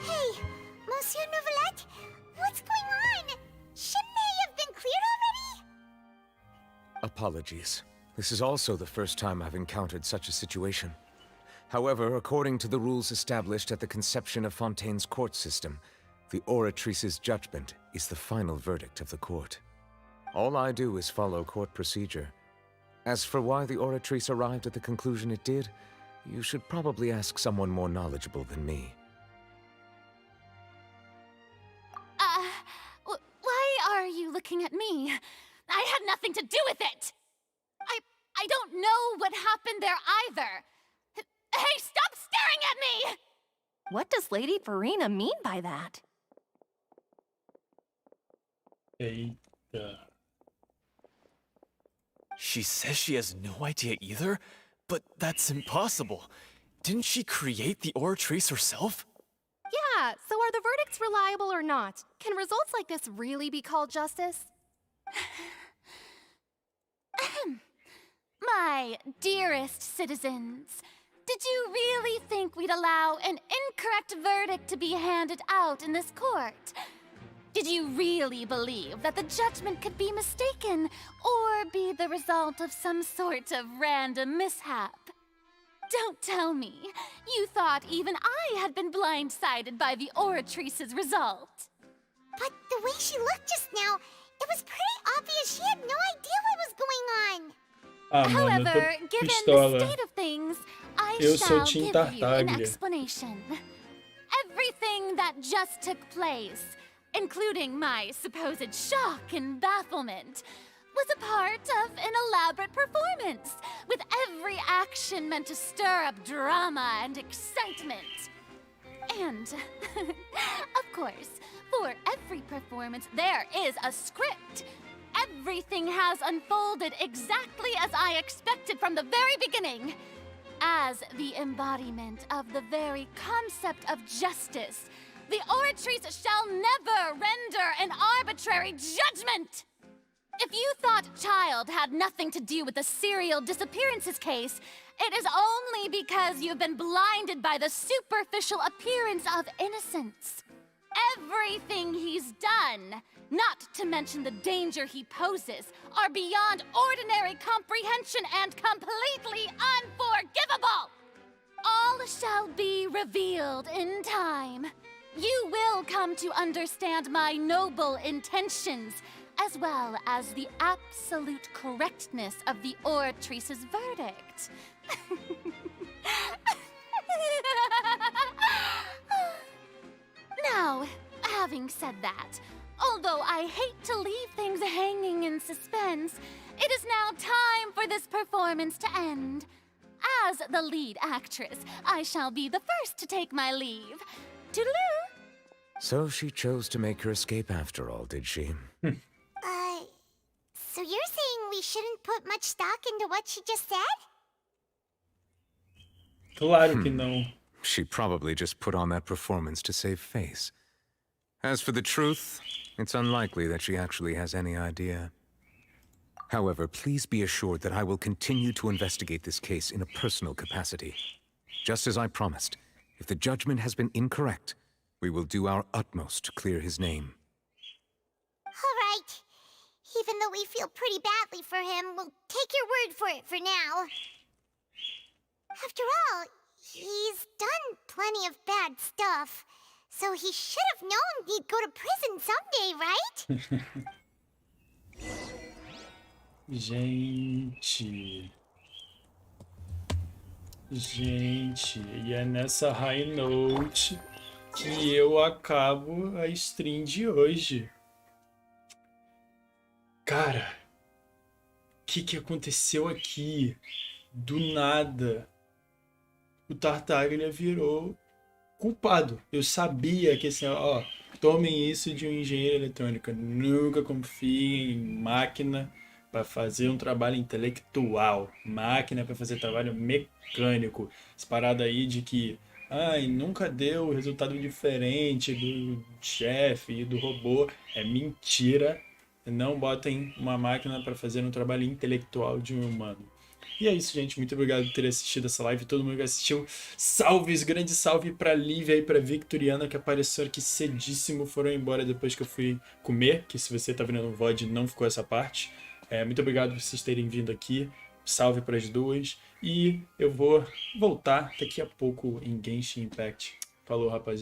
Hey, Monsieur Nouvelette, what's going on? Shouldn't they have been cleared already? Apologies. This is also the first time I've encountered such a situation. However, according to the rules established at the conception of Fontaine's court system, the Oratrice's judgment is the final verdict of the court. All I do is follow court procedure. As for why the Oratrice arrived at the conclusion it did, you should probably ask someone more knowledgeable than me. Why are you looking at me? I had nothing to do with it! I don't know what happened there either! Hey, stop staring at me! What does Lady Farina mean by that? Eita. She says she has no idea either, but that's impossible. Didn't she create the Oratrice herself? Yeah, so are the verdicts reliable or not? Can results like this really be called justice? My dearest citizens, did you really think we'd allow an incorrect verdict to be handed out in this court? Did you really believe that the judgment could be mistaken or be the result of some sort of random mishap? Don't tell me you thought even I had been blindsided by the Oratrice's result. But the way she looked just now, it was pretty obvious she had no idea what was going on. However, given the state of things, I shall give you an Tartaglia. explanation. Everything that just took place including my supposed shock and bafflement, was a part of an elaborate performance, with every action meant to stir up drama and excitement. And, of course, for every performance, there is a script. Everything has unfolded exactly as I expected from the very beginning. As the embodiment of the very concept of justice, the Oratrice shall never render an arbitrary judgment! If you thought Child had nothing to do with the serial disappearances case, it is only because you've been blinded by the superficial appearance of innocence. Everything he's done, not to mention the danger he poses, are beyond ordinary comprehension and completely unforgivable! All shall be revealed in time. You will come to understand my noble intentions, as well as the absolute correctness of the Oratrice's verdict. Now, having said that, although I hate to leave things hanging in suspense, it is now time for this performance to end. As the lead actress, I shall be the first to take my leave. Toodaloo! So she chose to make her escape after all, did she? So you're saying we shouldn't put much stock into what she just said? Claro que não. She probably just put on that performance to save face. As for the truth, it's unlikely that she actually has any idea. However, please be assured that I will continue to investigate this case in a personal capacity. Just as I promised, if the judgment has been incorrect, we will do our utmost to clear his name. All right. Even though we feel pretty badly for him, we'll take your word for it for now. After all, he's done plenty of bad stuff, so he should have known he'd go to prison someday, right? Gente, e é nessa high note que eu acabo a stream de hoje. Cara, o que aconteceu aqui? Do nada, o Tartaglia virou culpado. Eu sabia que assim, ó, tomem isso de um engenheiro eletrônico. Nunca confiem em máquina para fazer um trabalho intelectual. Máquina para fazer trabalho mecânico. Essa parada aí de que nunca deu resultado diferente do chefe e do robô. É mentira. Não botem uma máquina para fazer um trabalho intelectual de um humano. E é isso, gente. Muito obrigado por ter assistido essa live. Todo mundo que assistiu, salves, grande salve pra Lívia e pra Victoriana, que apareceram aqui cedíssimo. Foram embora depois que eu fui comer, que se você tá vendo no VOD não ficou essa parte. Muito obrigado por vocês terem vindo aqui. Salve pras duas. E eu vou voltar daqui a pouco em Genshin Impact. Falou, rapaziada.